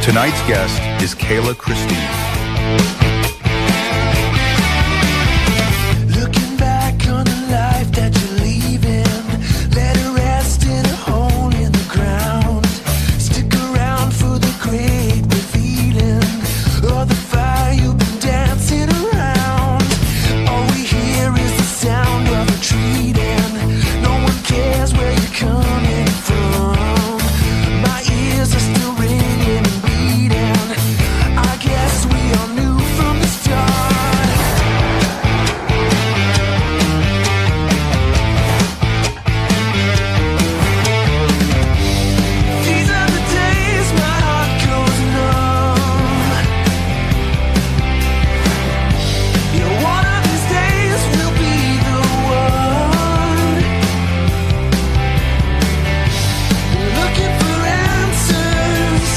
Tonight's guest is Kayla Christine. Looking back on the life that you're leaving, let it rest in a hole in the ground. Stick around for the great revealing, or the fire you've been dancing around. All we hear is the sound of retreating. No one cares where you're coming from. My ears are still ringing and beating. I guess we all knew from the start. These are the days my heart goes numb. Yeah, one of these days will be the one. Looking for answers.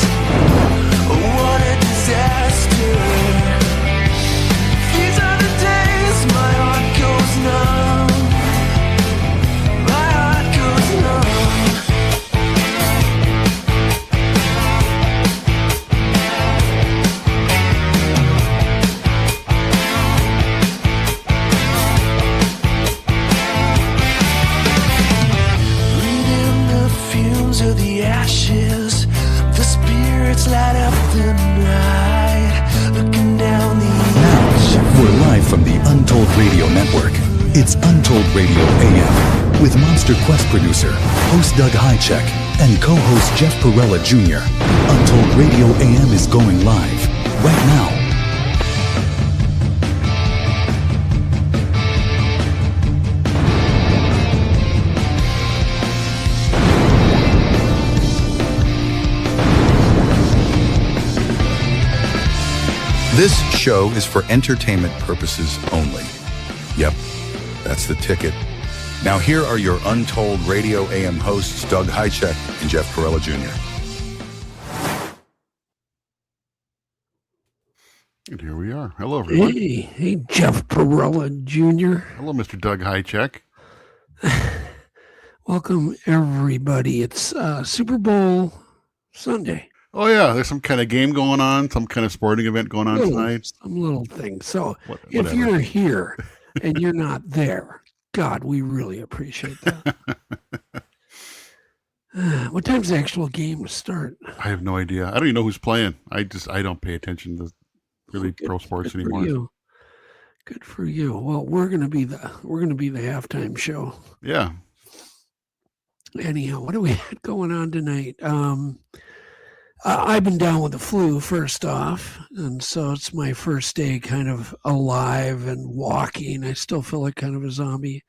What a disaster. These are the days my heart goes numb. My heart goes numb. Breathing the fumes of the ashes, the spirits light up the night, looking down the ash. We're live from the Untold Radio Network. It's Untold Radio AM with MonsterQuest Producer, host Doug Hajicek, and co-host Jeff Perrella Jr. Untold Radio AM is going live right now. This show is for entertainment purposes only. Yep, that's the ticket. Now here are your Untold Radio AM hosts, Doug Hajicek and Jeff Perrella Jr. And here we are. Hello, everyone. Hey, Jeff Perrella Jr. Hello, Mr. Doug Hajicek. Welcome, everybody. It's Super Bowl Sunday. Oh, yeah, there's some kind of game going on, some kind of sporting event going on tonight. Some little thing. So if Whatever. you're here and you're not there, God, we really appreciate that. What time's the actual game start? I have no idea. I don't even know who's playing. I don't pay attention to really pro sports Good anymore. For you. Good for you. Well, we're gonna be the halftime show. Yeah. Anyhow, what do we have going on tonight? I've been down with the flu, first off, and so it's my first day kind of alive and walking. I still feel like kind of a zombie.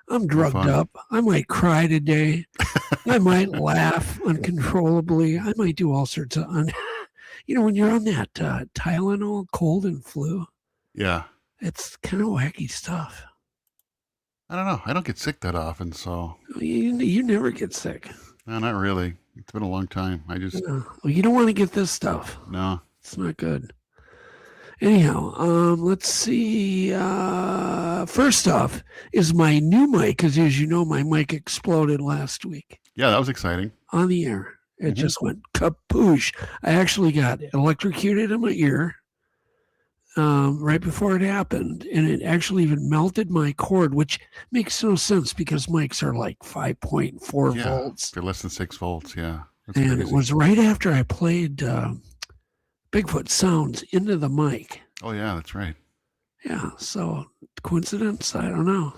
I'm drugged up. I might cry today. I might laugh uncontrollably. I might do all sorts of, when you're on that Tylenol, cold and flu, Yeah. it's kind of wacky stuff. I don't know. I don't get sick that often, so. You never get sick. No, not really. It's been a long time. I just. Well, you don't want to get this stuff. No. It's not good. Anyhow, let's see. First off is my new mic, because as you know, my mic exploded last week Yeah, that was exciting. on the air. It just went kapoosh. I actually got electrocuted in my ear right before it happened, and it actually even melted my cord, which makes no sense because mics are like 5.4 Yeah. volts. They're less than 6 volts. Yeah. That's And crazy. it was right after I played Bigfoot sounds into the mic. Oh, yeah, that's right. Yeah, so coincidence? I don't know.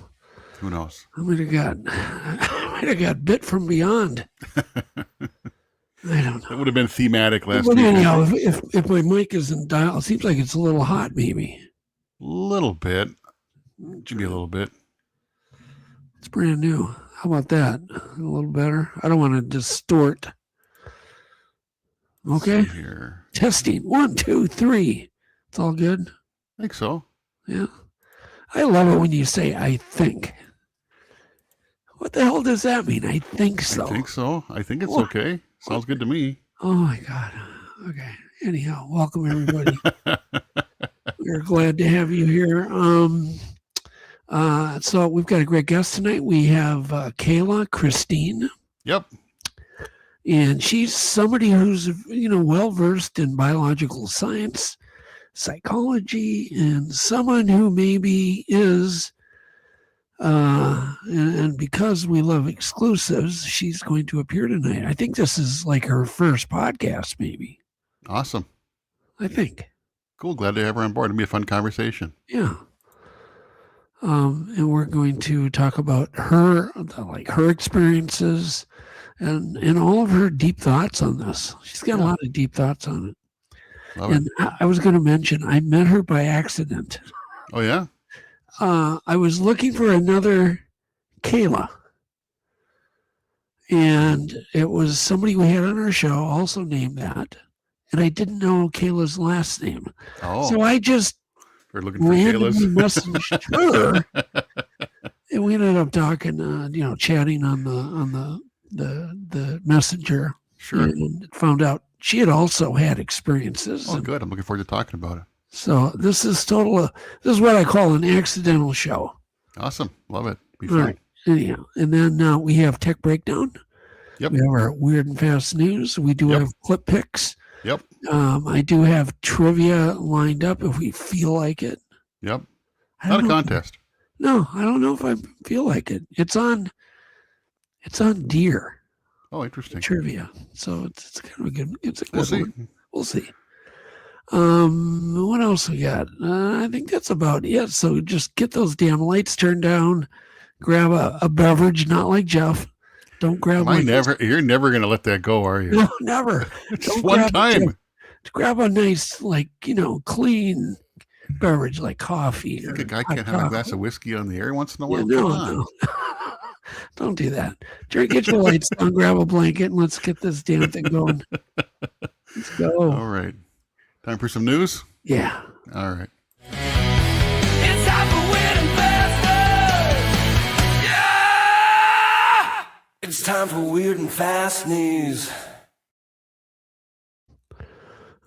Who knows? I might have got bit from beyond. I don't know. It would have been thematic last But week. anyhow, if my mic isn't dialed, it seems like it's a little hot, maybe. A little bit. It should be a little bit. It's brand new. How about that? A little better. I don't want to distort. Okay. Let's see here. Testing. 1, 2, 3. It's all good. I think so. Yeah. I love it when you say, I think. What the hell does that mean? I think so. I think so. I think it's What? okay. Sounds good to me. Oh, my God. Okay. Anyhow, welcome, everybody. We're glad to have you here. So we've got a great guest tonight. We have Kayla Christine. Yep. And she's somebody who's, well versed in biological science, psychology, and someone who maybe is, and because we love exclusives, she's going to appear tonight. I think this is like her first podcast, maybe. Awesome. I think. Cool. Glad to have her on board. It'll be a fun conversation. Yeah. And we're going to talk about her experiences and all of her deep thoughts on this. She's got a lot of deep thoughts on it. And I was going to mention, I met her by accident. Oh, yeah? I was looking for another Kayla. And it was somebody we had on our show also named that. And I didn't know Kayla's last name. Oh. So I just we're looking for Kayla's. Messaged her. And we ended up talking, chatting on the messenger. Sure. And found out she had also had experiences. Oh, good. I'm looking forward to talking about it. So this is this is what I call an accidental show. Awesome. Love it. Be fun. Right. Anyhow, and then we have Tech Breakdown. Yep. We have our Weird and Fast News. We do have clip picks. Yep. I do have trivia lined up if we feel like it. Yep. Not a contest. No, I don't know if I feel like it. It's on deer. Oh, interesting. Trivia. So it's kind of a good. It's a good We'll see. one. We'll see. What else we got? I think that's about it. So just get those damn lights turned down. Grab a beverage, not like Jeff. Don't grab. You're never going to let that go, are you? No, never. Just one time. Grab a nice, clean beverage like coffee. You think a guy can't have a glass of whiskey on the air once in a while? Yeah, no. Don't do that. Get your lights on, grab a blanket, and let's get this damn thing going. Let's go. All right. Time for some news? Yeah. All right. It's time for Weird and Fast News. Yeah! It's time for Weird and Fast News.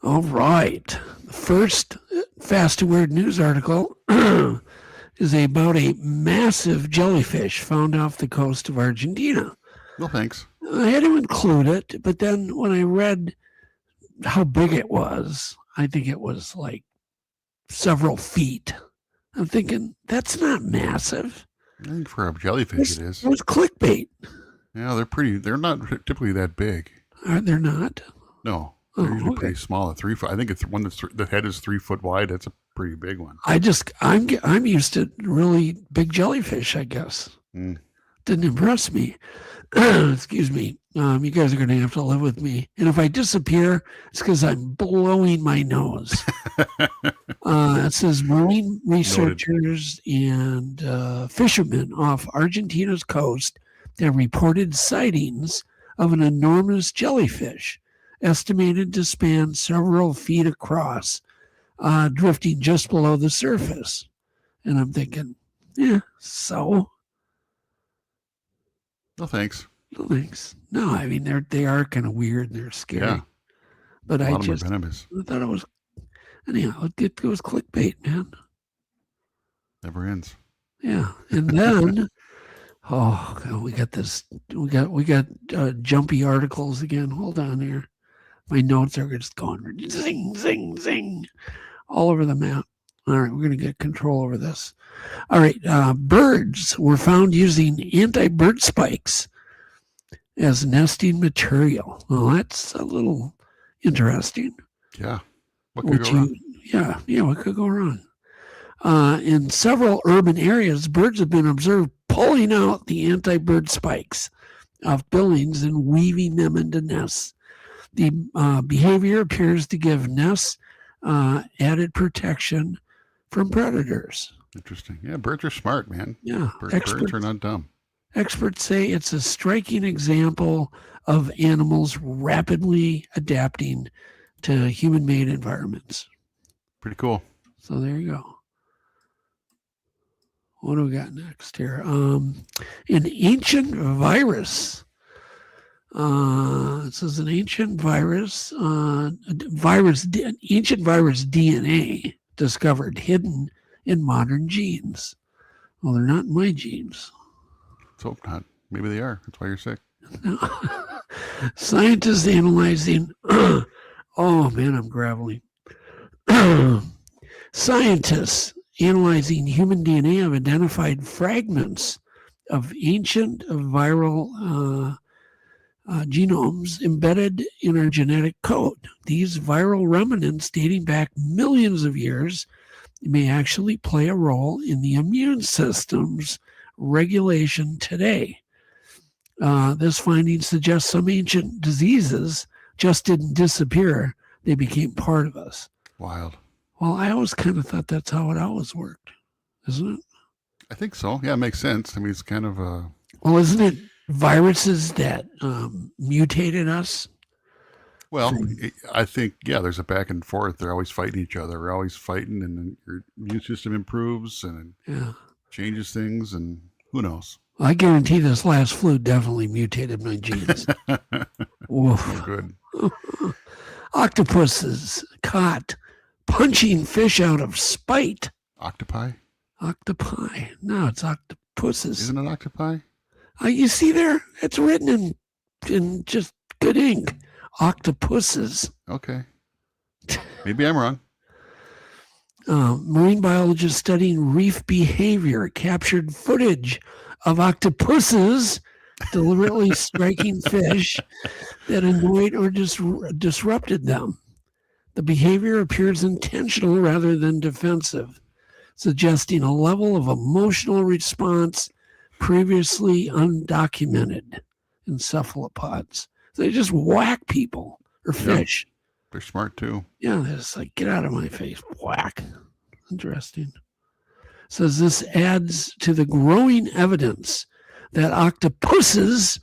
All right. The first Fast and Weird news article is about a massive jellyfish found off the coast of Argentina. No, thanks. I had to include it, but then when I read how big it was, I think it was like several feet. I'm thinking, that's not massive. I think for a jellyfish it is. It was clickbait. Yeah, they're not typically that big. Are they not? No. They're usually pretty small at 3 foot. I think it's one the head is 3 foot wide. That's a pretty big one. I'm used to really big jellyfish, I guess. Didn't impress me. Excuse me. You guys are going to have to live with me. And if I disappear, it's because I'm blowing my nose. It says marine researchers and fishermen off Argentina's coast have reported sightings of an enormous jellyfish, estimated to span several feet across, drifting just below the surface. And I'm thinking, so? No, thanks. No, thanks. No, I mean, they are kind of weird. They're scary. Yeah. But I thought it was, anyhow, it was clickbait, man. Never ends. Yeah. And then, oh, God, we got jumpy articles again. Hold on here. My notes are just going zing, zing, zing all over the map. All right, we're going to get control over this. All right, birds were found using anti-bird spikes as nesting material. Well, that's a little interesting. Yeah. What could go wrong? Yeah, what could go wrong? In several urban areas, birds have been observed pulling out the anti-bird spikes off buildings and weaving them into nests. The behavior appears to give nests added protection from predators. Interesting. Yeah, birds are smart, man. Yeah. Birds are not dumb. Experts say it's a striking example of animals rapidly adapting to human-made environments. Pretty cool. So there you go. What do we got next here? An ancient virus. It says an ancient virus DNA discovered hidden in modern genes. Well, they're not in my genes. Let's hope not. Maybe they are. That's why you're sick. No. Scientists analyzing. Oh man, I'm gravelly. Scientists analyzing human DNA have identified fragments of ancient viral genomes embedded in our genetic code. These viral remnants, dating back millions of years, may actually play a role in the immune system's regulation today. This finding suggests some ancient diseases just didn't disappear. They became part of us. Wild. Well, I always kind of thought that's how it always worked, isn't it? I think so. Yeah, it makes sense. I mean, it's kind of a... Well, isn't it viruses that mutated us? Well, I think, yeah, there's a back and forth. They're always fighting each other. We're always fighting, and then your immune system improves and changes things, and who knows? I guarantee this last flu definitely mutated my genes. Woof. Good. Octopuses caught punching fish out of spite. Octopi? Octopi. No, it's octopuses. Isn't it octopi? You see there? It's written in just good ink. Octopuses. Okay. Maybe I'm wrong. Marine biologists studying reef behavior captured footage of octopuses deliberately striking fish that annoyed or disrupted them. The behavior appears intentional rather than defensive, suggesting a level of emotional response previously undocumented in cephalopods. So they just whack people or fish. They're smart too. Yeah, they're just like, get out of my face, whack. Interesting. Says this adds to the growing evidence that octopuses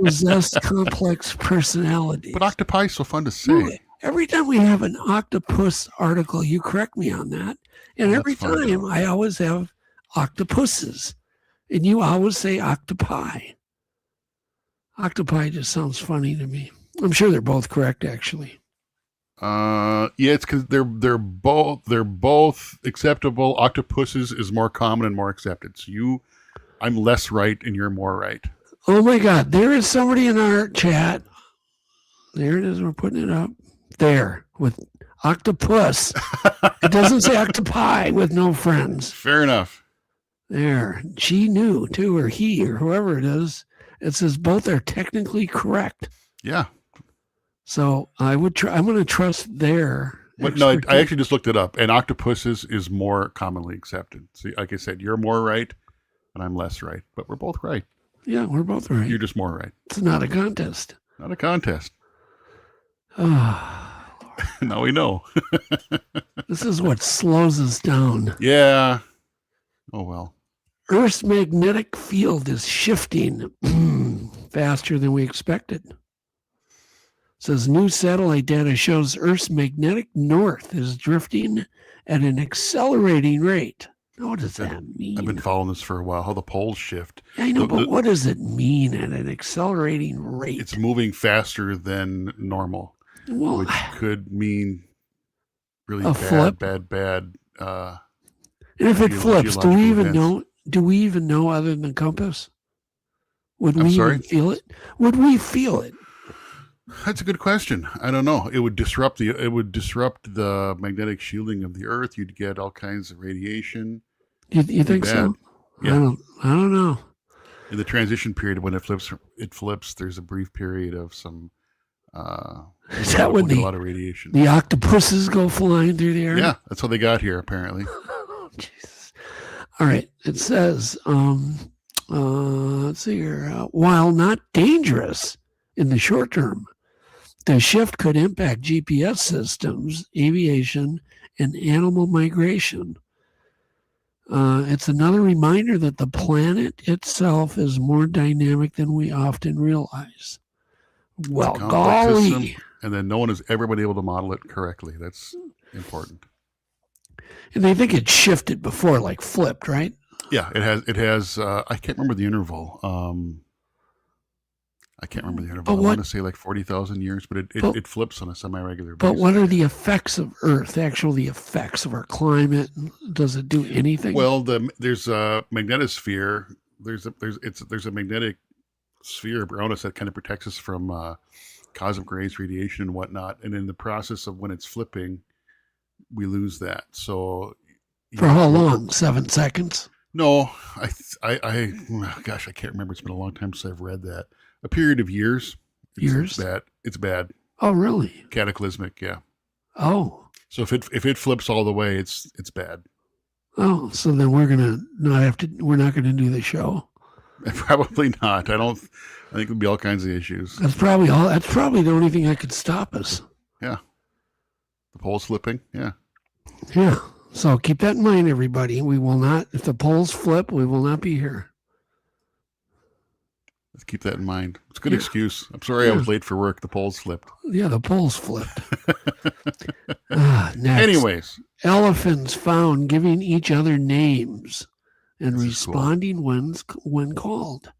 possess complex personalities. But octopi is so fun to say. Every time we have an octopus article, you correct me on that. And every time I always have octopuses. And you always say octopi. Octopi just sounds funny to me. I'm sure they're both correct, actually. Yeah, it's because they're both acceptable. Octopuses is more common and more accepted. So I'm less right and you're more right. Oh my God, there is somebody in our chat. There it is. We're putting it up there with octopus. It doesn't say octopi with no friends. Fair enough. There, she knew too, or he, or whoever it is. It says both are technically correct. Yeah. So I'm going to trust their. But no, I actually just looked it up, and octopuses is more commonly accepted. See, like I said, you're more right, and I'm less right, but we're both right. Yeah, we're both right. You're just more right. It's not a contest. Not a contest. Oh, now we know. This is what slows us down. Yeah. Oh, well. Earth's magnetic field is shifting faster than we expected. Says new satellite data shows Earth's magnetic north is drifting at an accelerating rate. What does that mean? I've been following this for a while, how the poles shift. I know, but what does it mean at an accelerating rate? It's moving faster than normal, which could mean really bad. And if it flips, do we even know? Do we even know other than compass? Would we even feel it? Would we feel it? That's a good question. I don't know. It would disrupt the magnetic shielding of the Earth. You'd get all kinds of radiation. You think so? Yeah. I don't know. In the transition period, when it flips. There's a brief period of some. Is that when a lot of radiation? The octopuses go flying through the air? Yeah, that's how they got here, apparently. Oh, Jesus. All right. It says, let's see here. While not dangerous in the short term, the shift could impact GPS systems, aviation, and animal migration. It's another reminder that the planet itself is more dynamic than we often realize. Well, golly. System, and then no one has ever been able to model it correctly. That's important. And they think it shifted before, like flipped, right? Yeah, it has. I can't remember the interval. I want to say like 40,000 years, but it flips on a semi-regular basis. But what are the effects of Earth? The effects of our climate? Does it do anything? Well, there's a magnetosphere. There's a magnetic sphere around us that kind of protects us from cosmic rays, radiation, and whatnot. And in the process of when it's flipping, we lose that. So For how long? 7 seconds? No, gosh, I can't remember. It's been a long time since I've read that. A period of years. Years? It's bad. Oh, really? Cataclysmic, yeah. Oh. So if it flips all the way, it's bad. Oh, so then we're not gonna do the show. Probably not. I think there'll be all kinds of issues. That's probably the only thing that could stop us. Yeah. The pole's flipping, yeah. Yeah. So keep that in mind, everybody. We will not, if the poles flip, we will not be here. Let's keep that in mind. It's a good excuse. I'm sorry I was late for work. The poles flipped. Yeah, the poles flipped. Next. Anyways. Elephants found giving each other names and This is responding when called.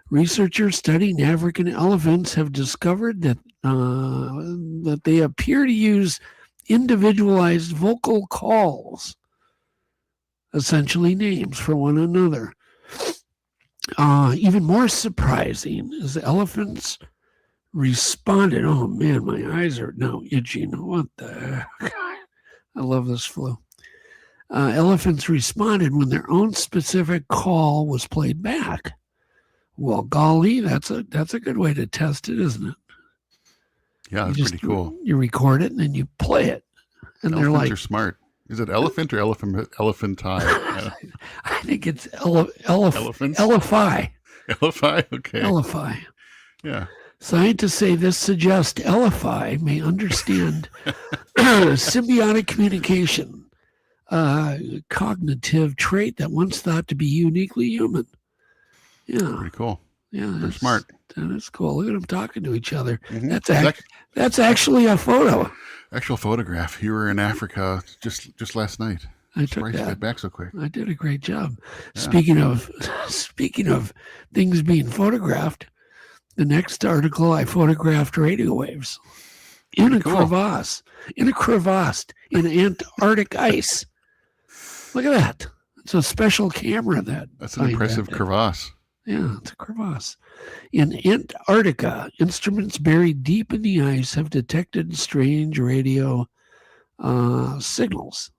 Researchers studying African elephants have discovered that they appear to use individualized vocal calls, essentially names for one another. Even more surprising is the elephants responded. Oh man, my eyes are now itching. What the heck? I love this flu. Elephants responded when their own specific call was played back. Well, golly, that's a good way to test it, isn't it? Yeah, that's pretty cool. You record it and then you play it. And Elephants they're like, are smart. Is it elephant or elephanti? I think it's Elephants? Eliphi. Eliphi? Okay. Eliphi. Yeah. Scientists say this suggests Eliphi may understand symbiotic communication, a cognitive trait that once thought to be uniquely human. Yeah. Pretty cool. Yeah. They're smart. That's cool. Look at them talking to each other. Mm-hmm. That's actually a photo. Actual photograph. You were in Africa just last night. I took Surprised you that. got back so quick. I did a great job. Yeah. Speaking of things being photographed, the next article I photographed radio waves in a crevasse in Antarctic ice. Look at that. It's a special camera That's an impressive crevasse. Yeah, it's a crevasse. In Antarctica, instruments buried deep in the ice have detected strange radio signals.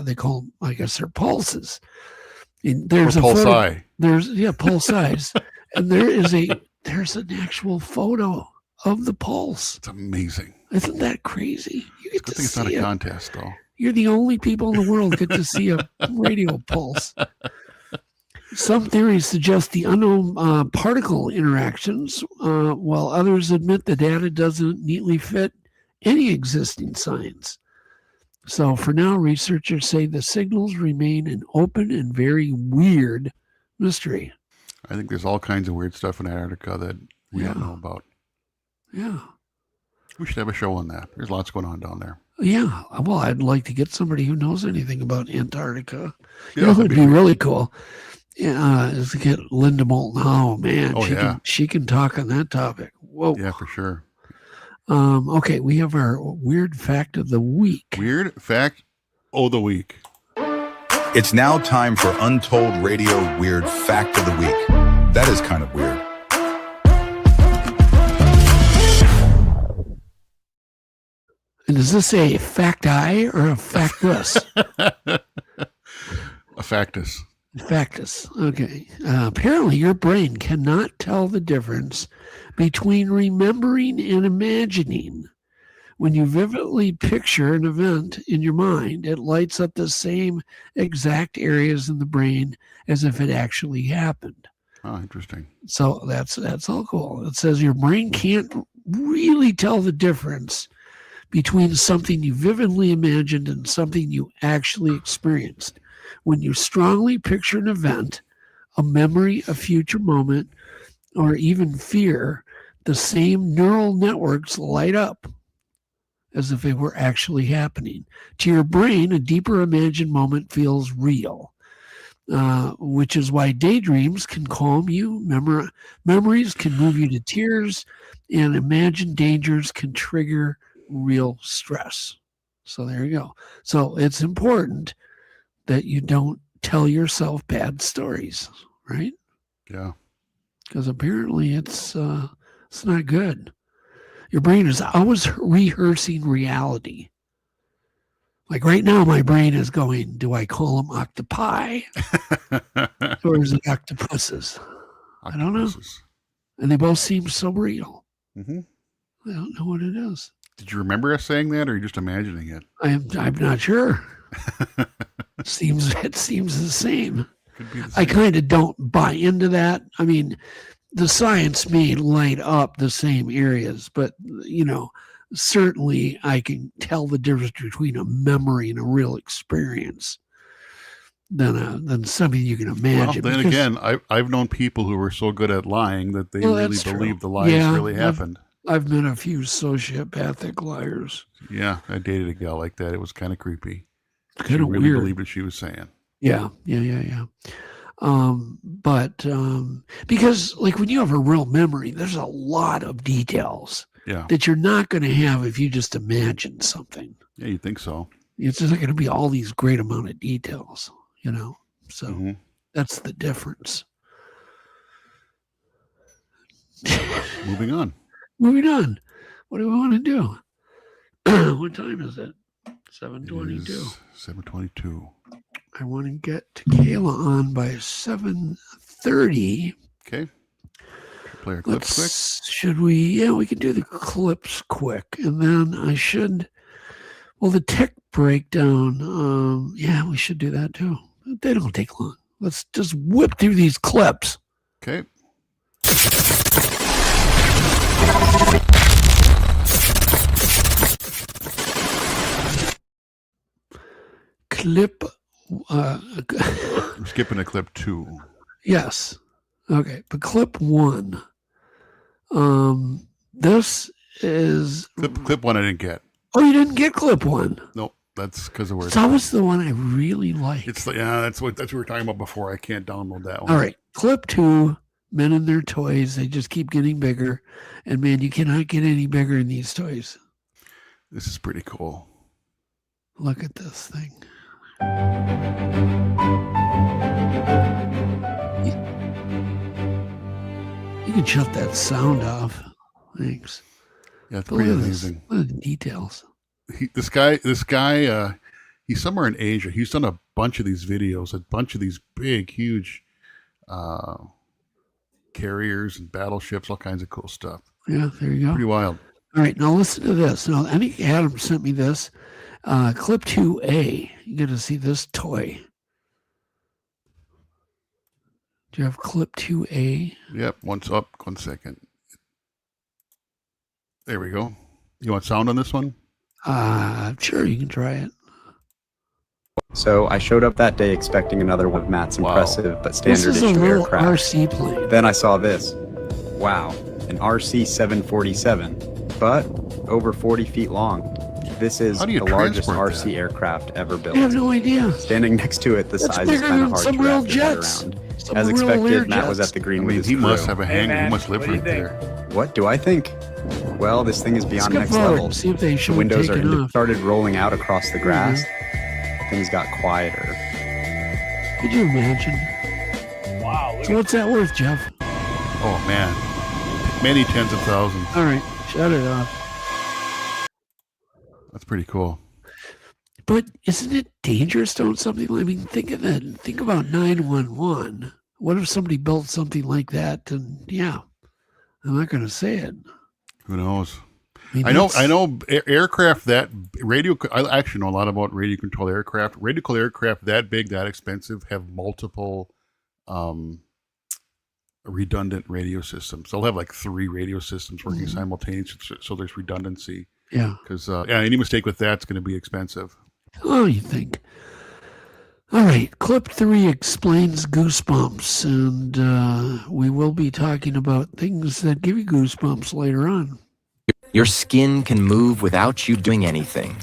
They call them, I guess, they're pulses. And there's a pulsi. Pulsi's. And there's an actual photo of the pulse. It's amazing. Isn't that crazy? You get Good to thing it's see not a it. contest, though. You're the only people in the world get to see a radio pulse. Some theories suggest the unknown particle interactions, while others admit the data doesn't neatly fit any existing science. So for now, researchers say the signals remain an open and very weird mystery. I think there's all kinds of weird stuff in Antarctica that we don't know about. Yeah. We should have a show on that. There's lots going on down there. Yeah. Well, I'd like to get somebody who knows anything about Antarctica. Yeah, You know who'd be really cool? Is to get Linda Moulton. Oh, man. She can talk on that topic. Whoa. Yeah, for sure. Okay, we have our weird fact of the week. Weird fact of the week. It's now time for Untold Radio Weird Fact of the Week. That is kind of weird. And is this a fact-I or a factus? A factus. Factus. Okay. Apparently, your brain cannot tell the difference between remembering and imagining. When you vividly picture an event in your mind, it lights up the same exact areas in the brain as if it actually happened. Oh, interesting. So that's all cool. It says your brain can't really tell the difference between something you vividly imagined and something you actually experienced. When you strongly picture an event, a memory, a future moment, or even fear, the same neural networks light up as if it were actually happening. To your brain, a deeper imagined moment feels real, which is why daydreams can calm you, memories can move you to tears, and imagined dangers can trigger real stress. So there you go. So it's important that you don't tell yourself bad stories, right? Yeah. because apparently it's not good. Your brain is always rehearsing reality. Like right now, my brain is going, do I call them octopi or is it octopuses? I don't know. And they both seem so real. Mm-hmm. I don't know what it is. Did you remember us saying that, or are you just imagining it? I'm not sure. It seems the same. Could be the same. I kind of don't buy into that. I mean, the science may light up the same areas, but certainly I can tell the difference between a memory and a real experience than something you can imagine. Well, then again, I've known people who were so good at lying that they really believed the lies really happened. I've met a few sociopathic liars. Yeah, I dated a gal like that. It was kind of creepy. Kind of really weird. Believed what she was saying. Yeah. But because like when you have a real memory, there's a lot of details that you're not going to have if you just imagine something. Yeah, you think so. It's just not going to be all these great amount of details, So that's the difference. Moving on. What do we want to do? What time is it? 7:22. 7:22. I want to get to Kayla on by 7:30. Okay. Play our clips quick. Should we? Yeah, we can do the clips quick, and then I should. Well, the tech breakdown. Yeah, we should do that too. They don't take long. Let's just whip through these clips. Okay. Clip. I'm skipping to clip 2. Yes. Okay, but clip 1. This is clip 1. I didn't get. Oh, you didn't get clip 1? Nope. That's because of where. That was the one I really liked. That's what we were talking about before. I can't download that one. All right, clip 2. Men and their toys. They just keep getting bigger, and man, you cannot get any bigger in these toys. This is pretty cool. Look at this thing. You can shut that sound off. Thanks. Yeah, it's pretty amazing. Look at the details. This guy, he's somewhere in Asia. He's done a bunch of these videos, a bunch of these big, huge carriers and battleships, all kinds of cool stuff. Yeah, there you go. Pretty wild. All right, now listen to this. Now, I think Adam sent me this. Clip 2A. You get to see this toy. Do you have clip 2A? Yep, one second. There we go. You want sound on this one? Sure, you can try it. So I showed up that day expecting another one of Matt's impressive but standard this is a issue little aircraft. RC plane. Then I saw this. Wow, an RC-747, but over 40 feet long. This is the largest RC aircraft ever built. I have no idea. Standing next to it, the size is kind of hard to wrap your head around. As expected, Matt was at the green with his crew. He must have a hangar. He must live right there. What do I think? Well, this thing is beyond next level. See if they The windows started rolling out across the grass. Things got quieter. Could you imagine? Wow. So what's that worth, Jeff? Oh, man. Many tens of thousands. All right. Shut it off. That's pretty cool. But isn't it dangerous to own something? I mean, think of that. Think about 911. What if somebody built something like that? And yeah, I'm not going to say it. Who knows? I know aircraft that I actually know a lot about radio controlled aircraft. Radio controlled aircraft that big, that expensive, have multiple redundant radio systems. They'll have like 3 radio systems working simultaneously, so there's redundancy. Yeah. Because any mistake with that's going to be expensive. Oh, you think? All right, clip 3 explains goosebumps, and we will be talking about things that give you goosebumps later on. Your skin can move without you doing anything.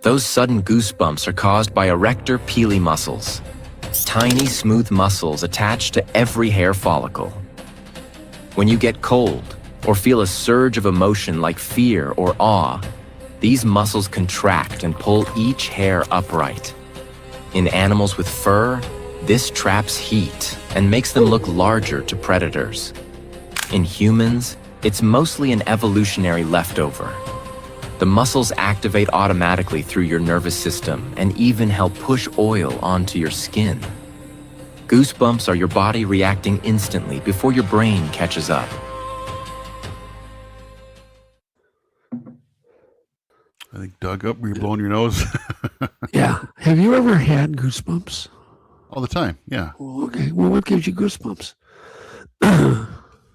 Those sudden goosebumps are caused by erector pili muscles, tiny smooth muscles attached to every hair follicle. When you get cold or feel a surge of emotion like fear or awe, these muscles contract and pull each hair upright. In animals with fur, This traps heat and makes them look larger to predators. In humans, it's mostly an evolutionary leftover. The muscles activate automatically through your nervous system and even help push oil onto your skin. Goosebumps are your body reacting instantly before your brain catches up. I think, Doug, up, were you blowing your nose? Yeah. Have you ever had goosebumps? All the time, yeah. Well, okay. Well, what gives you goosebumps? You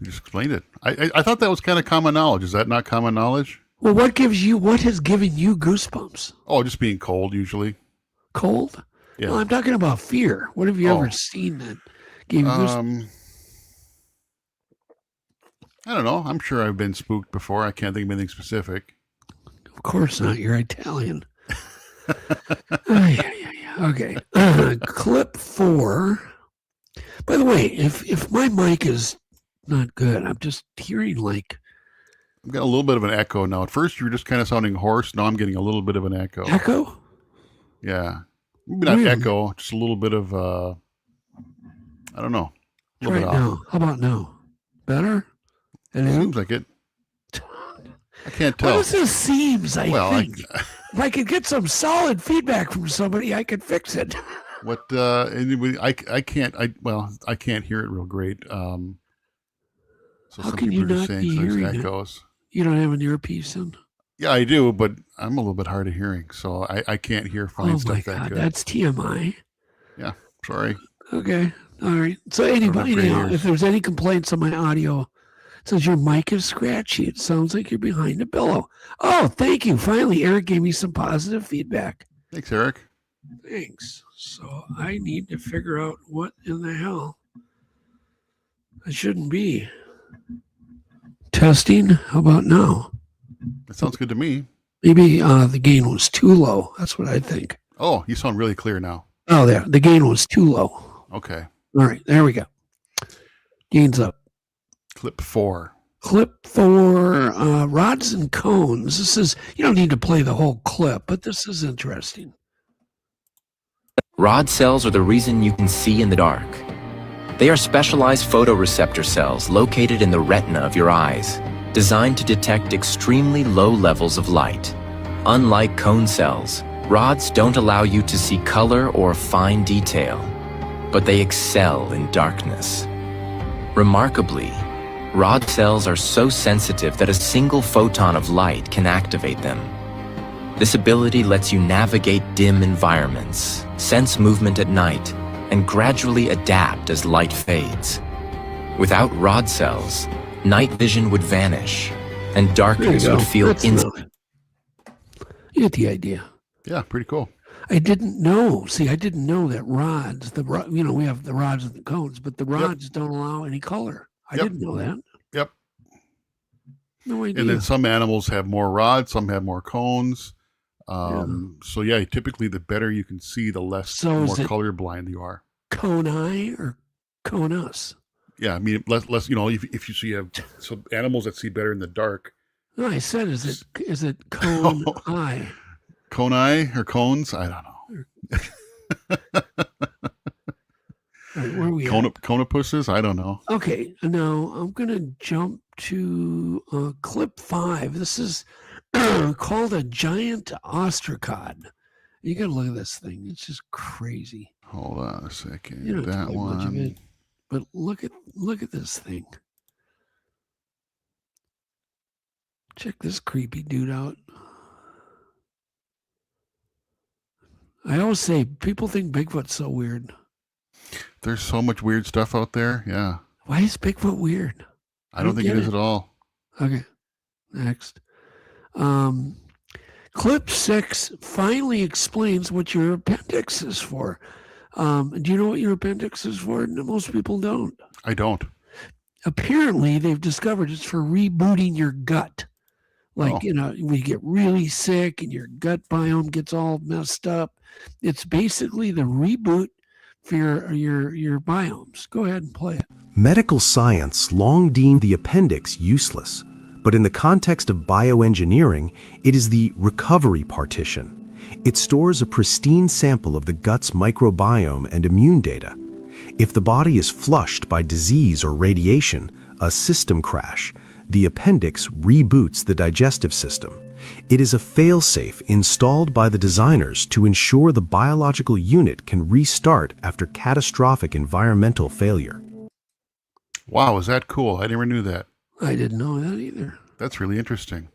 just explained it. I thought that was kind of common knowledge. Is that not common knowledge? Well, what has given you goosebumps? Oh, just being cold, usually. Cold? Yeah. No, I'm talking about fear. What have you ever seen that gave you goosebumps? I don't know. I'm sure I've been spooked before. I can't think of anything specific. Of course not. You're Italian. Okay. Clip 4. By the way, if my mic is not good, I'm just hearing like... I've got a little bit of an echo now. At first, you were just kind of sounding hoarse. Now I'm getting a little bit of an echo. Echo? Yeah. Maybe not echo, just a little bit of, I don't know. A little bit off. Now. How about now? Better? It seems like it. I can't tell. What does this seems, I think? If I could get some solid feedback from somebody, I could fix it. Anybody, I can't hear it real great. So how can you not be hearing echoes? You don't have an earpiece in? Yeah, I do, but I'm a little bit hard of hearing, so I can't hear fine stuff that good. That's TMI. Yeah, sorry. Okay, all right. So anyhow, if there's any complaints on my audio, it says your mic is scratchy. It sounds like you're behind a pillow. Oh, thank you. Finally, Eric gave me some positive feedback. Thanks, Eric. Thanks. So I need to figure out what in the hell I shouldn't be. Testing. How about now? That sounds good to me. Maybe the gain was too low. That's what I think. Oh, you sound really clear now. Oh, there. The gain was too low. Okay. All right. There we go. Gain's up. Clip 4. Clip 4, rods and cones. This is, you don't need to play the whole clip, but this is interesting. Rod cells are the reason you can see in the dark. They are specialized photoreceptor cells located in the retina of your eyes, designed to detect extremely low levels of light. Unlike cone cells, rods don't allow you to see color or fine detail, but they excel in darkness. Remarkably, rod cells are so sensitive that a single photon of light can activate them. This ability lets you navigate dim environments, sense movement at night, and gradually adapt as light fades. Without rod cells, night vision would vanish, and darkness would feel instant. You get the idea. Yeah, pretty cool. I didn't know. See, I didn't know that rods, we have the rods and the cones, but the rods don't allow any color. I didn't know that. Yep. No idea. And then some animals have more rods, some have more cones. So yeah, typically the better you can see, the more colorblind you are. Cone eye or cone us? Yeah, I mean, less. If you see some animals that see better in the dark. No, I said, is it cone eye? Cone eye or cones? I don't know. Right, where are we Conopusses? I don't know. Okay, now I'm going to jump to clip 5. This is called a giant ostracod. You got to look at this thing. It's just crazy. Hold on a second. You don't have to that play much of one. it, but look at this thing. Check this creepy dude out. I always say people think Bigfoot's so weird. There's so much weird stuff out there. Yeah. Why is Bigfoot weird? I don't think it is at all. Okay. Next. Clip 6 finally explains what your appendix is for. Do you know what your appendix is for? No, most people don't. I don't. Apparently, they've discovered it's for rebooting your gut. Like, when you get really sick and your gut biome gets all messed up, it's basically the reboot for your biomes. Go ahead and play it. Medical science long deemed the appendix useless, but in the context of bioengineering, it is the recovery partition. It stores a pristine sample of the gut's microbiome and immune data, If the body is flushed by disease or radiation, a system crash, the appendix reboots the digestive system. It is a failsafe installed by the designers to ensure the biological unit can restart after catastrophic environmental failure. Wow, is that cool? I never knew that. I didn't know that either. That's really interesting.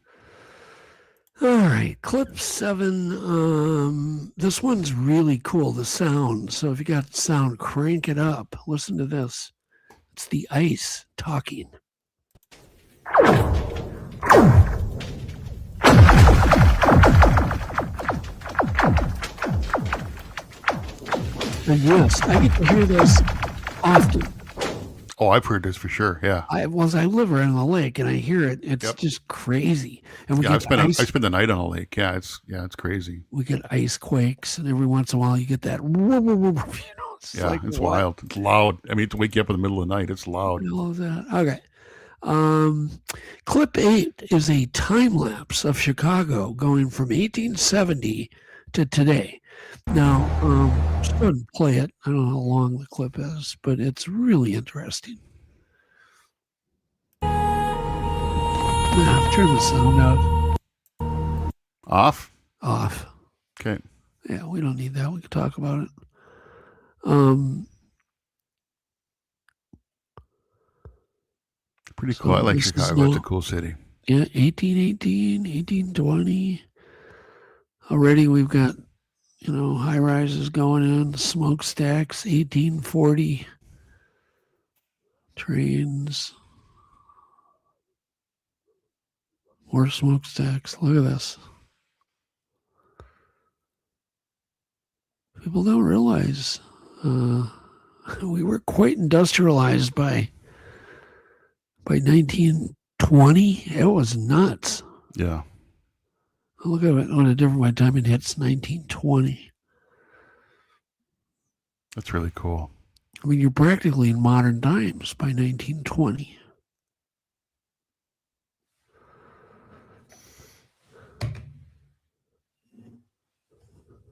All right, clip 7. This one's really cool, the sound. So if you got sound, crank it up. Listen to this. It's the ice talking. And yes, I get to hear this often. Oh, I've heard this for sure. Yeah. I live around the lake and I hear it. It's just crazy. And I spend the night on a lake. Yeah, it's crazy. We get ice quakes, and every once in a while you get that. It's like, it's wild. It's loud. I mean, to wake you up in the middle of the night, it's loud. I love that. Okay. Clip 8 is a time lapse of Chicago going from 1870 to today. Now, just go ahead and play it. I don't know how long the clip is, but it's really interesting. Turn the sound off. Off. Okay. Yeah, we don't need that. We can talk about it. Pretty cool. I like Chicago. It's a cool city. Yeah, 1818, 1820. Already we've got, high rises going in, smokestacks, 1840. Trains. More smokestacks. Look at this. People don't realize we were quite industrialized by 1920. It was nuts. Yeah. Look at it on a different by the time it hits 1920. That's really cool. I mean, you're practically in modern times by 1920.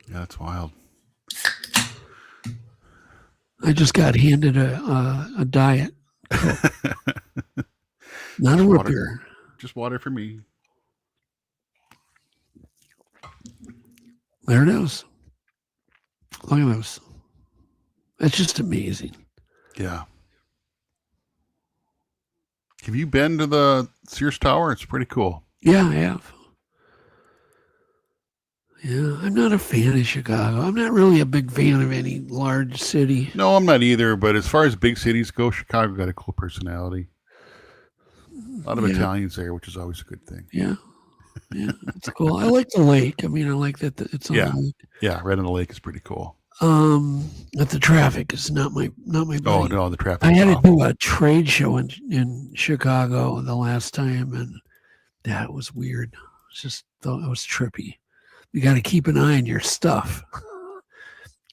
Yeah, that's wild. I just got handed a diet. Not a root beer. Just water for me. There it is. Look at this. It's just amazing. Yeah. Have you been to the Sears Tower? It's pretty cool. Yeah, I have. Yeah, I'm not a fan of Chicago. I'm not really a big fan of any large city. No, I'm not either. But as far as big cities go, Chicago got a cool personality. A lot of Italians there, which is always a good thing. Yeah. Yeah, it's cool. I like the lake. I mean, I like that it's on the lake. Yeah, right on the lake is pretty cool. But the traffic is not my buddy. Oh no, the traffic. I had to do a trade show in Chicago the last time, and that was weird. It was trippy. You got to keep an eye on your stuff.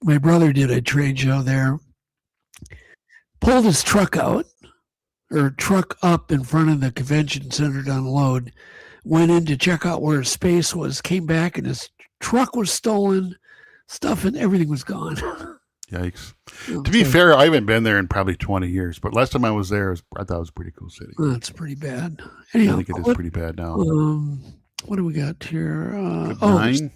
My brother did a trade show there. Pulled his truck up in front of the convention center to unload. Went in to check out where his space was, came back, and his truck was stolen, stuff, and everything was gone. Yikes. To be fair, I haven't been there in probably 20 years, but last time I was there, I thought it was a pretty cool city. That's pretty bad. Anyhow, I think it is pretty bad now. What do we got here? 9?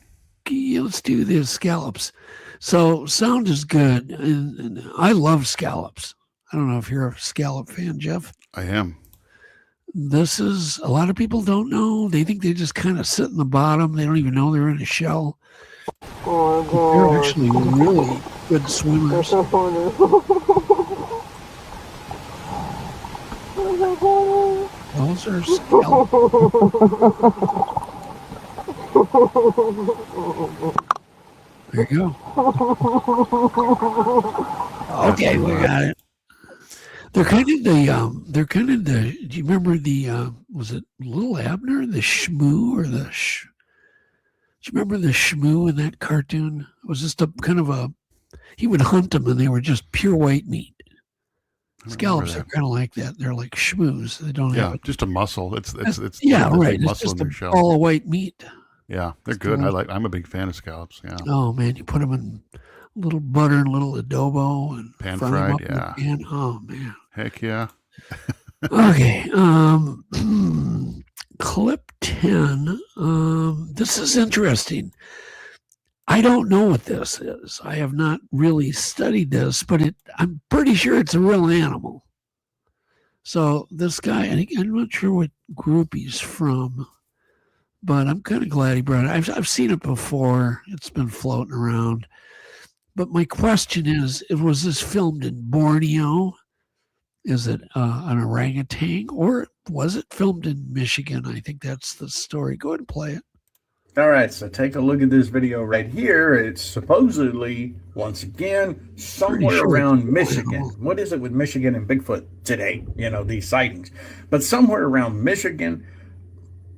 Let's do the scallops. So sound is good, and I love scallops. I don't know if you're a scallop fan, Jeff. I am. This is, a lot of people don't know. They think they just kind of sit in the bottom. They don't even know they're in a shell. They're actually really good swimmers. Those are scallops. There you go. Okay, we got it. They're kind of the, do you remember was it Little Abner, the Shmoo, or do you remember the Shmoo in that cartoon? It was just he would hunt them and they were just pure white meat. Scallops are kind of like that. They're like shmoos. They don't have just a muscle. It's right. Muscle It's just in their a shell. ball of white meat. Yeah, they're good. I'm a big fan of scallops. Yeah. Oh man, you put them in little butter and a little adobo and pan fry 'em fried. up in the Yeah. pan. Oh man. Heck yeah. Okay. Clip 10. This is interesting. I don't know what this is. I have not really studied this, but I'm pretty sure it's a real animal. So this guy, I'm not sure what group he's from, but I'm kind of glad he brought it. I've seen it before. It's been floating around. But my question is, was this filmed in Borneo? Is it an orangutan, or was it filmed in Michigan? I think that's the story. Go ahead and play it. All right, so take a look at this video right here. It's supposedly, once again, somewhere around Michigan. What is it with Michigan and Bigfoot today? You know, these sightings. But somewhere around Michigan,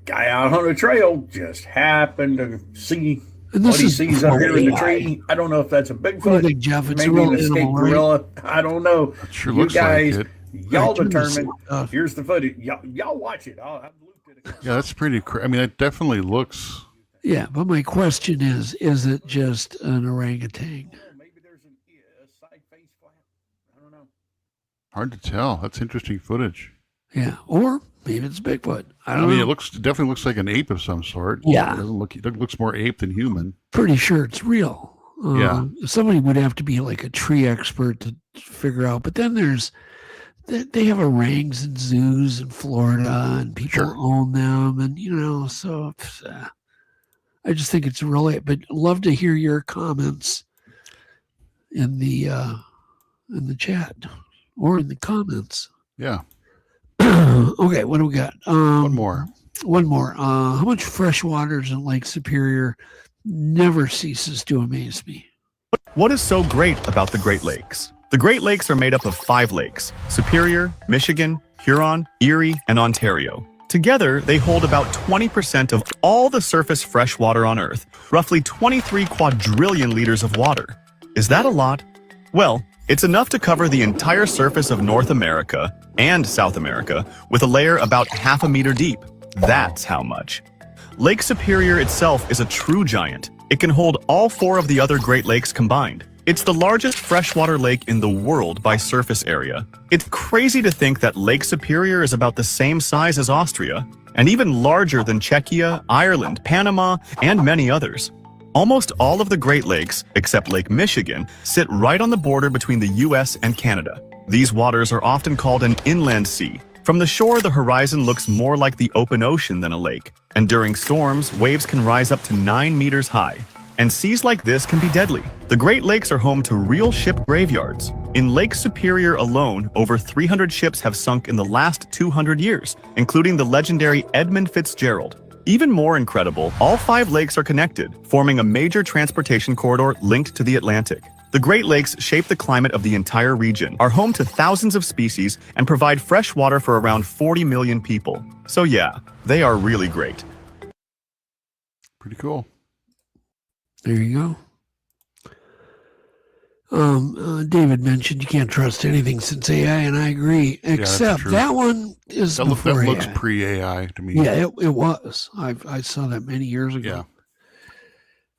guy out on a trail just happened to see what he sees up here in the tree. I don't know if that's a Bigfoot. What do you think, Jeff? It's maybe a real an escaped animal, right? gorilla. I don't know. It sure You looks guys, like it. y'all Right, determine. Here's the footage. Y'all watch it. I've looped it. Yeah, that's pretty. I mean, it definitely looks. Yeah, but my question is it just an orangutan? Maybe there's a side face flap. I don't know. Hard to tell. That's interesting footage. Yeah, or maybe it's Bigfoot. I don't mean, know. it definitely looks like an ape of some sort. Yeah. It looks more ape than human. Pretty sure it's real. Yeah. Somebody would have to be like a tree expert to figure out. But then they have orangs in zoos in Florida, and people own them, and so I just think it's really. But love to hear your comments in the chat or in the comments. Yeah. Okay, what do we got? One more. How much fresh water is in Lake Superior never ceases to amaze me. What is so great about the Great Lakes? The Great Lakes are made up of 5 lakes: Superior, Michigan, Huron, Erie, and Ontario. Together, they hold about 20% of all the surface fresh water on Earth, roughly 23 quadrillion liters of water. Is that a lot? Well, it's enough to cover the entire surface of North America and South America with a layer about 0.5 meter deep. That's how much. Lake Superior itself is a true giant. It can hold all 4 of the other Great Lakes combined. It's the largest freshwater lake in the world by surface area. It's crazy to think that Lake Superior is about the same size as Austria, and even larger than Czechia, Ireland, Panama, and many others. Almost all of the Great Lakes, except Lake Michigan, sit right on the border between the US and Canada. These waters are often called an inland sea. From the shore, the horizon looks more like the open ocean than a lake, and during storms, waves can rise up to 9 meters high. And seas like this can be deadly. The Great Lakes are home to real ship graveyards. In Lake Superior alone, over 300 ships have sunk in the last 200 years, including the legendary Edmund Fitzgerald. Even more incredible, all 5 lakes are connected, forming a major transportation corridor linked to the Atlantic. The Great Lakes shape the climate of the entire region, are home to thousands of species, and provide fresh water for around 40 million people. So yeah, they are really great. Pretty cool. There you go. David mentioned you can't trust anything since AI, and I agree. Except that one is that before looks AI. pre-AI to me. Yeah, it was. I saw that many years ago.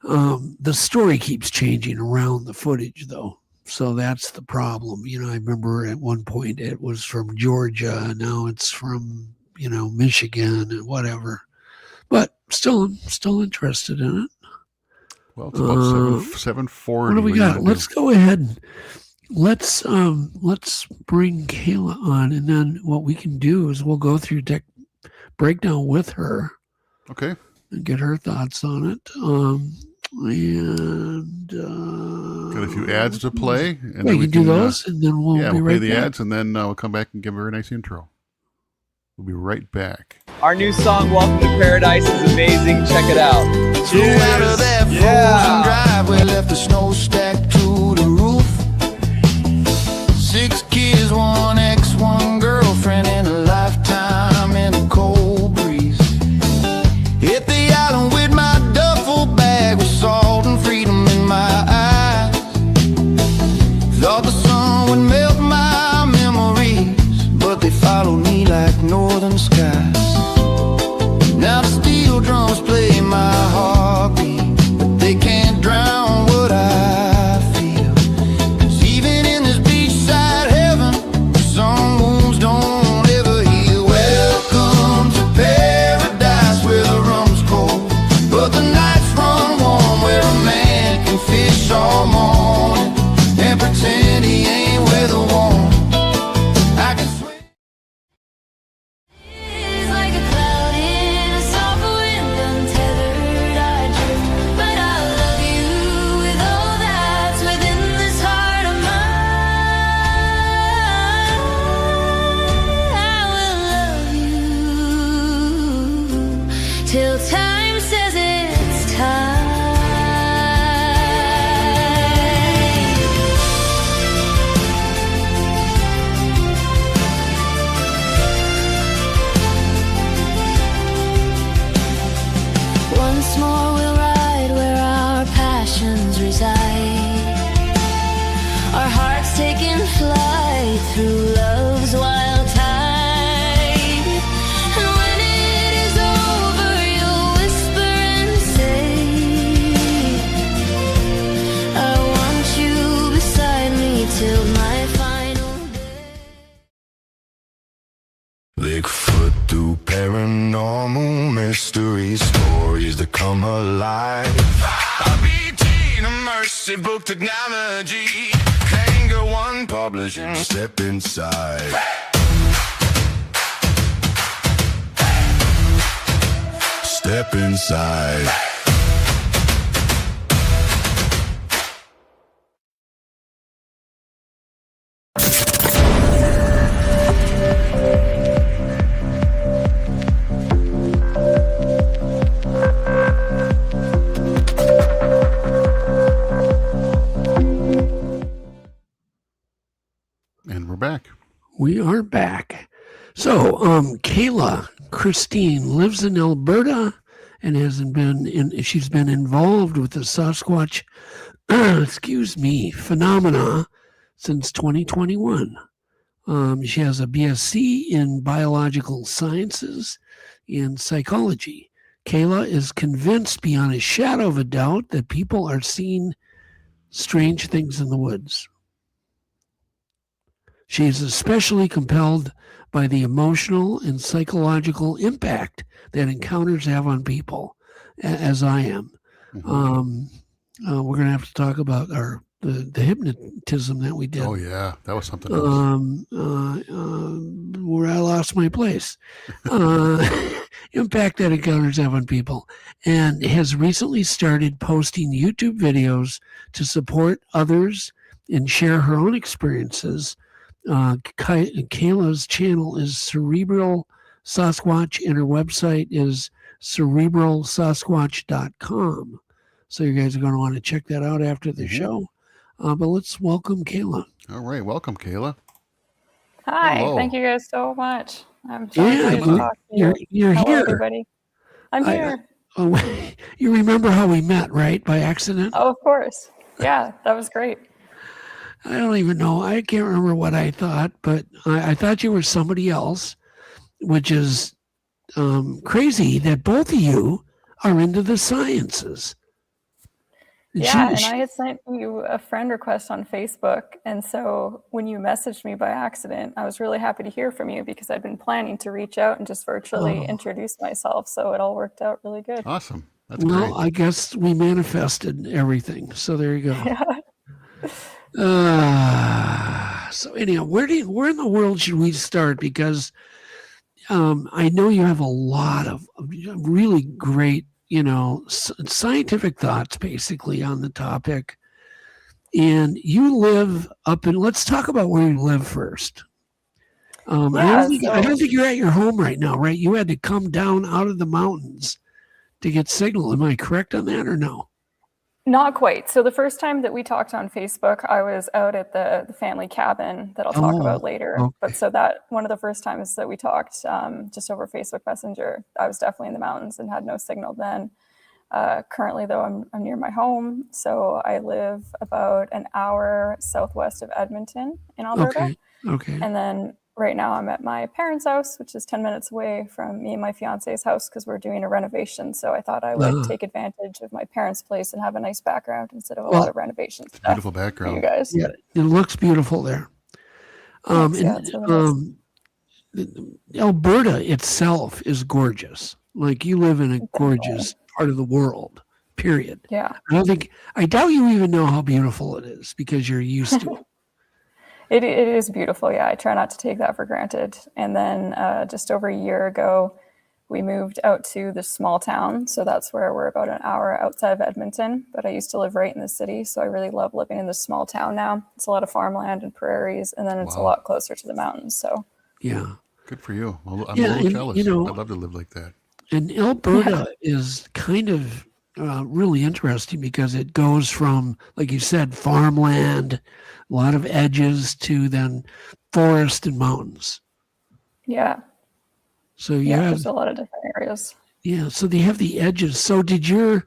Yeah. The story keeps changing around the footage, though. So that's the problem. I remember at one point it was from Georgia. Now it's from, Michigan and whatever. But still interested in it. Well, it's about 740. What do we got? Let's go ahead and let's bring Kayla on, and then what we can do is we'll go through deck breakdown with her. Okay. And get her thoughts on it. Got a few ads to play. And we can do those, and then we'll be play right the back. ads, and then we'll come back and give her a nice intro. We'll be right back. Our new song, Welcome to Paradise, is amazing. Check it out. So out of that frozen driveway, left the snow stacked to the roof. 6 kids, 1 ex, 1 girlfriend, and a lifetime in a cold breeze. Hit the island with my duffel bag with salt and freedom in my eyes. Thought the sun would melt my memories, but they followed me like northern skies. Now the steel drums play my heartbeat, but they can't drown what I feel. till time says it's time. Once more we'll ride where our passions reside, our hearts taking flight through love's wild tide. And when it is over, you'll whisper and say, I want you beside me till my final day. Bigfoot through paranormal mystery stories that come alive. RBT, immersive book technology. Hanger One Publishing. Step inside. Step inside. And we're back. We are back. So, Kayla Christine lives in Alberta and she's been involved with the Sasquatch, phenomena since 2021. She has a BSc in biological sciences and psychology. Kayla is convinced beyond a shadow of a doubt that people are seeing strange things in the woods. She is especially compelled by the emotional and psychological impact that encounters have on people, as I am. Mm-hmm. We're going to have to talk about the hypnotism that we did. Oh, yeah. That was something else. Where I lost my place. Impact that encounters have on people. And has recently started posting YouTube videos to support others and share her own experiences. Kayla's channel is Cerebral Sasquatch, and her website is cerebralsasquatch.com. So you guys are going to want to check that out after the show. But let's welcome Kayla. All right. Welcome, Kayla. Hi. Hello. Thank you guys so much. I'm so excited to talk to you. You're Hello, here. everybody. I'm here. You remember how we met, right? By accident? Oh, of course. Yeah, that was great. I don't even know. I can't remember what I thought, but I thought you were somebody else, which is crazy that both of you are into the sciences. And I had sent you a friend request on Facebook. And so when you messaged me by accident, I was really happy to hear from you because I'd been planning to reach out and just virtually introduce myself. So it all worked out really good. Awesome. That's great. I guess we manifested everything. So there you go. So anyhow, where in the world should we start? Because I know you have a lot of really great, scientific thoughts basically on the topic. And you live let's talk about where you live first. I don't think you're at your home right now, right? You had to come down out of the mountains to get signal. Am I correct on that or no? Not quite. So the first time that we talked on Facebook, I was out at the family cabin that I'll talk about later. Okay. But so that one of the first times that we talked just over Facebook Messenger, I was definitely in the mountains and had no signal then. Currently, though, I'm near my home. So I live about an hour southwest of Edmonton in Alberta. Okay. And then right now I'm at my parents' house, which is 10 minutes away from me and my fiance's house because we're doing a renovation. So I thought I would take advantage of my parents' place and have a nice background instead of a lot of renovation stuff. Beautiful background. For you guys. Yeah, it looks beautiful there. Alberta itself is gorgeous. Like you live in a gorgeous part of the world, period. Yeah. I doubt you even know how beautiful it is because you're used to it. It is beautiful. Yeah. I try not to take that for granted. And then just over a year ago, we moved out to this small town. So that's where we're about an hour outside of Edmonton. But I used to live right in the city. So I really love living in this small town now. It's a lot of farmland and prairies. And then it's a lot closer to the mountains. So yeah. Good for you. I'm a little jealous. I'd love to live like that. And Alberta is kind of really interesting because it goes from, like you said, farmland, a lot of edges, to then forest and mountains. Yeah. So you have there's a lot of different areas. Yeah, so they have the edges. So did your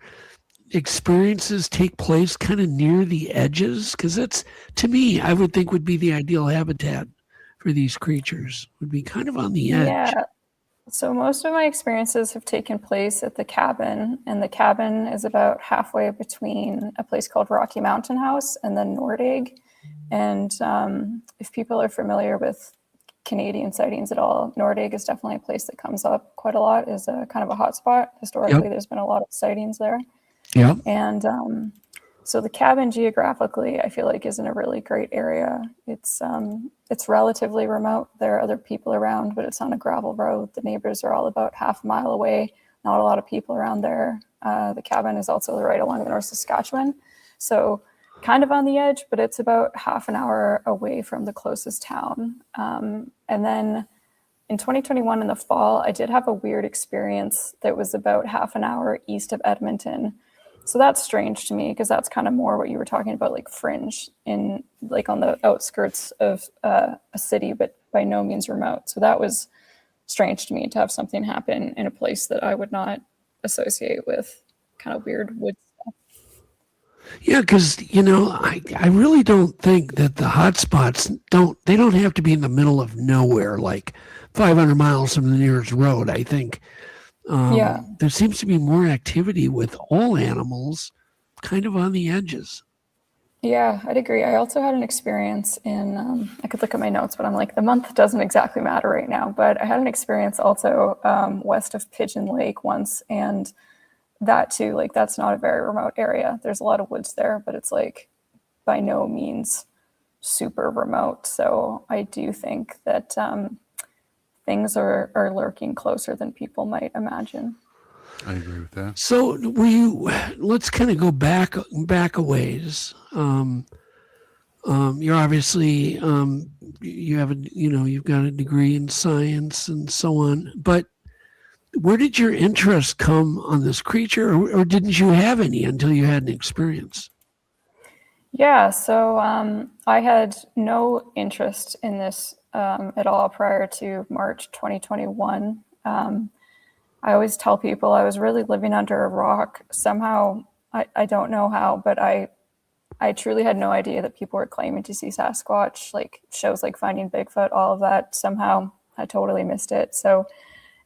experiences take place kind of near the edges? Because that's, to me, I would think would be the ideal habitat for these creatures, would be kind of on the edge. Yeah. So most of my experiences have taken place at the cabin, and the cabin is about halfway between a place called Rocky Mountain House and then Nordegg. And if people are familiar with Canadian sightings at all, Nordegg is definitely a place that comes up quite a lot, is a kind of a hot spot. Historically, There's been a lot of sightings there. Yeah. And so the cabin geographically, I feel like, is in a really great area. It's relatively remote. There are other people around, but it's on a gravel road. The neighbors are all about half a mile away. Not a lot of people around there. The cabin is also right along the North Saskatchewan. So kind of on the edge, but it's about half an hour away from the closest town. And then in 2021 in the fall, I did have a weird experience that was about half an hour east of Edmonton. So that's strange to me because that's kind of more what you were talking about, like fringe in like on the outskirts of a city, but by no means remote. So that was strange to me to have something happen in a place that I would not associate with kind of weird woods stuff. Yeah, because, I really don't think that the hot spots don't have to be in the middle of nowhere, like 500 miles from the nearest road. I think there seems to be more activity with all animals kind of on the edges. Yeah, I'd agree. I also had an experience in, I could look at my notes, but I'm like, the month doesn't exactly matter right now. But I had an experience also west of Pigeon Lake once. And that too, like, that's not a very remote area. There's a lot of woods there, but it's like by no means super remote. So I do think that things are lurking closer than people might imagine. I agree with that. So let's kind of go back a ways. You're obviously, you have you've got a degree in science and so on, but where did your interest come on this creature, or didn't you have any until you had an experience? Yeah, so I had no interest in this at all prior to March 2021. I always tell people I was really living under a rock. Somehow, I don't know how, but I truly had no idea that people were claiming to see Sasquatch, like shows like Finding Bigfoot, all of that. Somehow I totally missed it. So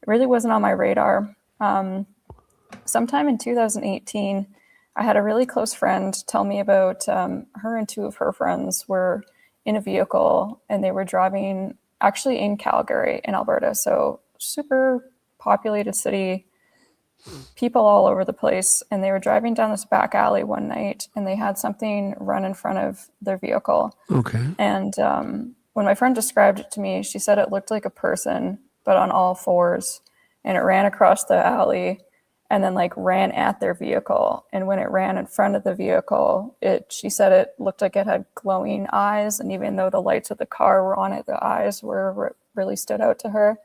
it really wasn't on my radar. Sometime in 2018, I had a really close friend tell me about her and two of her friends were in a vehicle and they were driving actually in Calgary in Alberta. So super populated city, people all over the place. And they were driving down this back alley one night and they had something run in front of their vehicle. Okay. And when my friend described it to me, she said it looked like a person, but on all fours. And it ran across the alley and then like ran at their vehicle. And when it ran in front of the vehicle, she said it looked like it had glowing eyes. And even though the lights of the car were on it, the eyes really stood out to her.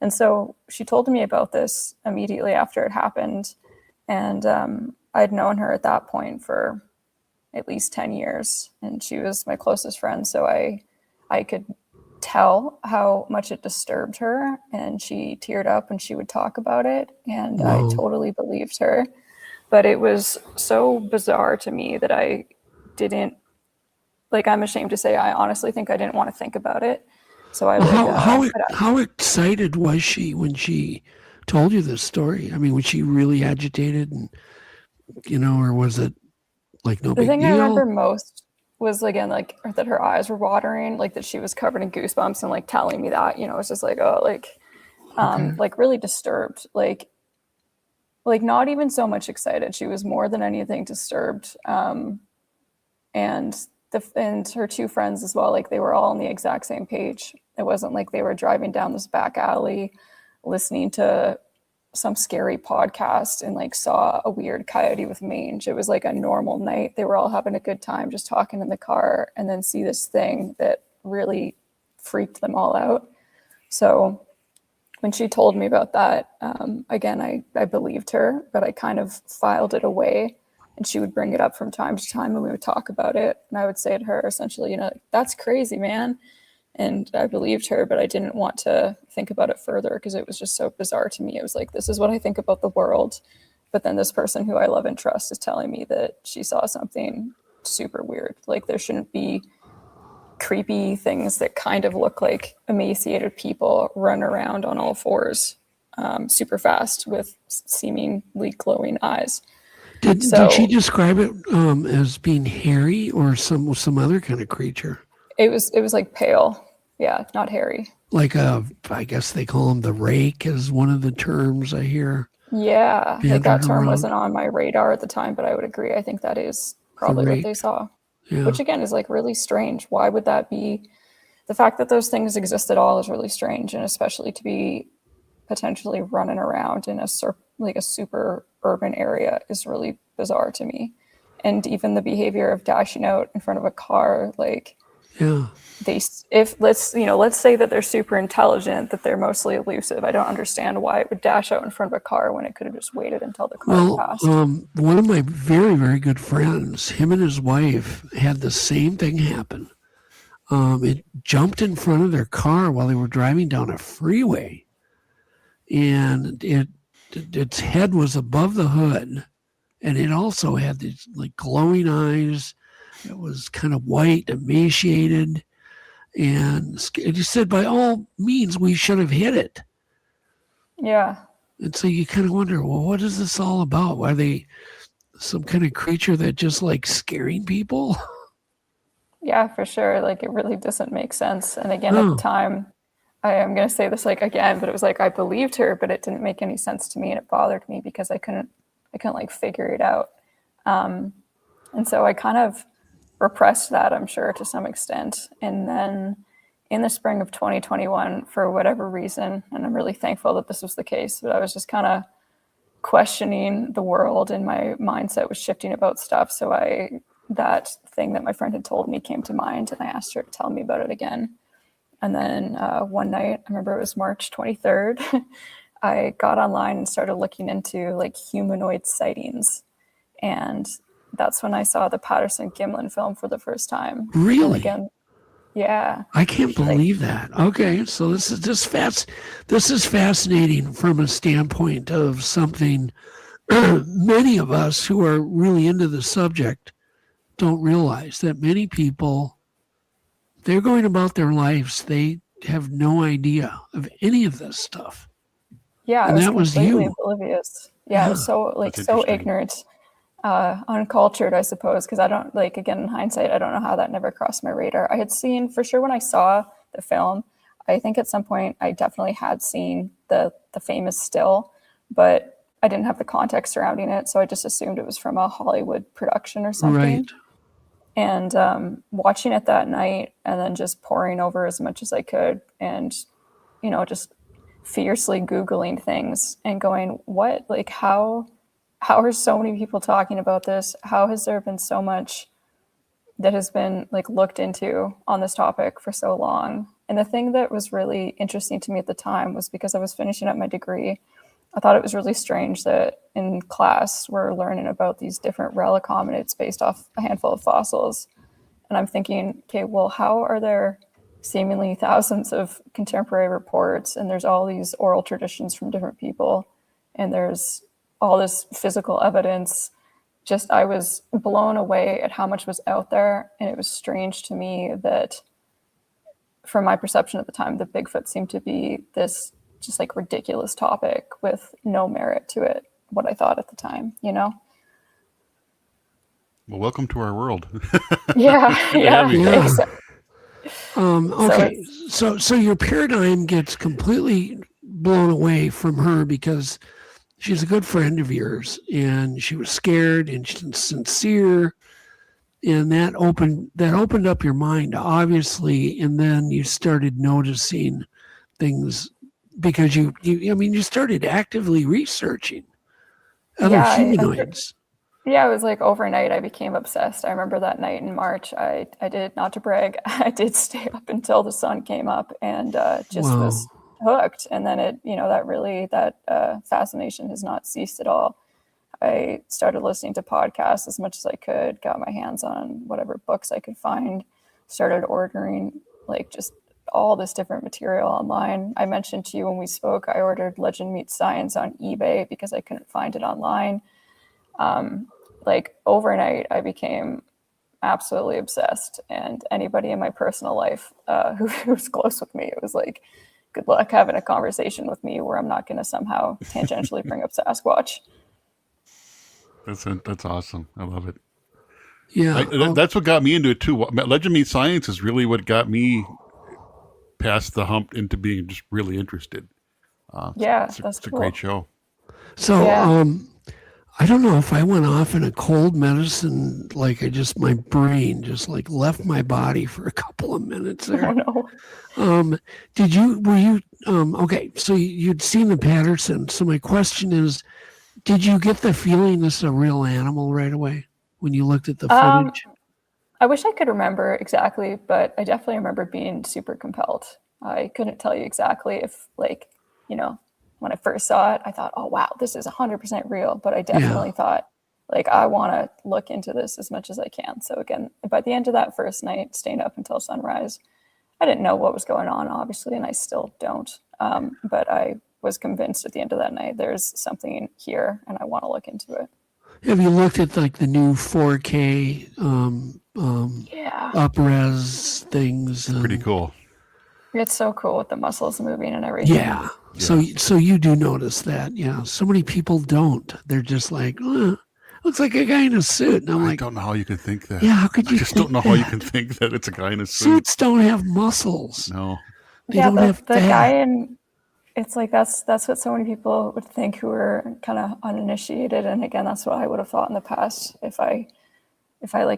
And so she told me about this immediately after it happened. And I'd known her at that point for at least 10 years. And she was my closest friend. So I could tell how much it disturbed her, and she teared up and she would talk about it, and I totally believed her. But it was so bizarre to me that I didn't, like, I'm ashamed to say, I honestly think I didn't want to think about it. So I how excited was she when she told you this story? I mean, was she really agitated, and or was it like no big deal? The thing I remember most was, again, like that her eyes were watering, like that she was covered in goosebumps and like telling me that, it's just like, oh, like really disturbed, like not even so much excited. She was more than anything disturbed. And her two friends as well, like they were all on the exact same page. It wasn't like they were driving down this back alley, listening to some scary podcast and like saw a weird coyote with mange. It was like a normal night. They were all having a good time just talking in the car, and then see this thing that really freaked them all out. So when she told me about that, again, I believed her, but I kind of filed it away. And she would bring it up from time to time and we would talk about it. And I would say to her essentially, that's crazy, man. And I believed her, but I didn't want to think about it further because it was just so bizarre to me. It was like, this is what I think about the world. But then this person who I love and trust is telling me that she saw something super weird. Like there shouldn't be creepy things that kind of look like emaciated people run around on all fours super fast with seemingly glowing eyes. Did she describe it as being hairy or some other kind of creature? It was like pale. Yeah, not hairy. Like I guess they call them the rake is one of the terms I hear. Yeah, like that term wasn't on my radar at the time, but I would agree. I think that is probably what they saw. Yeah. Which again is like really strange. Why would that be? The fact that those things exist at all is really strange, and especially to be potentially running around in a super urban area is really bizarre to me. And even the behavior of dashing out in front of a car, like let's say that they're super intelligent, that they're mostly elusive. I don't understand why it would dash out in front of a car when it could have just waited until the car passed. One of my very, very good friends, him and his wife had the same thing happen. It jumped in front of their car while they were driving down a freeway, and its head was above the hood, and it also had these like glowing eyes. It was kind of white, emaciated, and he said, by all means, we should have hit it. Yeah. And so you kind of wonder, well, what is this all about? Are they some kind of creature that just like scaring people? Yeah, for sure. Like it really doesn't make sense. And again, at the time, I am going to say this like again, but it was like I believed her, but it didn't make any sense to me, and it bothered me because I couldn't like figure it out. And so I kind of repressed that, I'm sure, to some extent. And then in the spring of 2021, for whatever reason, and I'm really thankful that this was the case, but I was just kind of questioning the world and my mindset was shifting about stuff. So that thing that my friend had told me came to mind, and I asked her to tell me about it again. And then one night, I remember it was March 23rd, I got online and started looking into like humanoid sightings. And that's when I saw the Patterson-Gimlin film for the first time. Really? And again, yeah. I can't believe that. Okay, so this is fascinating from a standpoint of something many of us who are really into the subject don't realize, that many people, they're going about their lives, they have no idea of any of this stuff. Yeah, and I was completely oblivious. Yeah, I was so ignorant, uncultured, I suppose, because I don't, like, again, in hindsight, I don't know how that never crossed my radar. I had seen, for sure, when I saw the film, I think at some point I definitely had seen the famous still, but I didn't have the context surrounding it, so I just assumed it was from a Hollywood production or something. Right. And watching it that night and then just poring over as much as I could and, just fiercely Googling things and going, what, like, how are so many people talking about this? How has there been so much that has been like looked into on this topic for so long? And the thing that was really interesting to me at the time was because I was finishing up my degree, I thought it was really strange that in class we're learning about these different relic hominids based off a handful of fossils. And I'm thinking, okay, well, how are there seemingly thousands of contemporary reports and there's all these oral traditions from different people and there's all this physical evidence? Just, I was blown away at how much was out there. And it was strange to me that from my perception at the time, that Bigfoot seemed to be this just like ridiculous topic with no merit to it, what I thought at the time, Well, welcome to our world. Yeah. Okay, so your paradigm gets completely blown away from her because she's a good friend of yours, and she was scared and she's sincere, and that opened up your mind, obviously, and then you started noticing things because you started actively researching other humanoids. Yeah, it was like overnight I became obsessed. I remember that night in March, I did, not to brag, I did stay up until the sun came up and was hooked. And then that fascination has not ceased at all. I started listening to podcasts as much as I could, got my hands on whatever books I could find, started ordering like just all this different material online. I mentioned to you when we spoke, I ordered Legend Meets Science on eBay because I couldn't find it online. Like overnight, I became absolutely obsessed. And anybody in my personal life who was close with me, it was like, good luck having a conversation with me where I'm not going to somehow tangentially bring up Sasquatch. That's awesome. I love it. Yeah. That's what got me into it too. Legend Meets Science is really what got me past the hump into being just really interested. It's a great show. So, I don't know if I went off in a cold medicine, like my brain just like left my body for a couple of minutes there. Oh, no. Okay, so you'd seen the Patterson. So my question is, did you get the feeling this is a real animal right away when you looked at the footage? I wish I could remember exactly, but I definitely remember being super compelled. I couldn't tell you exactly if when I first saw it, I thought, oh, wow, this is 100% real. But I definitely thought, I want to look into this as much as I can. So again, by the end of that first night, staying up until sunrise, I didn't know what was going on, obviously, and I still don't. But I was convinced at the end of that night, there's something here, and I want to look into it. Have you looked at the new 4K up-res things? Pretty cool. It's so cool with the muscles moving and everything. Yeah. So you do notice that, yeah. So many people don't. They're just like, looks like a guy in a suit. And I don't know how you could think that. Yeah, how could you? I just don't know how you can think that it's a guy in a suit. Suits don't have muscles. No. They don't have the guy in. It's like that's what so many people would think who are kind of uninitiated, and again, that's what I would have thought in the past if I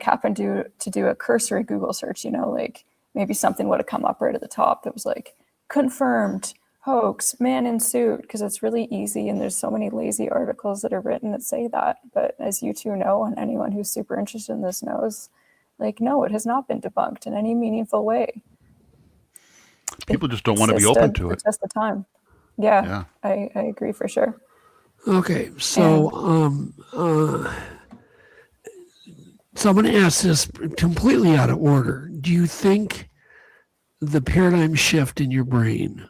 happened to do a cursory Google search. Maybe something would have come up right at the top that was like confirmed hoax, man in suit, because it's really easy and there's so many lazy articles that are written that say that. But as you two know, and anyone who's super interested in this knows, no, it has not been debunked in any meaningful way. People just don't want to be open to it. It's just the time. Yeah. I agree for sure. Okay, so so I'm going to ask this completely out of order. Do you think the paradigm shift in your brain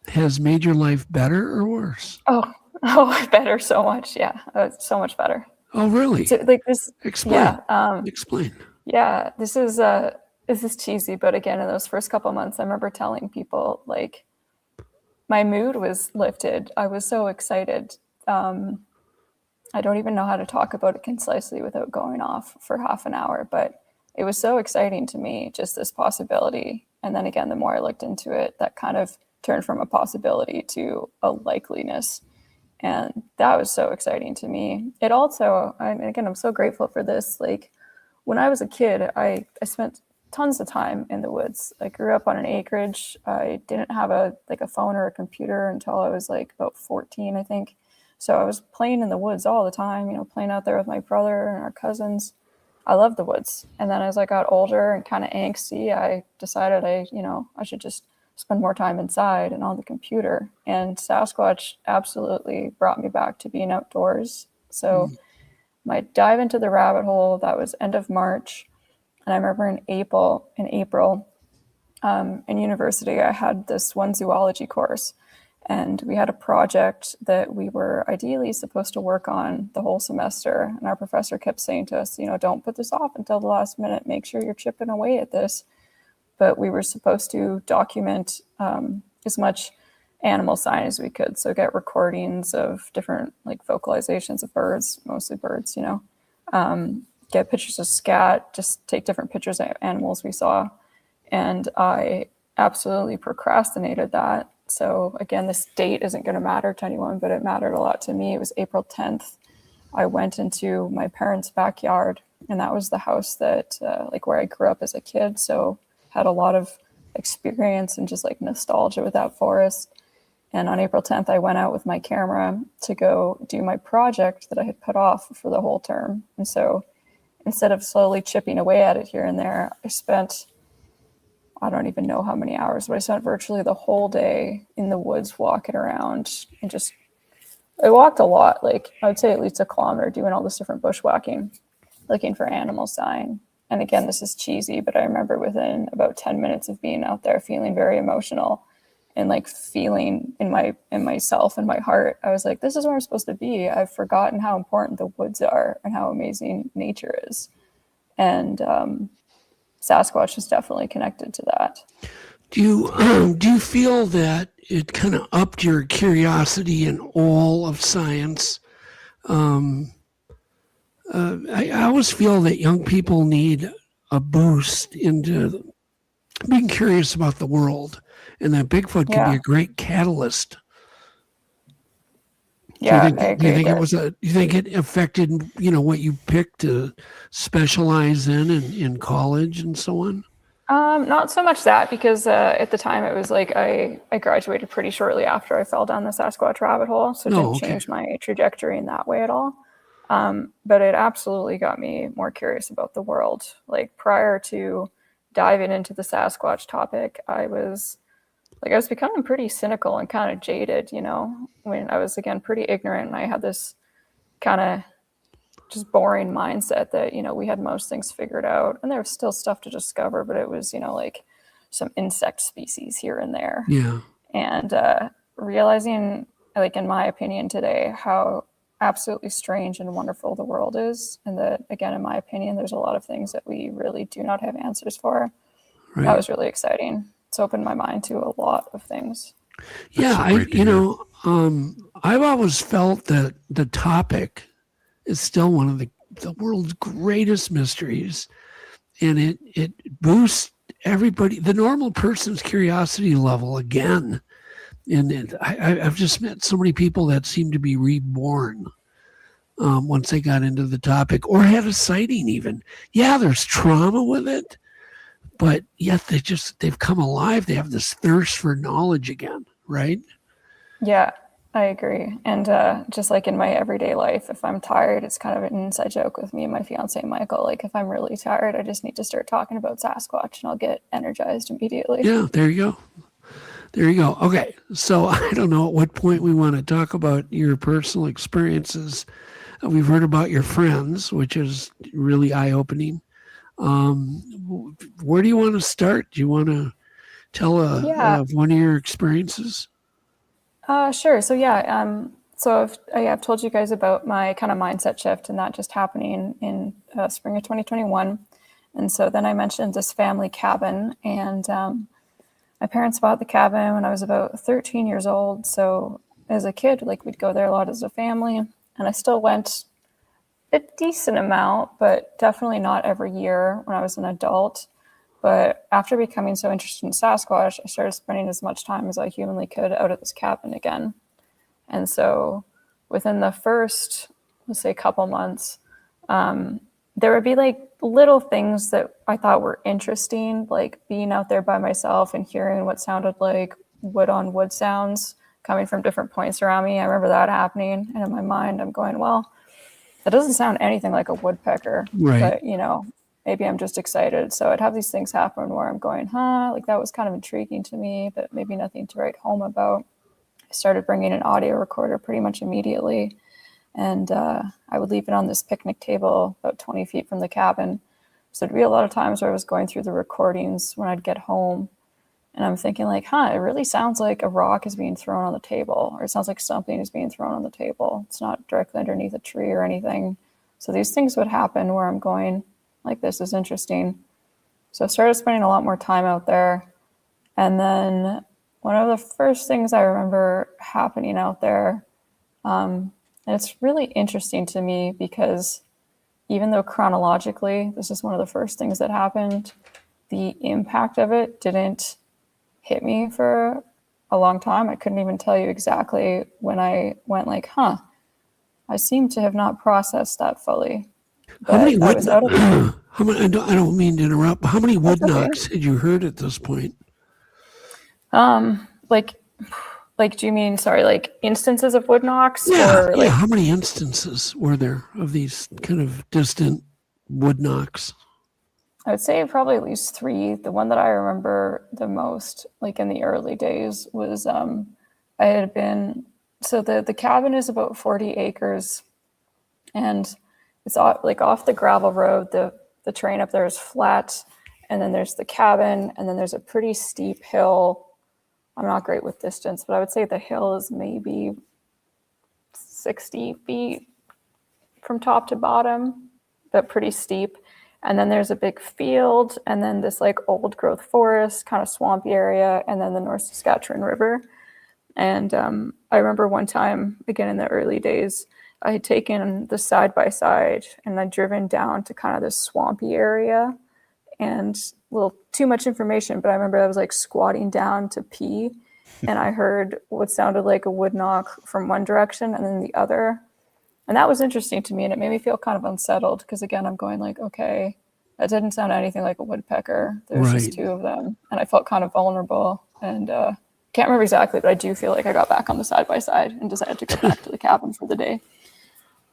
has made your life better or worse? Oh, better so much. Yeah, so much better. Oh, really? So, this. Explain. Yeah. Explain. Yeah, this is cheesy, but again, in those first couple of months, I remember telling people my mood was lifted. I was so excited. I don't even know how to talk about it concisely without going off for half an hour, but it was so exciting to me, just this possibility. And then again, the more I looked into it, that kind of turned from a possibility to a likeliness. And that was so exciting to me. It also, I'm so grateful for this. When I was a kid, I spent tons of time in the woods. I grew up on an acreage. I didn't have a phone or a computer until I was about 14, I think. So I was playing in the woods all the time, playing out there with my brother and our cousins. I loved the woods. And then as I got older and kind of angsty, I decided I should just spend more time inside and on the computer. And Sasquatch absolutely brought me back to being outdoors. So my dive into the rabbit hole, that was end of March. And I remember in April, in university, I had this one zoology course. And we had a project that we were ideally supposed to work on the whole semester. And our professor kept saying to us, don't put this off until the last minute. Make sure you're chipping away at this. But we were supposed to document as much animal sign as we could. So get recordings of different vocalizations of birds, mostly birds, get pictures of scat, just take different pictures of animals we saw. And I absolutely procrastinated that. So again, this date isn't going to matter to anyone, but it mattered a lot to me. It was April 10th. I went into my parents' backyard, and that was the house that where I grew up as a kid. So had a lot of experience and just nostalgia with that forest. And on April 10th, I went out with my camera to go do my project that I had put off for the whole term. And so instead of slowly chipping away at it here and there, I spent I don't even know how many hours, but I spent virtually the whole day in the woods walking around and I walked a lot, like I would say at least a kilometer, doing all this different bushwhacking, looking for animal sign. And again, this is cheesy, but I remember within about 10 minutes of being out there feeling very emotional and like feeling in myself and my heart, I was like, this is where I'm supposed to be. I've forgotten how important the woods are and how amazing nature is. And Sasquatch is definitely connected to that. Do you feel that it kind of upped your curiosity in all of science? I always feel that young people need a boost into being curious about the world, and that Bigfoot can be a great catalyst. Yeah, do you think it affected, what you picked to specialize in college and so on? Not so much that, because at the time it was like I graduated pretty shortly after I fell down the Sasquatch rabbit hole, so it didn't change my trajectory in that way at all. But it absolutely got me more curious about the world. Like prior to diving into the Sasquatch topic, I was becoming pretty cynical and kind of jaded, when I was, again, pretty ignorant, and I had this kind of just boring mindset that, we had most things figured out, and there was still stuff to discover, but it was, like some insect species here and there. Yeah. And realizing, like, in my opinion today, how absolutely strange and wonderful the world is, and that, again, in my opinion, there's a lot of things that we really do not have answers for. Right. That was really exciting. It's opened my mind to a lot of things. Yeah, I've always felt that the topic is still one of the world's greatest mysteries, and it boosts everybody, the normal person's curiosity level again. And I've just met so many people that seem to be reborn once they got into the topic or had a sighting even. Yeah, there's trauma with it, but yet they've come alive. They have this thirst for knowledge again, right? Yeah, I agree. And just like in my everyday life, if I'm tired, it's kind of an inside joke with me and my fiance, Michael. Like if I'm really tired, I just need to start talking about Sasquatch and I'll get energized immediately. Yeah, there you go. There you go. Okay, so I don't know at what point we want to talk about your personal experiences. We've heard about your friends, which is really eye-opening. Where do you want to start? Do you want to tell one of your experiences? Sure. So I've told you guys about my kind of mindset shift and that just happening in spring of 2021. And so then I mentioned this family cabin, and my parents bought the cabin when I was about 13 years old. So as a kid, like we'd go there a lot as a family, and I still went a decent amount, but definitely not every year when I was an adult. But after becoming so interested in Sasquatch, I started spending as much time as I humanly could out at this cabin again. And so within the first, let's say, couple months, there would be like little things that I thought were interesting, like being out there by myself and hearing what sounded like wood on wood sounds coming from different points around me. I remember that happening. And in my mind, I'm going, well, that doesn't sound anything like a woodpecker. Right. But, maybe I'm just excited. So I'd have these things happen where I'm going, like that was kind of intriguing to me, but maybe nothing to write home about. I started bringing an audio recorder pretty much immediately. And I would leave it on this picnic table about 20 feet from the cabin. So there'd be a lot of times where I was going through the recordings when I'd get home. And I'm thinking like, it really sounds like a rock is being thrown on the table, or it sounds like something is being thrown on the table. It's not directly underneath a tree or anything. So these things would happen where I'm going, like, this is interesting. So I started spending a lot more time out there. And then one of the first things I remember happening out there, and it's really interesting to me because even though chronologically this is one of the first things that happened, the impact of it didn't hit me for a long time. I couldn't even tell you exactly when I went like, I seem to have not processed that fully. How many I don't mean to interrupt, but how many wood knocks had you heard at this point? Like, do you mean, like instances of wood knocks? Yeah, or how many instances were there of these kind of distant wood knocks? I would say probably at least 3. The one that I remember the most, like in the early days, was I had been, so the cabin is about 40 acres, and it's off the gravel road. The terrain up there is flat, and then there's the cabin, and then there's a pretty steep hill. I'm not great with distance, but I would say the hill is maybe 60 feet from top to bottom, but pretty steep. And then there's a big field, and then this like old growth forest, kind of swampy area, and then the North Saskatchewan River. And I remember one time, again in the early days, I had taken the side-by-side and I'd driven down to kind of this swampy area, and a little too much information, but I remember I was like squatting down to pee, and I heard what sounded like a wood knock from one direction and then the other. And that was interesting to me, and it made me feel kind of unsettled because, again, I'm going like, okay, that didn't sound anything like a woodpecker. There's just 2 of them, and I felt kind of vulnerable. And can't remember exactly, but I do feel like I got back on the side-by-side and decided to go back to the cabin for the day.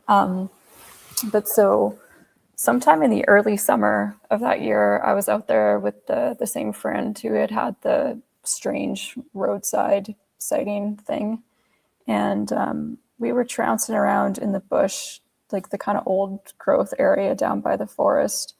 But so sometime in the early summer of that year, I was out there with the same friend who had the strange roadside sighting thing. And we were trouncing around in the bush, like the kind of old growth area down by the forest.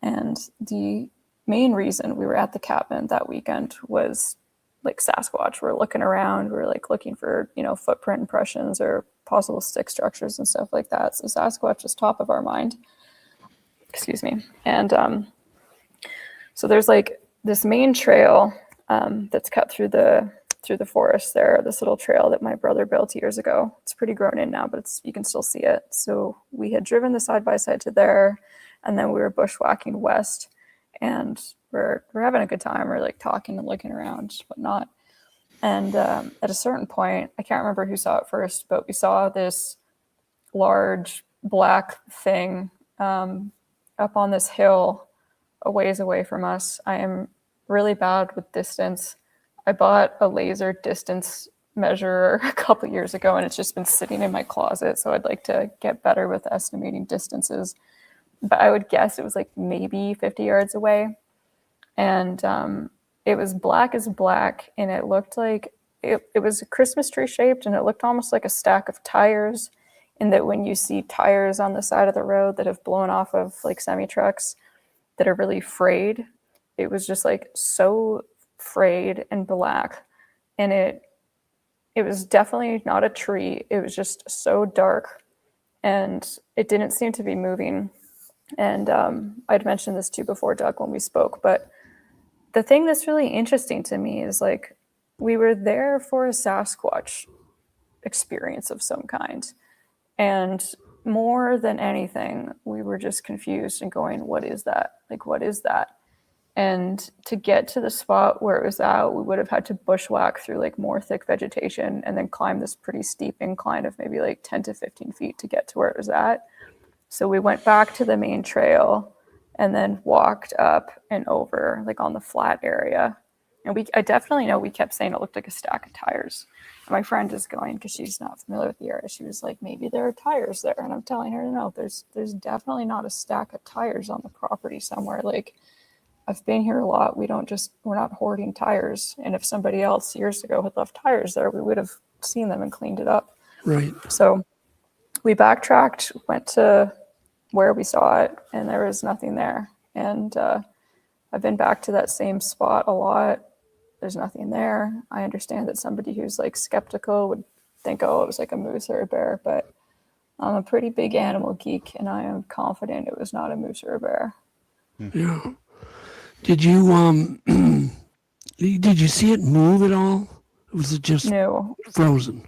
And the main reason we were at the cabin that weekend was like Sasquatch. We're looking around, we're like looking for, footprint impressions or possible stick structures and stuff like that. So Sasquatch is top of our mind. Excuse me. And so there's like this main trail that's cut through the forest there, this little trail that my brother built years ago. It's pretty grown in now, but you can still see it. So we had driven the side-by-side to there, and then we were bushwhacking west, and we're having a good time. We're like talking and looking around, whatnot. And at a certain point, I can't remember who saw it first, but we saw this large black thing up on this hill a ways away from us. I am really bad with distance. I bought a laser distance measurer a couple years ago, and it's just been sitting in my closet. So I'd like to get better with estimating distances. But I would guess it was like maybe 50 yards away. And it was black as black, and it looked like it was a Christmas tree shaped, and it looked almost like a stack of tires. In that when you see tires on the side of the road that have blown off of like semi-trucks that are really frayed, it was just like so frayed and black. And it was definitely not a tree. It was just so dark, and it didn't seem to be moving. And I'd mentioned this to you before, Doug, when we spoke, but the thing that's really interesting to me is like we were there for a Sasquatch experience of some kind. And more than anything, we were just confused and going, what is that? Like, what is that? And to get to the spot where it was at, we would have had to bushwhack through like more thick vegetation and then climb this pretty steep incline of maybe like 10 to 15 feet to get to where it was at. So we went back to the main trail and then walked up and over like on the flat area. And I definitely know we kept saying it looked like a stack of tires. And my friend is going, because she's not familiar with the area, she was like, maybe there are tires there. And I'm telling her, no, there's definitely not a stack of tires on the property somewhere. Like, I've been here a lot. We're not hoarding tires. And if somebody else years ago had left tires there, we would have seen them and cleaned it up. Right. So we backtracked, went to where we saw it, and there was nothing there. And I've been back to that same spot a lot. There's nothing there. I understand that somebody who's like skeptical would think, oh, it was like a moose or a bear, but I'm a pretty big animal geek, and I am confident it was not a moose or a bear. Yeah. Did you see it move at all? Or was it just frozen?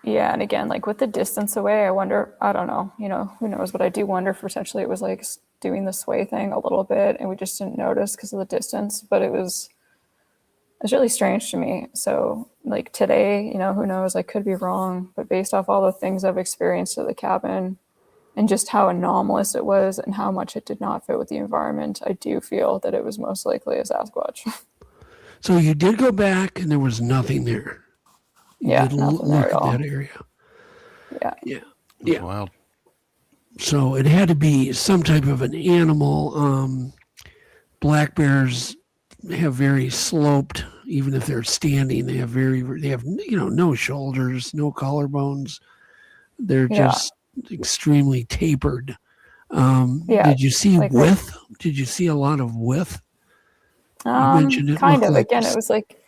Yeah, and again, like with the distance away, I wonder, I don't know, who knows, but I do wonder if potentially it was like doing the sway thing a little bit and we just didn't notice because of the distance, but it's really strange to me. So like today, who knows, I could be wrong, but based off all the things I've experienced at the cabin and just how anomalous it was and how much it did not fit with the environment, I do feel that it was most likely a Sasquatch. So you did go back and there was nothing there. Yeah, nothing there at all. That area. Yeah. That's wild. So it had to be some type of an animal. black bears have very sloped, even if they're standing, they have no shoulders, no collarbones. They're just extremely tapered. Did you see width? Did you see a lot of width? You mentioned it kind of. like Again, it was like,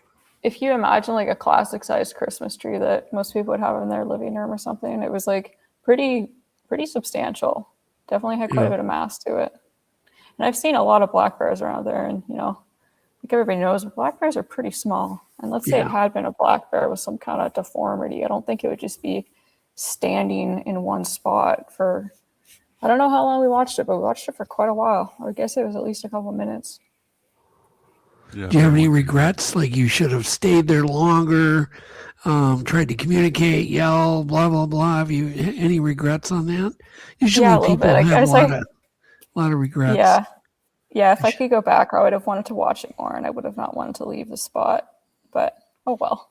if you imagine like a classic sized Christmas tree that most people would have in their living room or something, it was like pretty substantial. Definitely had quite a bit of mass to it. And I've seen a lot of black bears around there, and like everybody knows, black bears are pretty small. And let's say it had been a black bear with some kind of deformity. I don't think it would just be standing in one spot for, I don't know how long we watched it, but we watched it for quite a while. I guess it was at least a couple minutes. Yeah. Do you have any regrets? Like you should have stayed there longer, tried to communicate, yell, blah, blah, blah. Have you any regrets on that? Usually people have a lot of regrets. Yeah. Yeah, if I could go back, I would have wanted to watch it more, and I would have not wanted to leave the spot. But, oh well.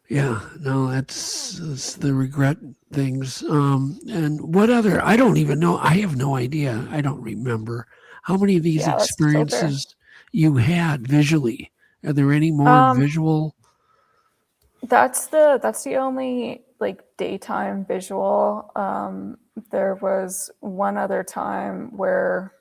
Yeah, no, that's the regret things. And what other, I don't even know. I have no idea. I don't remember how many of these experiences you had visually. Are there any more visual? That's the only like daytime visual. There was one other time where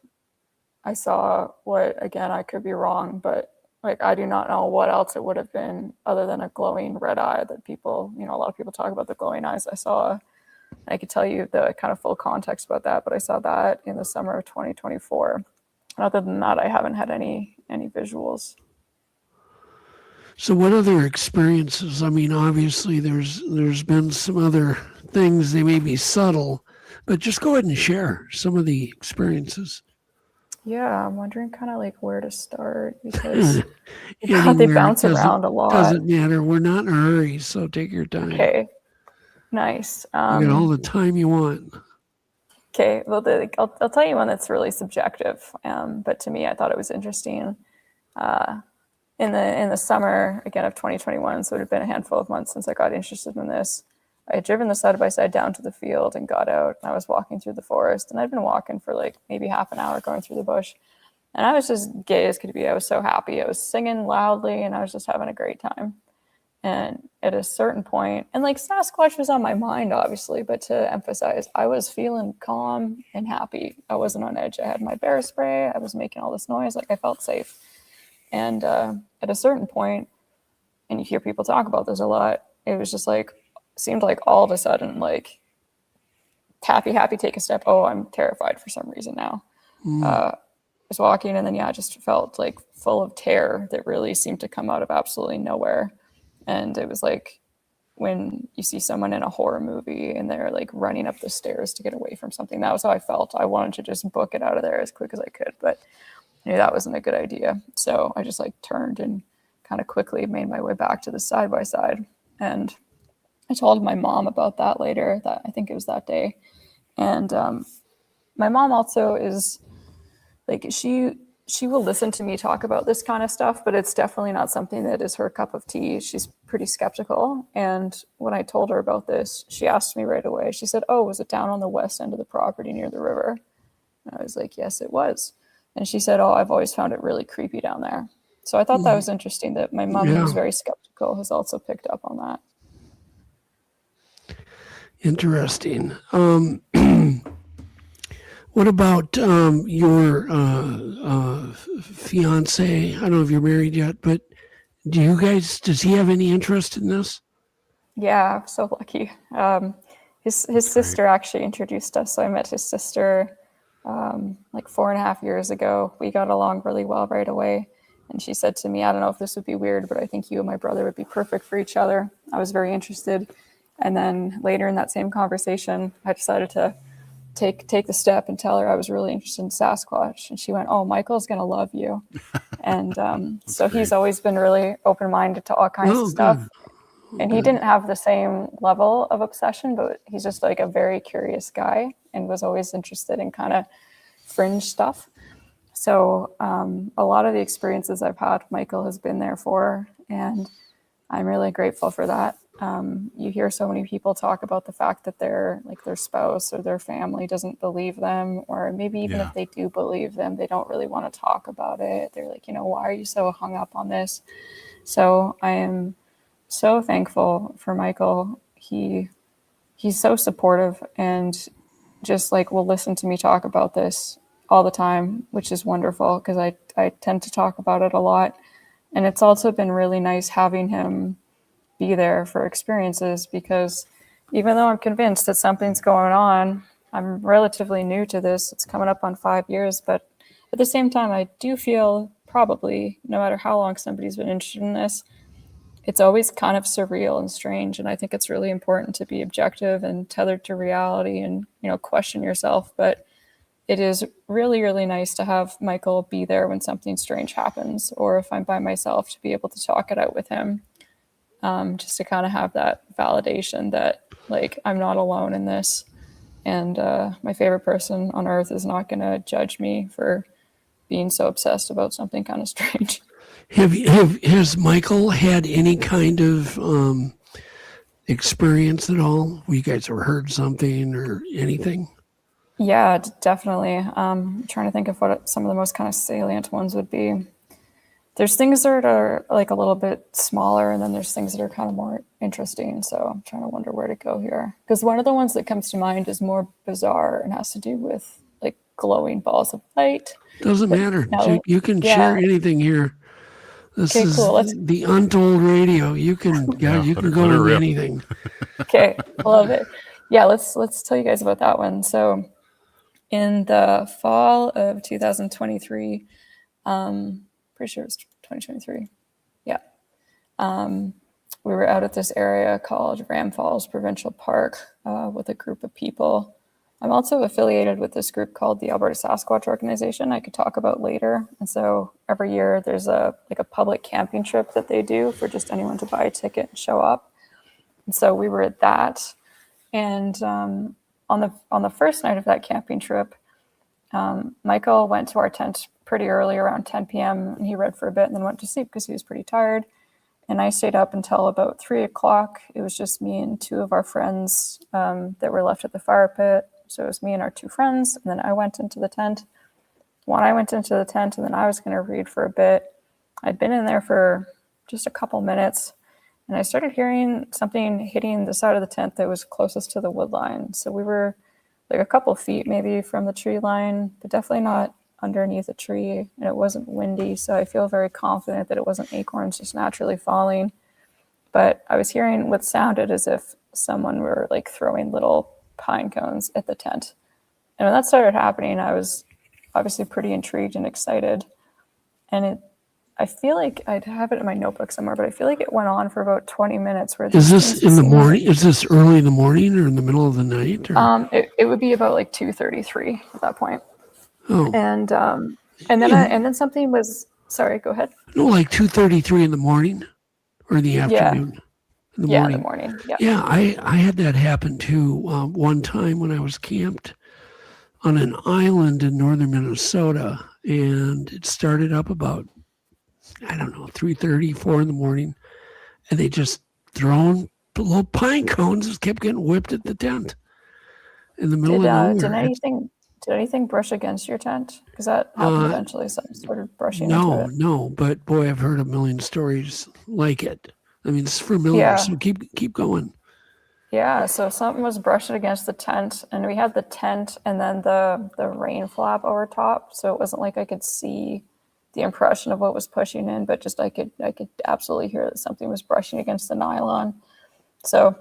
I saw what, again, I could be wrong, but like I do not know what else it would have been other than a glowing red eye that people, a lot of people talk about the glowing eyes. I could tell you the kind of full context about that, but I saw that in the summer of 2024. Other than that, I haven't had any visuals. So what other experiences? I mean, obviously there's been some other things, they may be subtle, but just go ahead and share some of the experiences. Yeah, I'm wondering kind of like where to start because they bounce around a lot. Doesn't matter. We're not in a hurry, so take your time. Okay, nice. You got all the time you want. Okay, well, I'll tell you one that's really subjective, but to me, I thought it was interesting. In the summer, again, of 2021, so it had been a handful of months since I got interested in this. I had driven the side-by-side down to the field and got out, and I was walking through the forest, and I'd been walking for like maybe half an hour going through the bush, and I was just gay as could be. I was so happy. I was singing loudly, and I was just having a great time. And at a certain point, and like Sasquatch was on my mind, obviously, but to emphasize, I was feeling calm and happy. I wasn't on edge. I had my bear spray. I was making all this noise. Like I felt safe. And at a certain point, and you hear people talk about this a lot, it was just like, seemed like all of a sudden, like happy, take a step. Oh, I'm terrified for some reason now. I was walking and then, I just felt like full of terror that really seemed to come out of absolutely nowhere. And it was like when you see someone in a horror movie and they're like running up the stairs to get away from something. That was how I felt. I wanted to just book it out of there as quick as I could, but I knew that wasn't a good idea. So I just like turned and kind of quickly made my way back to the side-by-side. And I told my mom about that later, that I think it was that day. And my mom also is like, she will listen to me talk about this kind of stuff, but it's definitely not something that is her cup of tea. She's pretty skeptical. And when I told her about this, she asked me right away. She said, "Oh, was it down on the west end of the property near the river?" And I was like, "Yes, it was." And she said, "Oh, I've always found it really creepy down there." So I thought that was interesting that my mom, who's very skeptical, has also picked up on that. Interesting. What about your fiance? I don't know if you're married yet, but does he have any interest in this? Yeah, I'm so lucky. His sister actually introduced us. So I met his sister like 4.5 years ago. We got along really well right away. And she said to me, "I don't know if this would be weird, but I think you and my brother would be perfect for each other." I was very interested. And then later in that same conversation, I decided to take the step and tell her I was really interested in Sasquatch. And she went, "Oh, Michael's going to love you." And so he's always been really open-minded to all kinds of stuff. And he didn't have the same level of obsession, but he's just like a very curious guy and was always interested in kind of fringe stuff. So a lot of the experiences I've had, Michael has been there for, and I'm really grateful for that. You hear so many people talk about the fact that their spouse or their family doesn't believe them, or maybe even if they do believe them, they don't really want to talk about it. They're like, why are you so hung up on this? So I am so thankful for Michael. He's so supportive and just will listen to me talk about this all the time, which is wonderful because I tend to talk about it a lot. And it's also been really nice having him be there for experiences, because even though I'm convinced that something's going on, I'm relatively new to this. It's coming up on 5 years, but at the same time, I do feel probably, no matter how long somebody's been interested in this, it's always kind of surreal and strange. And I think it's really important to be objective and tethered to reality and, question yourself. But it is really, really nice to have Michael be there when something strange happens, or if I'm by myself, to be able to talk it out with him. Just to kind of have that validation that I'm not alone in this, and my favorite person on earth is not going to judge me for being so obsessed about something kind of strange. Has Michael had any kind of experience at all? You guys ever heard something or anything? Yeah, definitely. I'm trying to think of what some of the most kind of salient ones would be. There's things that are a little bit smaller, and then there's things that are kind of more interesting. So I'm trying to wonder where to go here. Because one of the ones that comes to mind is more bizarre and has to do with glowing balls of light. Doesn't matter. You can share anything here. This is cool. The Untold Radio. You can go into anything. Okay, I love it. Yeah, let's tell you guys about that one. So in the fall of 2023, pretty sure it was 2023. Yeah. We were out at this area called Ram Falls Provincial Park with a group of people. I'm also affiliated with this group called the Alberta Sasquatch organization I could talk about later. And so every year there's a public camping trip that they do for just anyone to buy a ticket and show up. And so we were at that. And on the first night of that camping trip, Michael went to our tent pretty early, around 10 p.m. and he read for a bit and then went to sleep because he was pretty tired. And I stayed up until about 3 o'clock. It was just me and two of our friends that were left at the fire pit. So it was me and our two friends. And then I went into the tent. When I went into the tent, and then I was going to read for a bit. I'd been in there for just a couple minutes, and I started hearing something hitting the side of the tent that was closest to the wood line. So we were a couple feet maybe from the tree line, but definitely not underneath a tree, and it wasn't windy, so I feel very confident that it wasn't acorns just naturally falling. But I was hearing what sounded as if someone were throwing little pine cones at the tent. And when that started happening, I was obviously pretty intrigued and excited. And I feel like I'd have it in my notebook somewhere, but I feel like it went on for about 20 minutes. Is this in the morning? Is this early in the morning or in the middle of the night? Or? It would be about 2:33 at that point. Oh. And then something was, sorry, go ahead. No, 2:33 in the morning or in the afternoon? In the morning. Yeah. Yeah, I had that happen too one time when I was camped on an island in northern Minnesota, and it started up about, 3:30, 4 in the morning, and they just thrown little pine cones, just kept getting whipped at the tent in the middle of nowhere. Did anything brush against your tent? Because that happened eventually, something started brushing into it. No, but boy, I've heard a million stories like it. I mean, it's familiar, so keep going. Yeah, so something was brushing against the tent, and we had the tent and then the rain flap over top, so it wasn't like I could see the impression of what was pushing in, but just I could absolutely hear that something was brushing against the nylon. So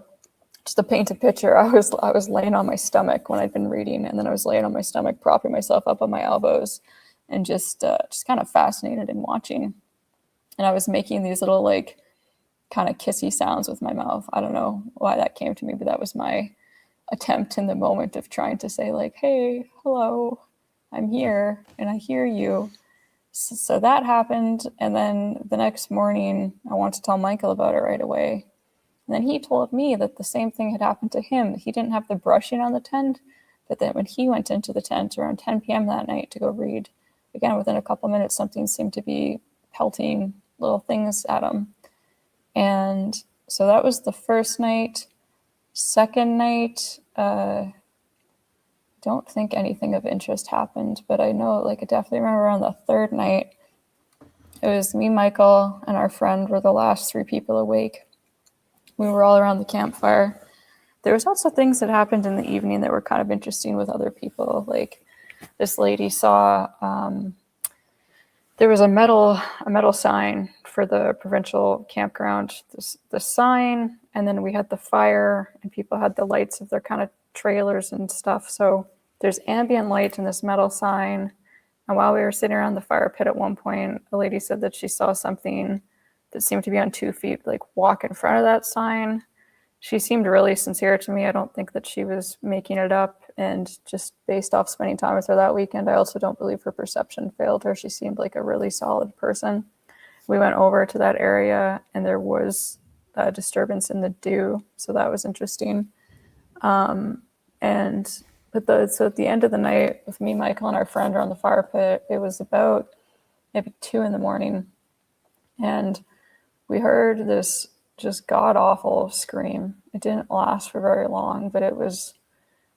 just to paint a picture, I was laying on my stomach when I'd been reading, and then I was laying on my stomach, propping myself up on my elbows, and just kind of fascinated in watching. And I was making these little kind of kissy sounds with my mouth. I don't know why that came to me, but that was my attempt in the moment of trying to say hey, hello, I'm here and I hear you. So that happened. And then the next morning I wanted to tell Michael about it right away. And then he told me that the same thing had happened to him. He didn't have the brushing on the tent, but then when he went into the tent around 10 p.m. that night to go read, again, within a couple minutes, something seemed to be pelting little things at him. And So that was the first night. Second night, don't think anything of interest happened, but I know, like, I definitely remember on the third night, it was me, Michael, and our friend were the last 3 people awake. We were all around the campfire. There was also things that happened in the evening that were kind of interesting with other people. Like, this lady saw there was a metal sign for the provincial campground. The sign, and then we had the fire, and people had the lights of their kind of trailers and stuff. So there's ambient light in this metal sign. And while we were sitting around the fire pit at one point, a lady said that she saw something that seemed to be on 2 feet, like, walk in front of that sign. She seemed really sincere to me. I don't think that she was making it up. And just based off spending time with her that weekend, I also don't believe her perception failed her. She seemed like a really solid person. We went over to that area, and there was a disturbance in the dew. So that was interesting. So at the end of the night, with me, Michael, and our friend around the fire pit, it was about maybe 2 a.m. And we heard this just god-awful scream. It didn't last for very long, but it was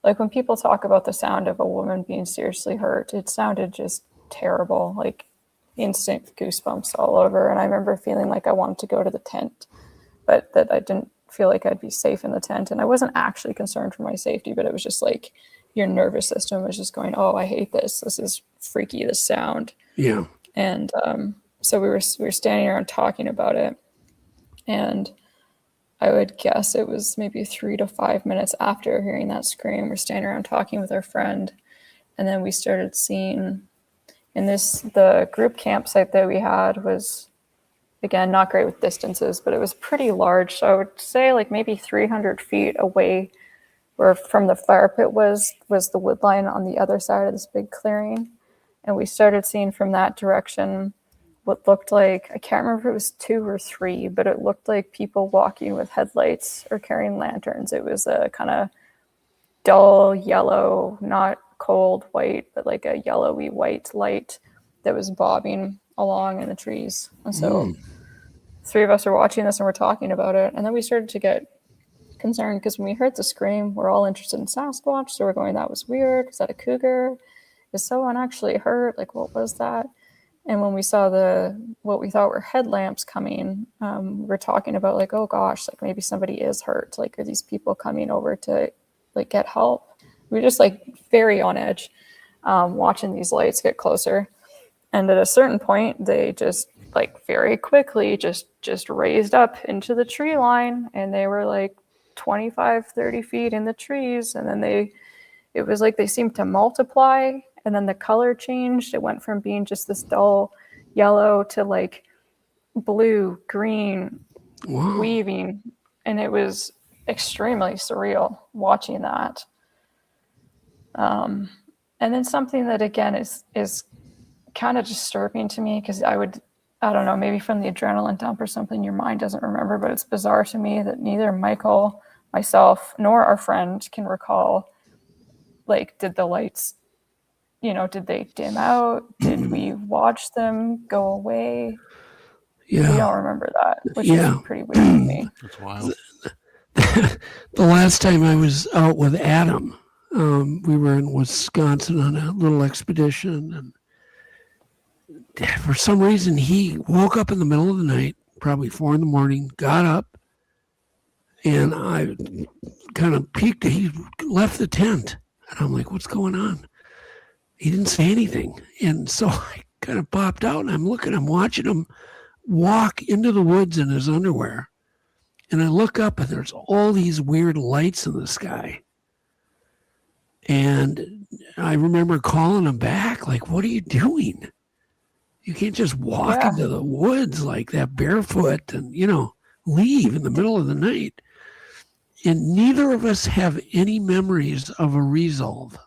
like, when people talk about the sound of a woman being seriously hurt, it sounded just terrible, like instant goosebumps all over. And I remember feeling like I wanted to go to the tent, but that I didn't feel like I'd be safe in the tent. And I wasn't actually concerned for my safety, but it was just like your nervous system was just going, oh, I hate this. This is freaky, this sound. Yeah. And so we were standing around talking about it. And I would guess it was maybe 3 to 5 minutes after hearing that scream, we're standing around talking with our friend. And then we started seeing the group campsite that we had was, again, not great with distances, but it was pretty large. So I would say like maybe 300 feet away where from the fire pit was the wood line on the other side of this big clearing. And we started seeing from that direction what looked like, I can't remember if it was 2 or 3, but it looked like people walking with headlights or carrying lanterns. It was a kind of dull yellow, not cold white, but like a yellowy white light that was bobbing along in the trees. And so 3 of us are watching this and we're talking about it. And then we started to get concerned because when we heard the scream, we're all interested in Sasquatch. So we're going, that was weird. Was that a cougar? Is someone actually hurt? Like, what was that? And when we saw what we thought were headlamps coming, we were talking about like, oh gosh, like maybe somebody is hurt. Like, are these people coming over to like get help? We were just like very on edge, watching these lights get closer. And at a certain point, they just like very quickly just raised up into the tree line, and they were like 25, 30 feet in the trees. And then it was like they seemed to multiply. And then the color changed. It went from being just this dull yellow to like blue, green, weaving. And it was extremely surreal watching that. And then something that, again, is kind of disturbing to me because I don't know, maybe from the adrenaline dump or something your mind doesn't remember, but it's bizarre to me that neither Michael, myself, nor our friend can recall, like, did the lights, did they dim out? Did we watch them go away? Yeah. We don't remember that, which is pretty weird to me. That's wild. The last time I was out with Adam, we were in Wisconsin on a little expedition, and for some reason he woke up in the middle of the night, probably 4 a.m, got up, and I kind of peeked. He left the tent, and I'm like, what's going on? He didn't say anything. And so I kind of popped out, and I'm watching him walk into the woods in his underwear. And I look up, and there's all these weird lights in the sky. And I remember calling him back, like, what are you doing? You can't just walk into the woods like that barefoot and, leave in the middle of the night. And neither of us have any memories of a resolve.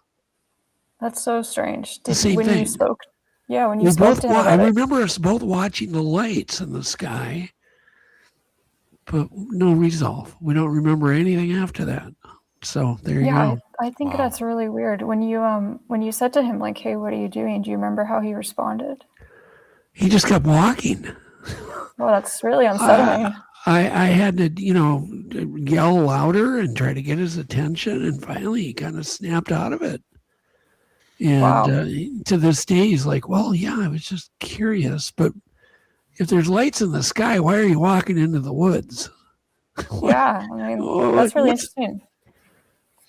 That's so strange. Same thing. You spoke to him about I remember us both watching the lights in the sky, but no resolve. We don't remember anything after that. So there you go. I think that's really weird. When you said to him, like, hey, what are you doing? Do you remember how he responded? He just kept walking. Well, that's really unsettling. I had to, yell louder and try to get his attention, and finally he kind of snapped out of it. And to this day, he's like, well, yeah, I was just curious, but if there's lights in the sky, why are you walking into the woods? Yeah, I mean, that's really interesting.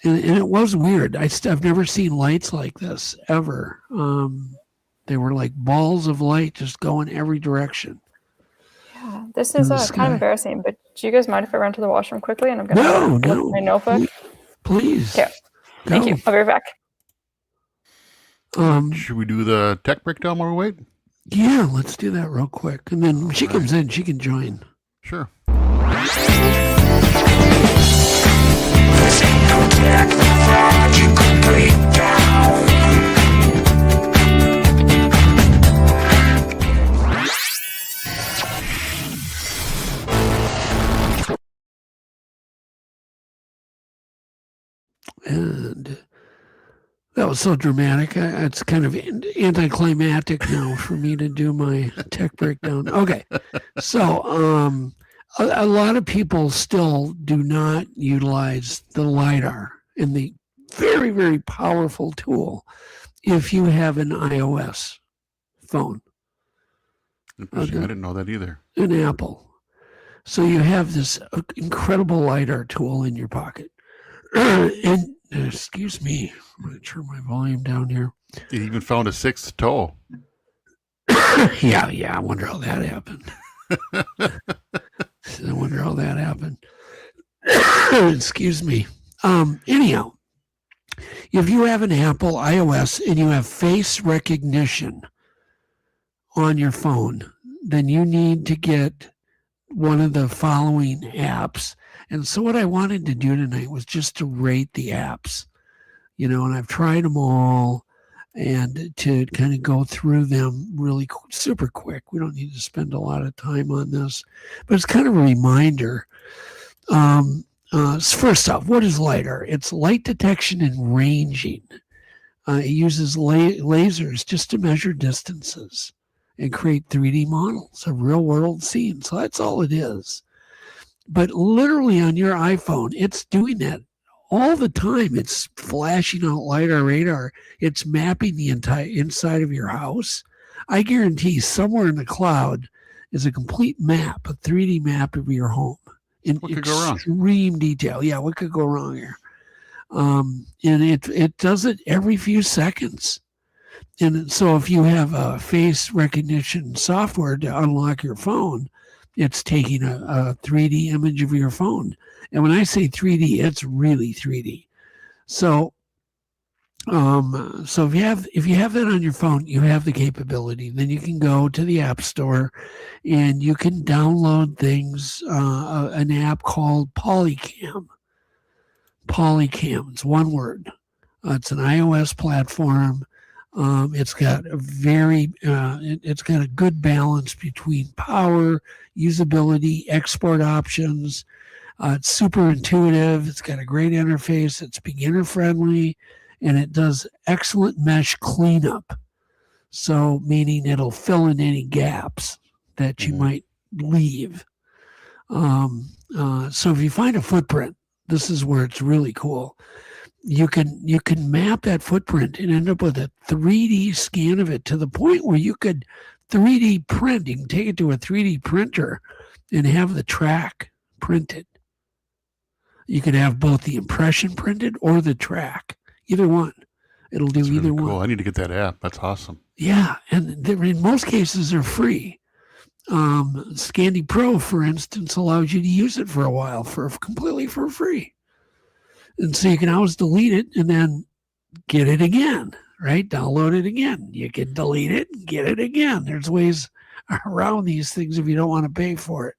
And it was weird. I've never seen lights like this ever. They were like balls of light just going every direction. Yeah, this is kind of embarrassing, but do you guys mind if I run to the washroom quickly? And I'm going to look at my notebook. Please. Okay. Thank you. I'll be right back. Should we do the tech breakdown while we wait? Yeah, let's do that real quick. And then when she comes in, she can join. Sure. And that was so dramatic. It's kind of anticlimactic now for me to do my tech breakdown. Okay. So a lot of people still do not utilize the LiDAR and the very, very powerful tool if you have an iOS phone. I didn't know that either. An Apple. So you have this incredible LiDAR tool in your pocket. And excuse me, I'm going to turn my volume down here. You even found a sixth toe. Yeah, I wonder how that happened. Excuse me. Anyhow, if you have an Apple iOS and you have face recognition on your phone, then you need to get one of the following apps. And so what I wanted to do tonight was just to rate the apps, and I've tried them all, and to kind of go through them really super quick. We don't need to spend a lot of time on this, but it's kind of a reminder. First off, what is LiDAR? It's light detection and ranging. It uses lasers just to measure distances and create 3D models of real world scenes. So that's all it is. But literally on your iPhone, it's doing that all the time. It's flashing out LiDAR radar. It's mapping the entire inside of your house. I guarantee somewhere in the cloud is a complete map, a 3D map of your home in extreme detail. Yeah, what could go wrong here? And it does it every few seconds. And so if you have a face recognition software to unlock your phone, it's taking a 3D image of your phone. And when I say 3D, it's really 3D. So if you have that on your phone, you have the capability. Then you can go to the App Store and you can download things, an app called Polycam. Polycam, it's one word. It's an iOS platform. It's got it's got a good balance between power, usability, export options. It's super intuitive. It's got a great interface. It's beginner friendly, and it does excellent mesh cleanup. So meaning it'll fill in any gaps that you might leave. So if you find a footprint, this is where it's really cool. You can map that footprint and end up with a 3D scan of it to the point where you could 3D print. You can take it to a 3D printer and have the track printed. You could have both the impression printed or the track. Either one. It'll do That's either really cool. one. I need to get that app. That's awesome. Yeah, and in most cases they're free. Scandy Pro, for instance, allows you to use it for a while completely for free. And so you can always delete it and then get it again, right? Download it again. You can delete it and get it again. There's ways around these things if you don't want to pay for it.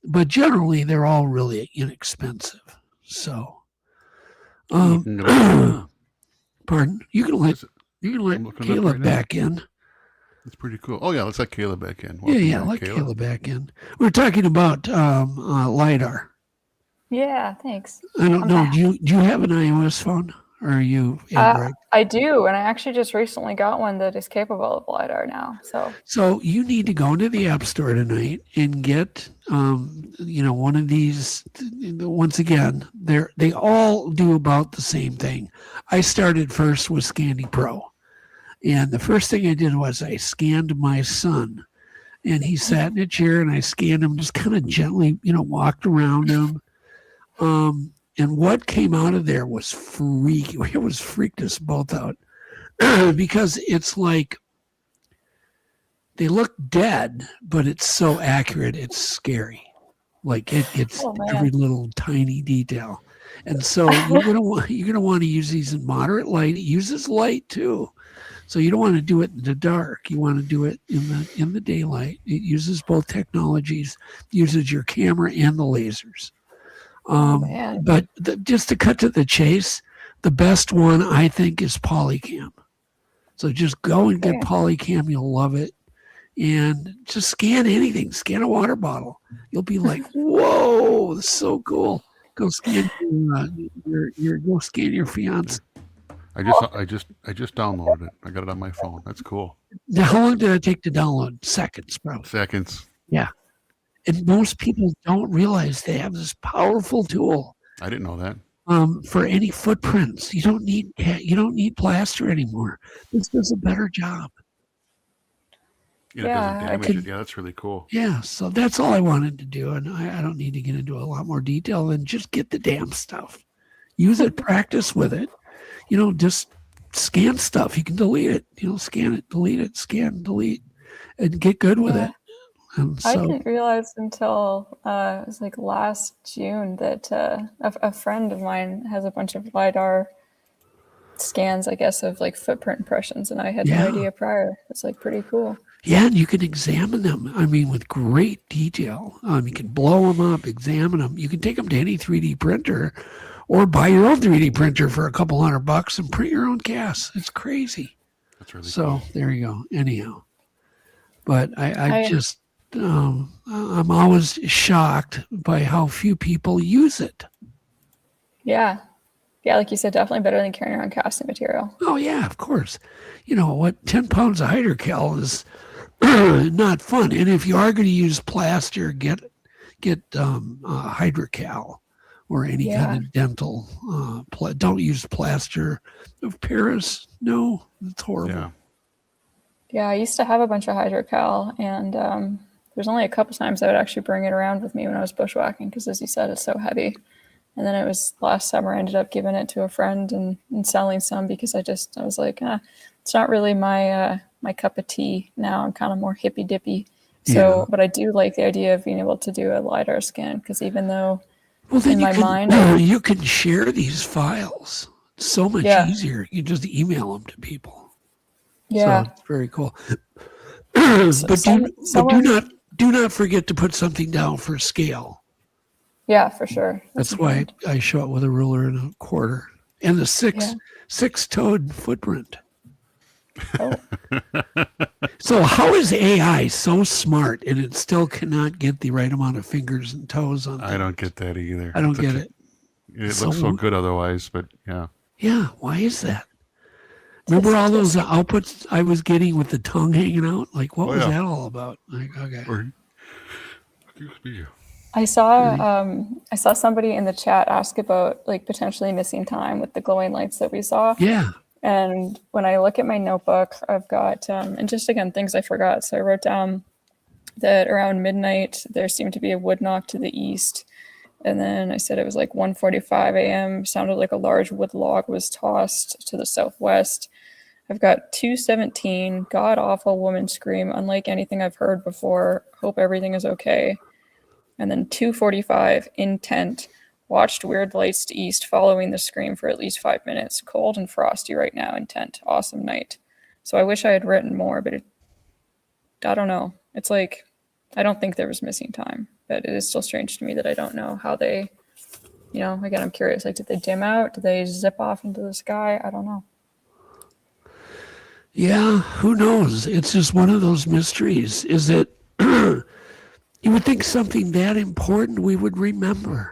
But generally, they're all really inexpensive. So, pardon? You can let Kayla back in. That's pretty cool. Oh, yeah, let's let Kayla back in. Let Kayla back in. We're talking about LiDAR. Yeah, thanks. I don't know. Do you have an iOS phone? Or are you I do, and I actually just recently got one that is capable of LiDAR now. So you need to go into the App Store tonight and get, one of these. Once again, they all do about the same thing. I started first with Scandy Pro, and the first thing I did was I scanned my son, and he sat in a chair, and I scanned him, just kind of gently, walked around him. And what came out of there was freaky. It was freaked us both out because it's like they look dead, but it's so accurate. It's scary. Like it gets every little tiny detail. And so you're gonna want to use these in moderate light. It uses light too, so you don't want to do it in the dark. You want to do it in the daylight. It uses both technologies. Uses your camera and the lasers. But just to cut to the chase, the best one I think is Polycam. So just go and get Polycam. You'll love it. And just scan anything. Scan a water bottle. You'll be like, whoa, that's so cool. Go scan go scan your fiance. I just downloaded it. I got it on my phone. That's cool. Now, how long did it take to download? Seconds, probably. Seconds. Yeah. And most people don't realize they have this powerful tool. I didn't know that. For any footprints, you don't need plaster anymore. This does a better job. It doesn't damage it. Yeah, that's really cool. Yeah, so that's all I wanted to do, and I don't need to get into a lot more detail than just get the damn stuff. Use it, practice with it. Just scan stuff. You can delete it. Scan it, delete it, scan, delete, and get good with it. I didn't realize until it was like last June that a friend of mine has a bunch of LiDAR scans, I guess, of like footprint impressions, and I had no idea prior. It's like pretty cool. Yeah, and you can examine them. I mean, with great detail. You can blow them up, examine them. You can take them to any 3D printer, or buy your own 3D printer for a couple $100 and print your own gas. It's crazy. That's really cool. There you go. Anyhow, but I just. I'm always shocked by how few people use it. Yeah, like you said, definitely better than carrying around casting material. Oh yeah, of course. 10 pounds of hydrocal is not fun. And if you are going to use plaster, get hydrocal or any kind of dental. Don't use plaster of Paris. No, it's horrible. Yeah, I used to have a bunch of hydrocal, and there's only a couple times I would actually bring it around with me when I was bushwhacking because, as you said, it's so heavy. And then it was last summer I ended up giving it to a friend and selling some because I was like, it's not really my cup of tea now. I'm kind of more hippy dippy. So, but I do like the idea of being able to do a LiDAR scan because even though in my mind, you can share these files. It's so much easier. You just email them to people. Yeah, so it's very cool. Do not forget to put something down for scale. Yeah, for sure. That's why I show it with a ruler and a quarter and the six-toed footprint. Oh. So how is AI so smart and it still cannot get the right amount of fingers and toes on things? I don't get that either. I don't get it. It looks so good otherwise, but yeah. Yeah, why is that? Remember all those outputs I was getting with the tongue hanging out? Like, what was that all about? Like, okay. I saw somebody in the chat ask about like potentially missing time with the glowing lights that we saw. Yeah. And when I look at my notebook, I've got, and just again, things I forgot. So I wrote down that around midnight, there seemed to be a wood knock to the east. And then I said it was like 1:45 a.m. Sounded like a large wood log was tossed to the southwest. I've got 2:17, god-awful woman scream, unlike anything I've heard before. Hope everything is okay. And then 2:45, intent. Watched weird lights to east following the scream for at least 5 minutes. Cold and frosty right now, intent. Awesome night. So I wish I had written more, but I don't know. It's like, I don't think there was missing time. But it is still strange to me that I don't know how they, again, I'm curious. Like, did they dim out? Did they zip off into the sky? I don't know. Yeah, who knows? It's just one of those mysteries. Is it, you would think something that important we would remember.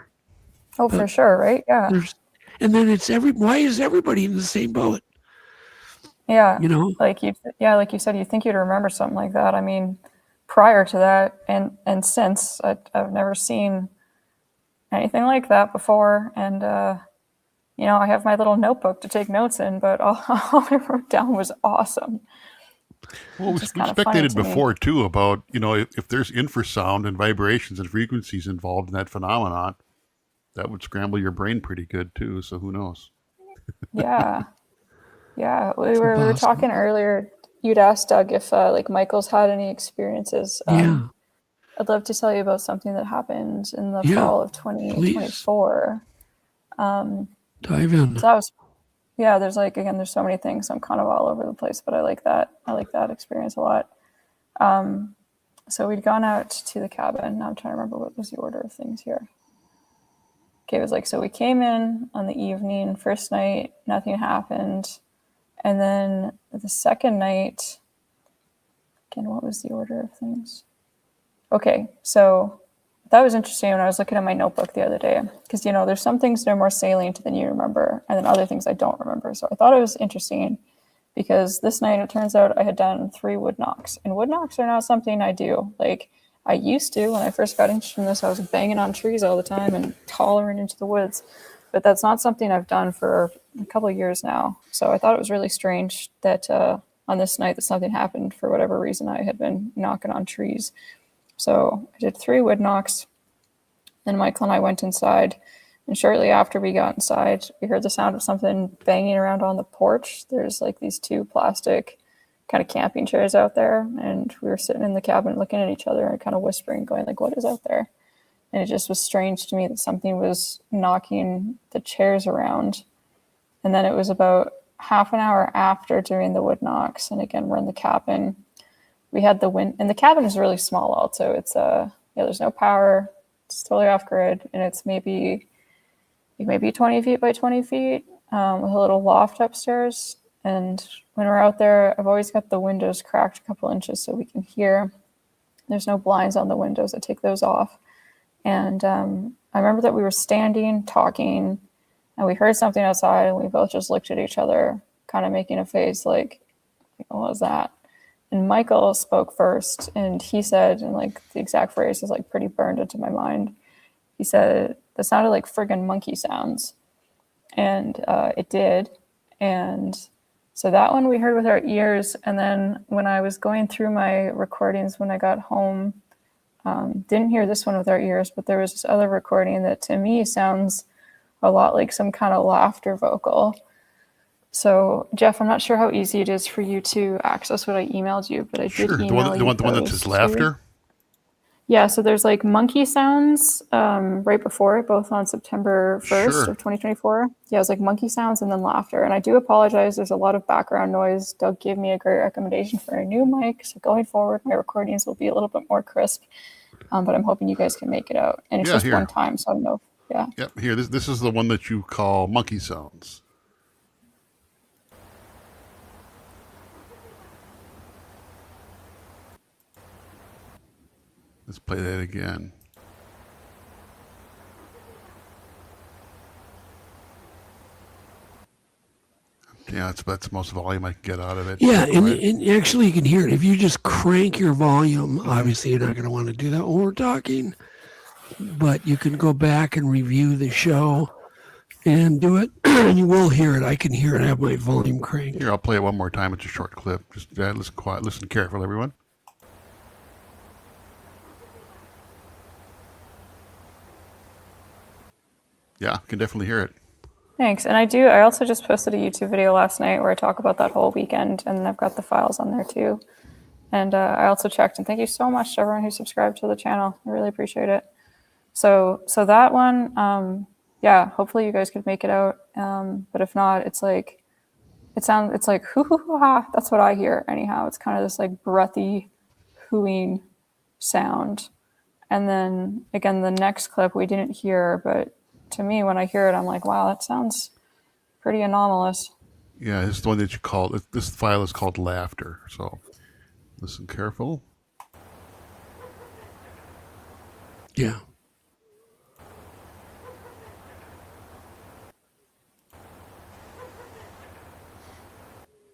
Oh, but for sure, right? Yeah. And then why is everybody in the same boat? Yeah. You know? Like you said, you think you'd remember something like that. I mean, prior to that and since, I've never seen anything like that before. And, you know, I have my little notebook to take notes in, but all I wrote down was awesome. Well, we've speculated before, too, about, you know, if there's infrasound and vibrations and frequencies involved in that phenomenon, that would scramble your brain pretty good, too. So who knows? Yeah. Yeah. We were talking earlier. You'd asked Doug if, like, Michael's had any experiences. Yeah. I'd love to tell you about something that happened in the fall of 2024. Dive in. So that was, there's like, again, there's so many things. I'm kind of all over the place, but I like that. I like that experience a lot. So we'd gone out to the cabin. Now I'm trying to remember what was the order of things here. Okay, it was like, so we came in on the evening, first night, nothing happened. And then the second night, again, what was the order of things? Okay, so that was interesting when I was looking at my notebook the other day, because, you know, there's some things that are more salient than you remember, and then other things I don't remember. So I thought it was interesting because this night, it turns out I had done 3 wood knocks, and wood knocks are not something I do. Like, I used to, when I first got interested in this, I was banging on trees all the time and hollering into the woods, but that's not something I've done for a couple of years now. So I thought it was really strange that on this night that something happened. For whatever reason, I had been knocking on trees. So I did 3 wood knocks. Then Michael and I went inside. And shortly after we got inside, we heard the sound of something banging around on the porch. There's like these 2 plastic kind of camping chairs out there. And we were sitting in the cabin looking at each other and kind of whispering, going like, what is out there? And it just was strange to me that something was knocking the chairs around. And then it was about half an hour after doing the wood knocks. And again, we're in the cabin. We had the wind, and the cabin is really small also. It's there's no power. It's totally off grid, and it's maybe 20 feet by 20 feet with a little loft upstairs. And when we're out there, I've always got the windows cracked a couple inches so we can hear. There's no blinds on the windows. I take those off. And I remember that we were standing, talking, and we heard something outside, and we both just looked at each other, kind of making a face like what was that? And Michael spoke first, and he said, and like the exact phrase is like pretty burned into my mind. He said, that sounded like friggin' monkey sounds. And it did. And so that one we heard with our ears. And then when I was going through my recordings when I got home, didn't hear this one with our ears, but there was this other recording that to me sounds a lot like some kind of laughter vocal. So, Jeff, I'm not sure how easy it is for you to access what I emailed you, but I did email you the one that says laughter? Yeah, so there's like monkey sounds right before it, both on September 1st of 2024. Yeah, it was like monkey sounds and then laughter. And I do apologize. There's a lot of background noise. Doug gave me a great recommendation for a new mic. So going forward, my recordings will be a little bit more crisp. But I'm hoping you guys can make it out. And it's just one time, so I don't know. Yeah. Yep, here. This is the one that you call monkey sounds. Let's play that again. Yeah, that's the most volume I can get out of it. Yeah, and actually you can hear it. If you just crank your volume, obviously you're not going to want to do that when we're talking, but you can go back and review the show and do it, and you will hear it. I can hear it. I have my volume cranked. Here, I'll play it one more time. It's a short clip. Just listen quiet, listen careful, everyone. Yeah, can definitely hear it. Thanks. And I also just posted a YouTube video last night where I talk about that whole weekend, and I've got the files on there too. And I also checked, and thank you so much to everyone who subscribed to the channel. I really appreciate it. So that one, yeah, hopefully you guys could make it out. But if not, it's like hoo hoo hoo ha. That's what I hear anyhow. It's kind of this like breathy hooing sound. And then again, the next clip we didn't hear, but to me, when I hear it, I'm like, wow, that sounds pretty anomalous. Yeah, this is the one that you call, this file is called laughter. So listen careful. Yeah.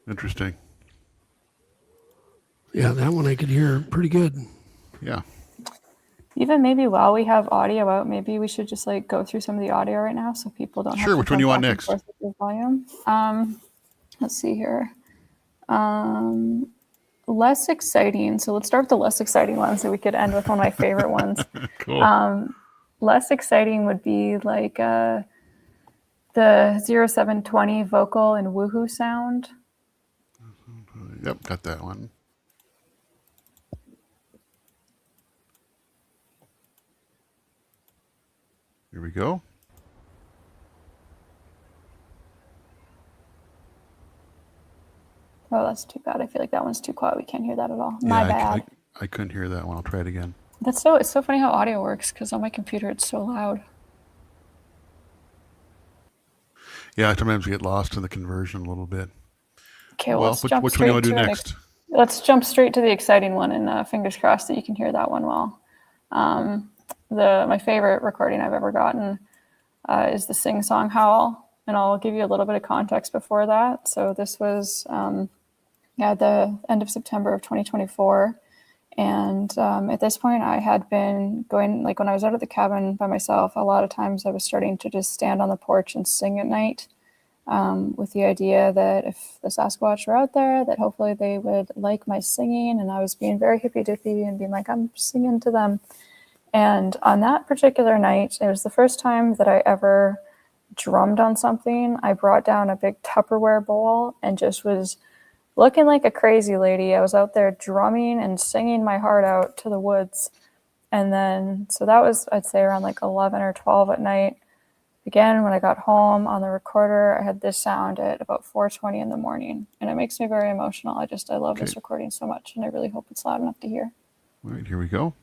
Interesting. Yeah, that one I could hear pretty good. Yeah. Even maybe while we have audio out, maybe we should just like go through some of the audio right now so people don't have Sure, to which one do you go want back and next? forth with the volume. Let's see here. Less exciting. So let's start with the less exciting one so we could end with one of my favorite ones. Cool. Less exciting would be like the 0720 vocal and woohoo sound. Yep, got that one. Here we go. Oh, that's too bad. I feel like that one's too quiet. We can't hear that at all. My bad. I couldn't hear that one. I'll try it again. It's so funny how audio works because on my computer it's so loud. Yeah, sometimes we get lost in the conversion a little bit. Okay, well, which one do you want to do next? Let's jump straight to the exciting one, and fingers crossed that you can hear that one well. My favorite recording I've ever gotten is the Sing Song Howl, and I'll give you a little bit of context before that. So this was the end of September of 2024, and at this point I had been going, like when I was out of the cabin by myself, a lot of times I was starting to just stand on the porch and sing at night. With the idea that if the Sasquatch were out there, that hopefully they would like my singing, and I was being very hippy-dippy and being like, I'm singing to them. And on that particular night, it was the first time that I ever drummed on something. I brought down a big Tupperware bowl and just was looking like a crazy lady. I was out there drumming and singing my heart out to the woods. And then, so that was, I'd say around like 11 or 12 at night. Again, when I got home on the recorder, I had this sound at about 4:20 in the morning, and it makes me very emotional. I love this recording so much, and I really hope it's loud enough to hear. All right, here we go.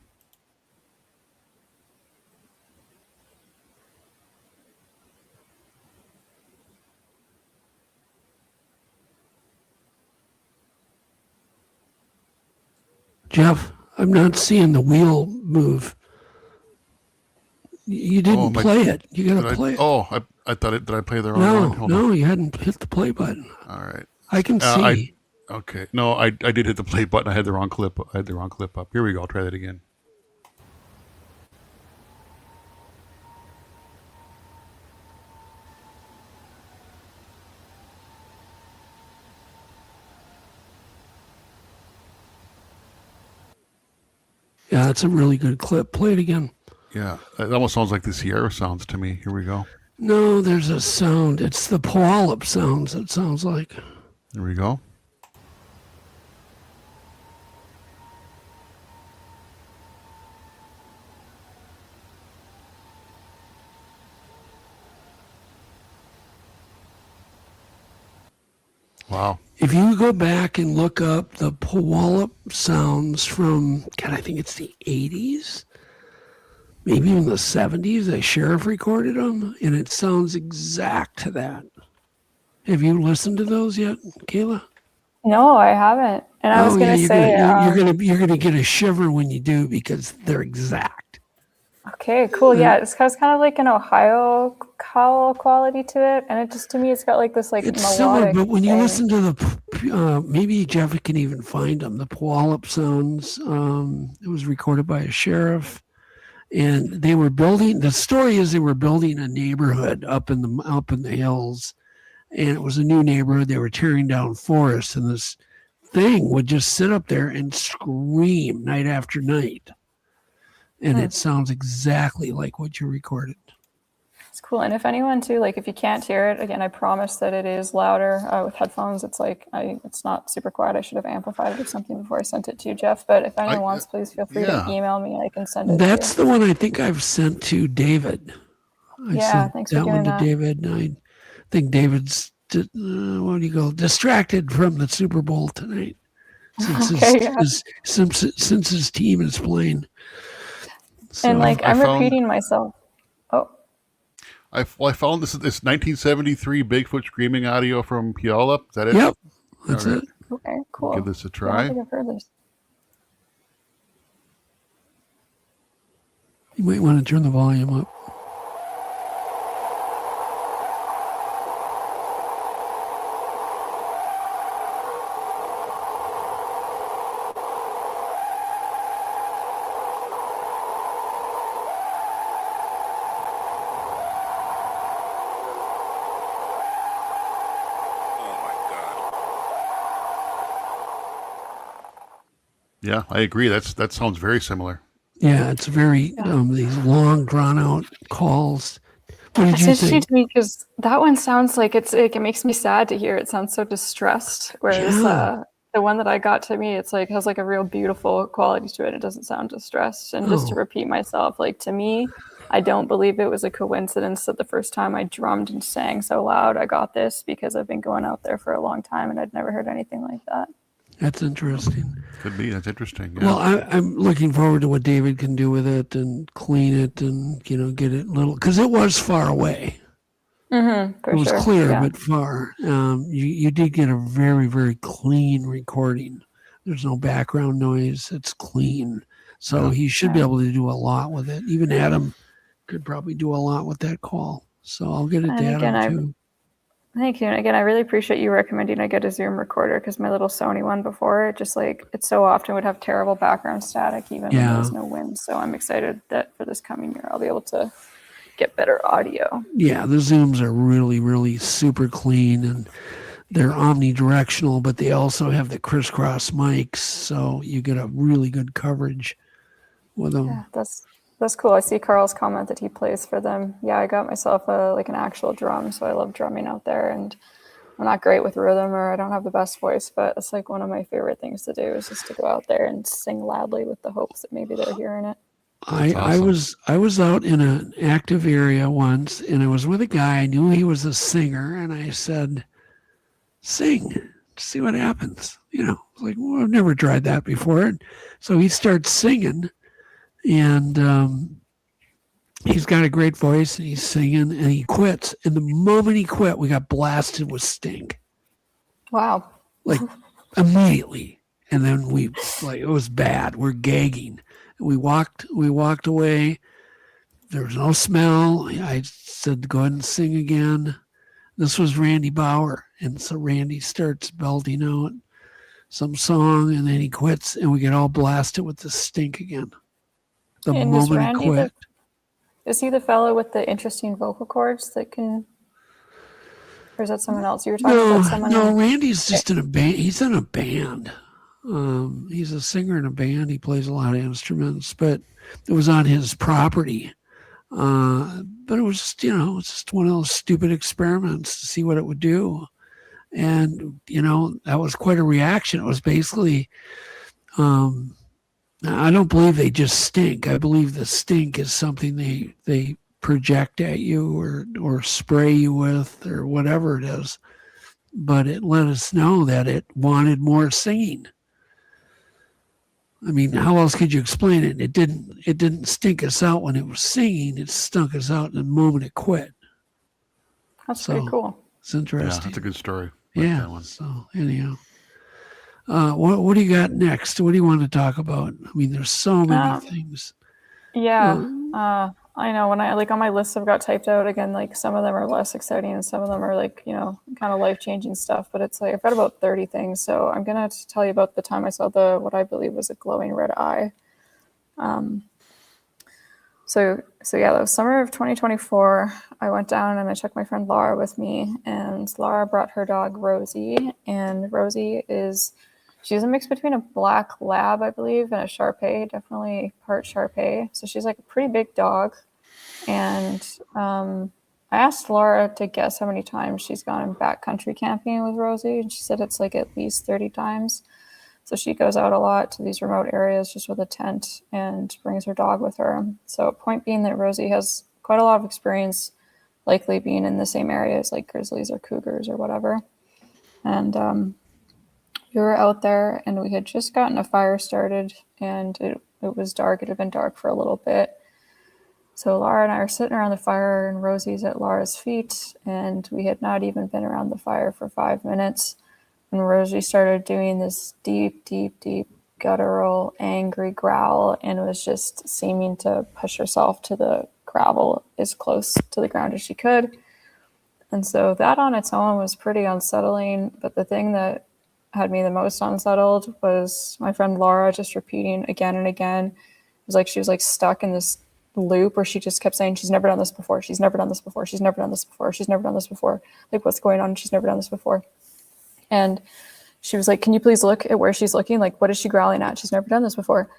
Jeff, I'm not seeing the wheel move. You didn't play it. You got to play it. Oh, I thought it. Did I play the wrong one? No, you hadn't hit the play button. All right. I can see. Okay. No, I did hit the play button. I had the wrong clip. I had the wrong clip up. Here we go. I'll try that again. Yeah, that's a really good clip. Play it again. Yeah, it almost sounds like the Sierra sounds to me. Here we go. No, there's a sound. It's the Puyallup sounds, it sounds like. Here we go. Wow. If you go back and look up the Puyallup sounds from, God, I think it's the 80s, maybe even the 70s, the sheriff recorded them, and it sounds exact to that. Have you listened to those yet, Kayla? No, I haven't. And I was going to say... You're gonna get a shiver when you do because they're exact. Okay, cool. Yeah, it's kind of like an Ohio howl quality to it, and it just, to me, it's got like this like it's melodic similar, but when you thing. listen to the, maybe Jeff can even find them, the Puyallup sounds. It was recorded by a sheriff, and they were building. The story is they were building a neighborhood up in the hills, and it was a new neighborhood. They were tearing down forests, and this thing would just sit up there and scream night after night. And it sounds exactly like what you recorded. It's cool. And if anyone too, like if you can't hear it, again, I promise that it is louder with headphones. It's like, it's not super quiet. I should have amplified it or something before I sent it to you, Jeff. But if anyone wants, please feel free to email me. I can send it That's to you. the one I think I've sent to David. Thanks for doing that. To David. I think David's, distracted from the Super Bowl tonight. Since his team is playing. So, and like I'm repeating myself. Oh, I found this 1973 Bigfoot screaming audio from Puyallup. Is that it? Yep, that's it. Okay, cool. Give this a I try. don't think I've heard this. You might want to turn the volume up. Yeah, I agree. That sounds very similar. Yeah, it's very these long, drawn out calls. What did you interesting think? to me because that one sounds like it makes me sad to hear. It sounds so distressed. Whereas the one that I got to me, it's like has like a real beautiful quality to it. It doesn't sound distressed. And just to repeat myself, like to me, I don't believe it was a coincidence that the first time I drummed and sang so loud, I got this because I've been going out there for a long time and I'd never heard anything like that. That's interesting. Could be. That's interesting. Yeah. Well, I'm looking forward to what David can do with it and clean it and, get it little, because it was far away. Mm-hmm, it was clear, but far. You did get a very, very clean recording. There's no background noise. It's clean. So he should be able to do a lot with it. Even Adam could probably do a lot with that call. So I'll get it to Adam too. Thank you. And again, I really appreciate you recommending I get a Zoom recorder because my little Sony one before, it so often would have terrible background static even when there was no wind. So I'm excited that for this coming year, I'll be able to get better audio. Yeah, the Zooms are really, really super clean and they're omnidirectional, but they also have the crisscross mics. So you get a really good coverage with them. Yeah, that's cool. I see Carl's comment that he plays for them. Yeah, I got myself an actual drum, so I love drumming out there. And I'm not great with rhythm, or I don't have the best voice, but it's like one of my favorite things to do is just to go out there and sing loudly with the hopes that maybe they're hearing it. I was out in an active area once, and I was with a guy. I knew he was a singer, and I said, "Sing, see what happens." Like, well, I've never tried that before. And so he starts singing. And he's got a great voice, and he's singing, and he quits. And the moment he quit, we got blasted with stink. Wow! Like immediately, and then it was bad. We're gagging. We walked away. There was no smell. I said, "Go ahead and sing again." This was Randy Bauer, and so Randy starts belting out some song, and then he quits, and we get all blasted with the stink again. The moment he quit. Is he the fellow with the interesting vocal cords that can, or is that someone else? You were talking about someone else? No, Randy's just in a band. He's in a band. He's a singer in a band. He plays a lot of instruments, but it was on his property. But it was just, it's just one of those stupid experiments to see what it would do. And, that was quite a reaction. It was basically, I don't believe they just stink. I believe the stink is something they project at you or spray you with or whatever it is. But it let us know that it wanted more singing. I mean, how else could you explain it? It didn't stink us out when it was singing. It stunk us out in the moment it quit. That's pretty cool. It's interesting. Yeah, that's a good story. Yeah. So anyhow. What do you got next? What do you want to talk about? I mean, there's so many things. Yeah, I know. When I on my list I've got typed out again, like some of them are less exciting and some of them are like, kind of life-changing stuff. But it's like I've got about 30 things. So I'm gonna tell you about the time I saw what I believe was a glowing red eye. So yeah, that was summer of 2024. I went down and I took my friend Laura with me, and Laura brought her dog Rosie, and Rosie she's a mix between a black lab, I believe, and a Shar-Pei, definitely part Shar-Pei. So she's like a pretty big dog. And I asked Laura to guess how many times she's gone backcountry camping with Rosie, and she said it's like at least 30 times. So she goes out a lot to these remote areas just with a tent and brings her dog with her. So point being that Rosie has quite a lot of experience, likely being in the same areas like grizzlies or cougars or whatever. And we were out there and we had just gotten a fire started, and it was dark. It had been dark for a little bit. So Laura and I are sitting around the fire, and Rosie's at Laura's feet, and we had not even been around the fire for 5 minutes. And Rosie started doing this deep, deep, deep guttural, angry growl, and was just seeming to push herself to the gravel as close to the ground as she could. And so that on its own was pretty unsettling. But the thing that had me the most unsettled was my friend Laura just repeating again and again. It was like she was like stuck in this loop where she just kept saying, she's never done this before. She's never done this before. She's never done this before. She's never done this before. Like, what's going on? She's never done this before. And she was like, can you please look at where she's looking? Like, what is she growling at? She's never done this before.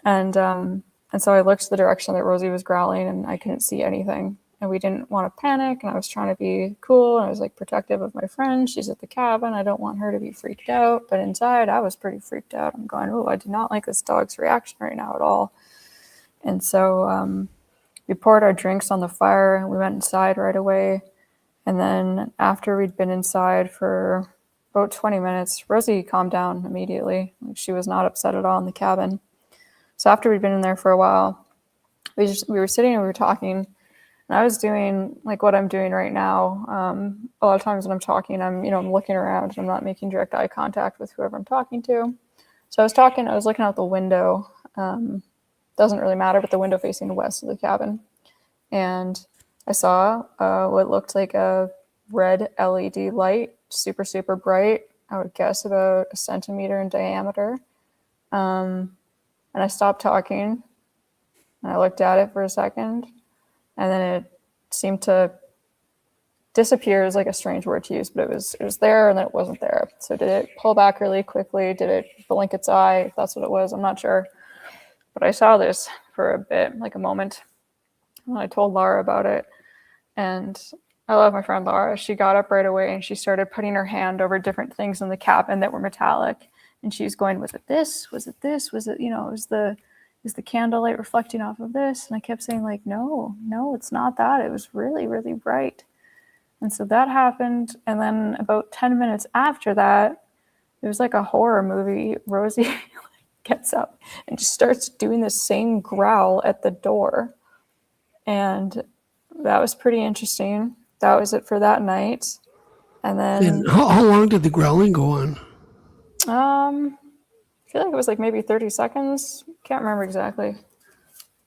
And so I looked the direction that Rosie was growling, and I couldn't see anything. And we didn't want to panic, and I was trying to be cool, and I was like protective of my friend. She's at the cabin. I don't want her to be freaked out. But inside, I was pretty freaked out. I'm going, oh, I do not like this dog's reaction right now at all. And so we poured our drinks on the fire, and we went inside right away. And then after we'd been inside for about 20 minutes, Rosie calmed down immediately. Like, she was not upset at all in the cabin. So after we'd been in there for a while, we were sitting and we were talking. And I was doing like what I'm doing right now. A lot of times when I'm talking, I'm looking around and I'm not making direct eye contact with whoever I'm talking to. So I was looking out the window. Doesn't really matter, but the window facing the west of the cabin. And I saw what looked like a red LED light, super, super bright. I would guess about 1 centimeter in diameter. And I stopped talking and I looked at it for a second. And then it seemed to disappear is like a strange word to use, but it was there and then it wasn't there. So did it pull back really quickly? Did it blink its eye? If that's what it was, I'm not sure. But I saw this for a bit, like a moment. And I told Laura about it. And I love my friend Laura. She got up right away and she started putting her hand over different things in the cabin that were metallic. And she's going, was it this? Was it this? Was it, is the candlelight reflecting off of this? And I kept saying like, no, it's not that. It was really, really bright. And so that happened. And then about 10 minutes after that, it was like a horror movie. Rosie gets up and just starts doing the same growl at the door. And that was pretty interesting. That was it for that night. And then how long did the growling go on? I feel like it was like maybe 30 seconds. Can't remember exactly.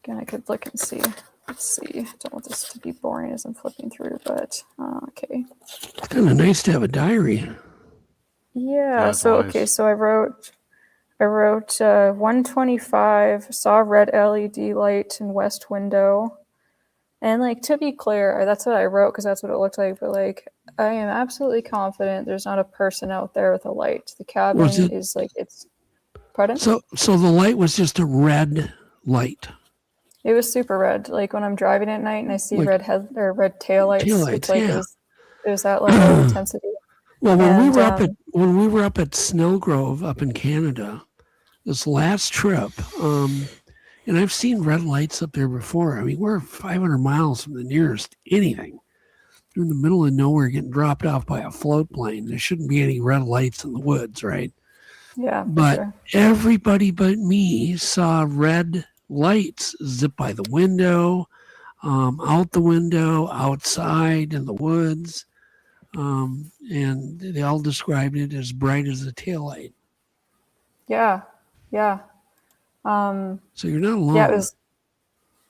Again, I could look and see. Let's see. Don't want this to be boring as I'm flipping through, but okay. It's kind of nice to have a diary. Yeah. So okay. So I wrote 125. Saw red LED light in west window. And like, to be clear, that's what I wrote because that's what it looked like. But like, I am absolutely confident there's not a person out there with a light. The cabin is like, it's. Pardon? So the light was just a red light. It was super red. Like when I'm driving at night and I see red tail lights. It's like it was that level of intensity. Well, when we were up at Snellgrove up in Canada, this last trip, and I've seen red lights up there before. I mean, we're 500 miles from the nearest anything. We're in the middle of nowhere getting dropped off by a float plane. There shouldn't be any red lights in the woods, right? Yeah. But everybody but me saw red lights zip by the window, out the window, outside in the woods. And they all described it as bright as a taillight. Yeah. Yeah. So you're not alone. Yeah, it was.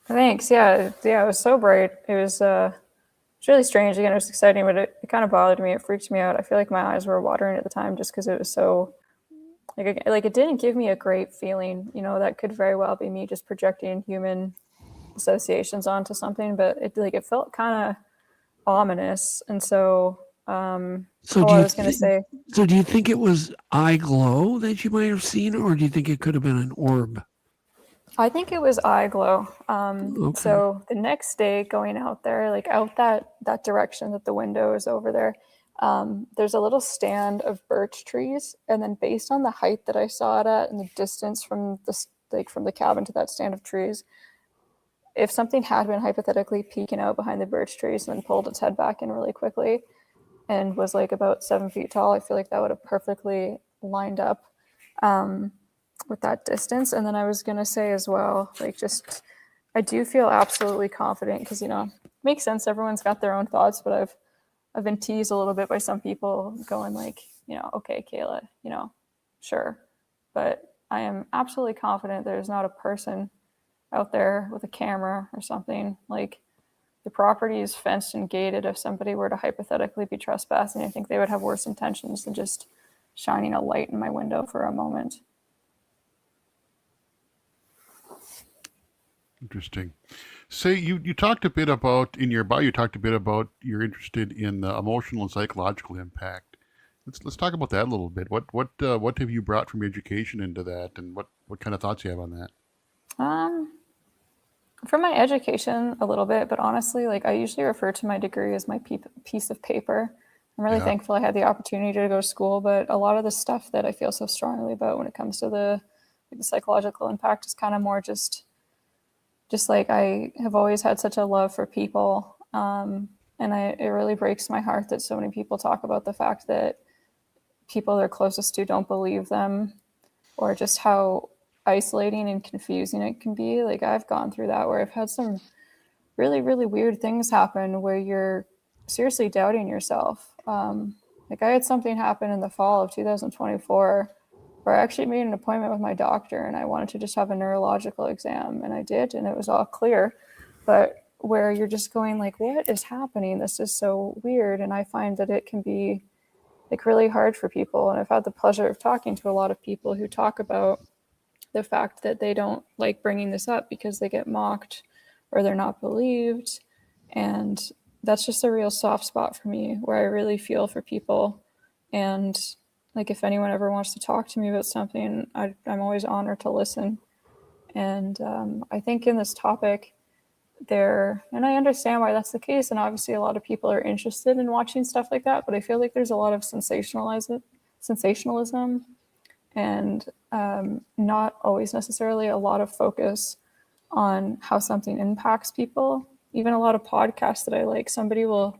Thanks. Yeah, it was so bright. It was really strange. Again, it was exciting, but it kind of bothered me. It freaked me out. I feel like my eyes were watering at the time just because it was so. Like it didn't give me a great feeling. That could very well be me just projecting human associations onto something, but it felt kind of ominous. And so, I was going to say. So do you think it was eye glow that you might have seen, or do you think it could have been an orb? I think it was eye glow. Okay. So the next day going out there, like out that direction that the window is over there, there's a little stand of birch trees. And then based on the height that I saw it at and the distance from the cabin to that stand of trees, if something had been hypothetically peeking out behind the birch trees and then pulled its head back in really quickly and was like about 7 feet tall, I feel like that would have perfectly lined up with that distance. And then I was going to say as well, I do feel absolutely confident because, makes sense. Everyone's got their own thoughts, but I've been teased a little bit by some people going like, okay, Kayla, sure. But I am absolutely confident there's not a person out there with a camera or something. Like, the property is fenced and gated. If somebody were to hypothetically be trespassing, I think they would have worse intentions than just shining a light in my window for a moment. Interesting. Say you talked a bit about in your bio. You talked a bit about you're interested in the emotional and psychological impact. Let's talk about that a little bit. What have you brought from your education into that, and what kind of thoughts you have on that? From my education, a little bit, but honestly, like I usually refer to my degree as my piece of paper. I'm really thankful I had the opportunity to go to school, but a lot of the stuff that I feel so strongly about when it comes to the psychological impact is kind of more just like I have always had such a love for people, and it really breaks my heart that so many people talk about the fact that people they're closest to don't believe them, or just how isolating and confusing it can be. Like I've gone through that where I've had some really, really weird things happen where you're seriously doubting yourself. Like I had something happen in the fall of 2024 where I actually made an appointment with my doctor and I wanted to just have a neurological exam, and I did, and it was all clear. But where you're just going like, what is happening? This is so weird. And I find that it can be like really hard for people. And I've had the pleasure of talking to a lot of people who talk about the fact that they don't like bringing this up because they get mocked or they're not believed. And that's just a real soft spot for me where I really feel for people. And like, if anyone ever wants to talk to me about something, I'm always honored to listen. And I think in this topic and I understand why that's the case. And obviously a lot of people are interested in watching stuff like that, but I feel like there's a lot of sensationalism and not always necessarily a lot of focus on how something impacts people. Even a lot of podcasts that I like, somebody will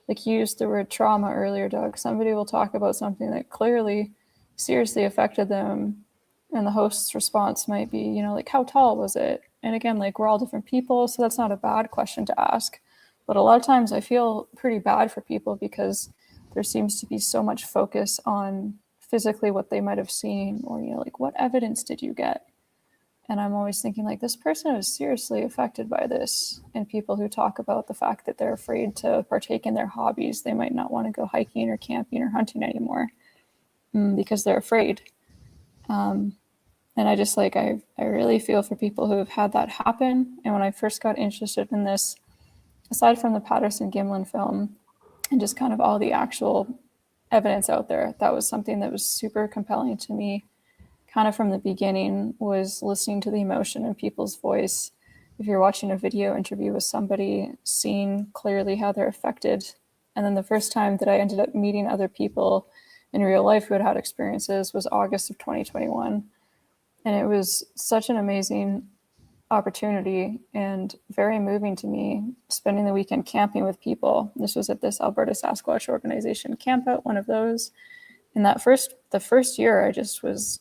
like use the word trauma earlier, Doug. Somebody will talk about something that clearly seriously affected them. And the host's response might be, like, how tall was it? And again, like we're all different people, so that's not a bad question to ask. But a lot of times I feel pretty bad for people because there seems to be so much focus on physically what they might have seen, or like what evidence did you get? And I'm always thinking like, this person is seriously affected by this. And people who talk about the fact that they're afraid to partake in their hobbies, they might not want to go hiking or camping or hunting anymore because they're afraid. And I just like, I really feel for people who have had that happen. And when I first got interested in this, aside from the Patterson-Gimlin film and just kind of all the actual evidence out there, that was something that was super compelling to me kind of from the beginning, was listening to the emotion in people's voice. If you're watching a video interview with somebody, seeing clearly how they're affected. And then the first time that I ended up meeting other people in real life who had had experiences was August of 2021. And it was such an amazing opportunity and very moving to me, spending the weekend camping with people. This was at this Alberta Sasquatch organization camp out, one of those. And the first year, I just was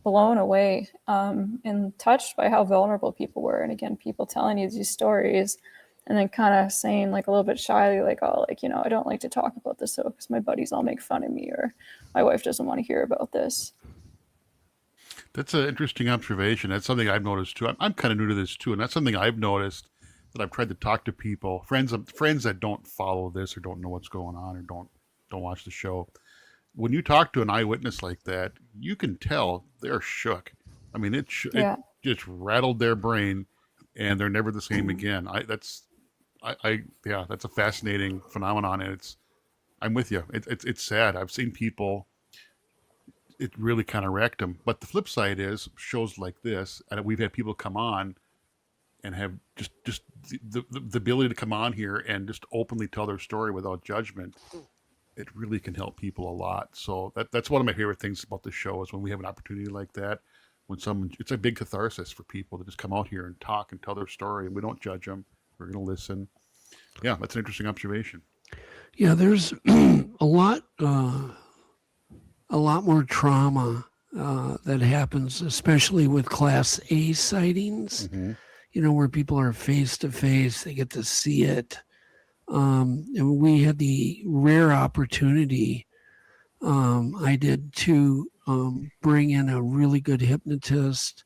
blown away and touched by how vulnerable people were. And again, people telling you these stories and then kind of saying like a little bit shyly, like, oh, like, I don't like to talk about this because my buddies all make fun of me, or my wife doesn't want to hear about this. That's an interesting observation. That's something I've noticed too. I'm kind of new to this too, and that's something I've noticed that I've tried to talk to people, friends that don't follow this or don't know what's going on or don't watch the show. When you talk to an eyewitness like that, you can tell they're shook. I mean, it just rattled their brain, and they're never the same again. That's a fascinating phenomenon, and I'm with you. It's sad. I've seen people. It really kind of wrecked them. But the flip side is shows like this, and we've had people come on and have just the ability to come on here and just openly tell their story without judgment. It really can help people a lot. So that's one of my favorite things about the show is when we have an opportunity like that, it's a big catharsis for people to just come out here and talk and tell their story, and we don't judge them. We're going to listen. Yeah, that's an interesting observation. Yeah, there's a lot more trauma that happens, especially with Class A sightings, where people are face to face, they get to see it. And we had the rare opportunity, I did, to bring in a really good hypnotist,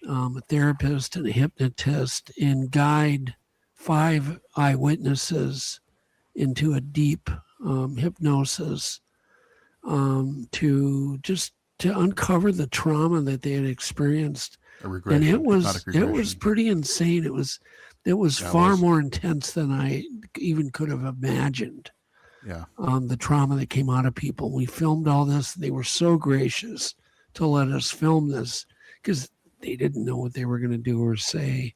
a therapist and a hypnotist, and guide 5 eyewitnesses into a deep hypnosis to uncover the trauma that they had experienced. And it was pretty insane. It was far more intense than I even could have imagined. Yeah. The trauma that came out of people. We filmed all this. They were so gracious to let us film this because they didn't know what they were going to do or say.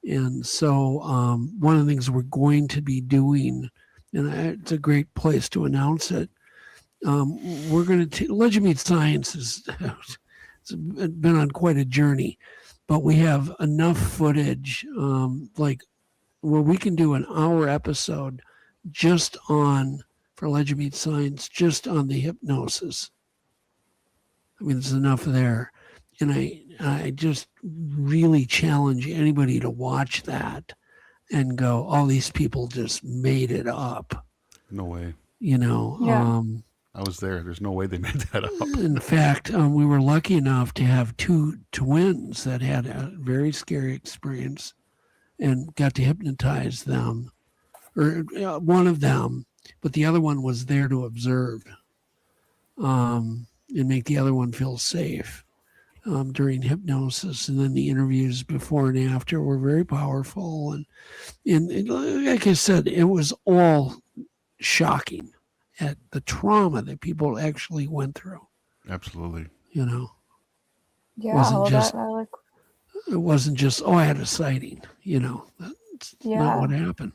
And so one of the things we're going to be doing, and it's a great place to announce it, we're going to Legend Meets Science it's been on quite a journey, but we have enough footage like where we can do an hour episode just on, for Legend Meets Science, just on the hypnosis. I mean, there's enough there. And I just really challenge anybody to watch that and go, oh, these people just made it up. No way. You know, Yeah. I was there. There's no way they made that up. In fact, we were lucky enough to have two twins that had a very scary experience and got to hypnotize them, or one of them, but the other one was there to observe and make the other one feel safe during hypnosis. And then the interviews before and after were very powerful. And like I said, it was all shocking at the trauma that people actually went through. Absolutely. You know? Yeah, It wasn't just, oh, I had a sighting, you know. That's not what happened.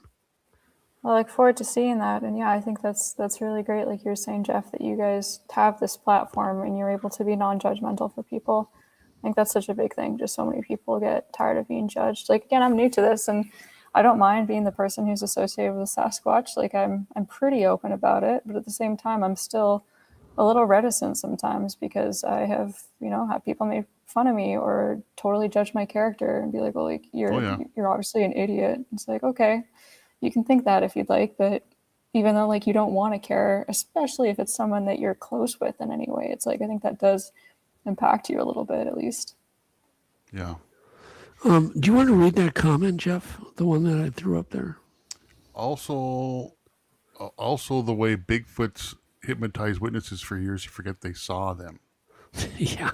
I look forward to seeing that. And yeah, I think that's really great. Like you were saying, Jeff, that you guys have this platform and you're able to be non-judgmental for people. I think that's such a big thing. Just so many people get tired of being judged. Like, again, I'm new to this and I don't mind being the person who's associated with a Sasquatch. Like I'm pretty open about it, but at the same time, I'm still a little reticent sometimes because I have people make fun of me or totally judge my character and be like, well, like you're obviously an idiot. It's like, okay, you can think that if you'd like, but even though like you don't want to care, especially if it's someone that you're close with in any way, it's like, I think that does impact you a little bit at least. Yeah. Do you want to read that comment, Jeff? The one that I threw up there? Also the way Bigfoot's hypnotized witnesses for years, you forget they saw them. Yeah,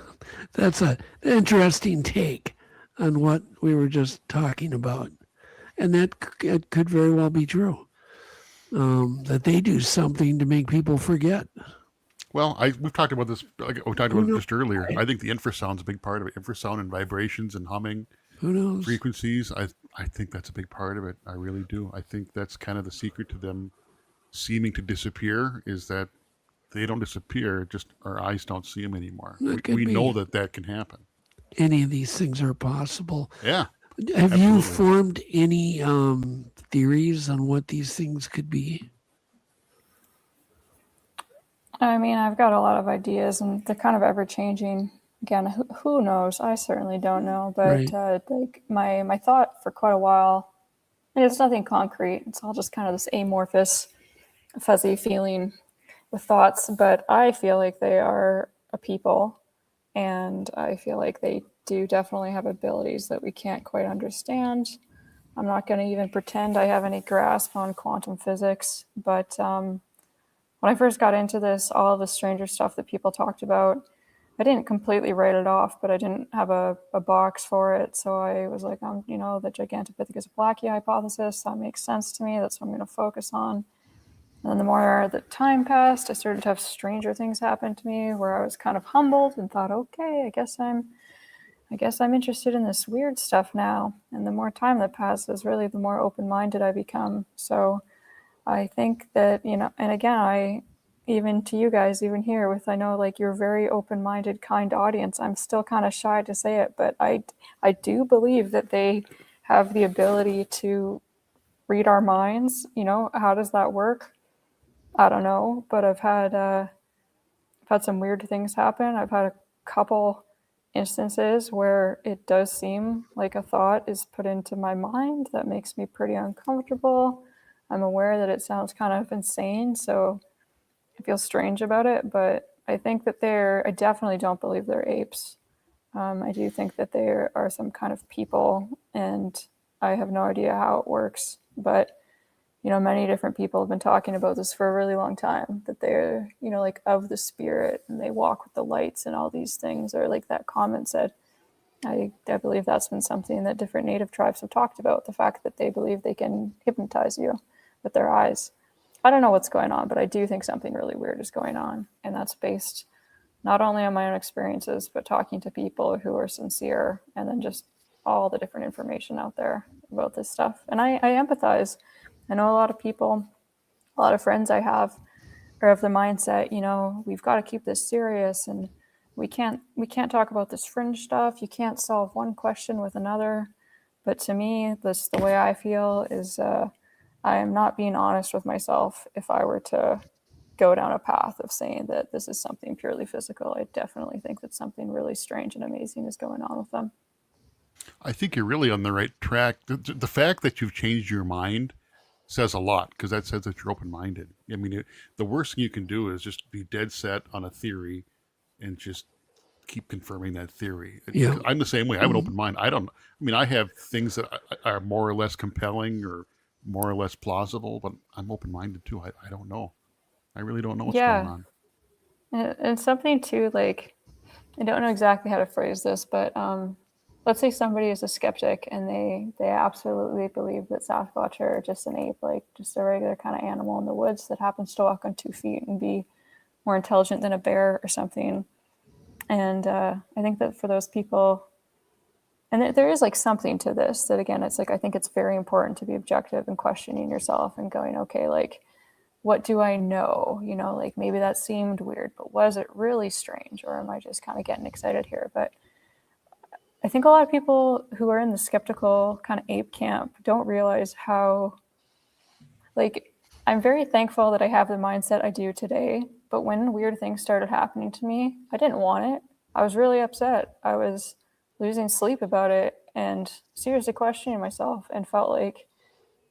that's an interesting take on what we were just talking about. And that it could very well be true, that they do something to make people forget. Well, we've talked about this, like we talked about it just earlier. I think the infrasound's a big part of it. Infrasound and vibrations and humming. Who knows? Frequencies. I think that's a big part of it. I really do. I think that's kind of the secret to them seeming to disappear is that they don't disappear, just our eyes don't see them anymore. We know that can happen. Any of these things are possible. Yeah. Have you formed any theories on what these things could be? I mean, I've got a lot of ideas and they're kind of ever changing. Again, who knows? I certainly don't know. But like my thought for quite a while, and it's nothing concrete. It's all just kind of this amorphous, fuzzy feeling with thoughts. But I feel like they are a people, and I feel like they do definitely have abilities that we can't quite understand. I'm not going to even pretend I have any grasp on quantum physics. But when I first got into this, all of the stranger stuff that people talked about, I didn't completely write it off, but I didn't have a box for it. So I was like, the Gigantopithecus aplachi hypothesis, that makes sense to me. That's what I'm going to focus on. And then the more the time passed, I started to have stranger things happen to me where I was kind of humbled and thought, okay, I guess I'm interested in this weird stuff now. And the more time that passes, really the more open-minded I become. So I think that, and again, even to you guys, even here I know like you're a very open-minded, kind audience. I'm still kind of shy to say it, but I do believe that they have the ability to read our minds. How does that work? I don't know, but I've had some weird things happen. I've had a couple instances where it does seem like a thought is put into my mind that makes me pretty uncomfortable. I'm aware that it sounds kind of insane, so I feel strange about it, but I think that I definitely don't believe they're apes. I do think that they are some kind of people, and I have no idea how it works, but many different people have been talking about this for a really long time, that they're, like of the spirit and they walk with the lights and all these things, or like that comment said. I believe that's been something that different native tribes have talked about, the fact that they believe they can hypnotize you with their eyes. I don't know what's going on, but I do think something really weird is going on. And that's based not only on my own experiences, but talking to people who are sincere, and then just all the different information out there about this stuff. And I empathize. I know a lot of people, a lot of friends I have are of the mindset, you know, we've got to keep this serious, and we can't talk about this fringe stuff. You can't solve one question with another. But to me, the way I feel is I am not being honest with myself if I were to go down a path of saying that this is something purely physical. I definitely think that something really strange and amazing is going on with them. I think you're really on the right track. The fact that you've changed your mind says a lot, because that says that you're open-minded. I mean, the worst thing you can do is just be dead set on a theory and just keep confirming that theory. Yeah. I'm the same way. I have an open mind. I have things that are more or less compelling or more or less plausible, but I'm open-minded too. I don't know. I really don't know what's going on. And something too, like, I don't know exactly how to phrase this, but let's say somebody is a skeptic and they absolutely believe that Sasquatch are just an ape, like just a regular kind of animal in the woods that happens to walk on 2 feet and be more intelligent than a bear or something. And I think that for those people, and there is like something to this, that again, it's like, I think it's very important to be objective and questioning yourself and going, okay, like, what do I know? You know, like maybe that seemed weird, but was it really strange? Or am I just kind of getting excited here? But I think a lot of people who are in the skeptical kind of ape camp don't realize how, like, I'm very thankful that I have the mindset I do today. But when weird things started happening to me, I didn't want it. I was really upset. I was losing sleep about it and seriously questioning myself, and felt like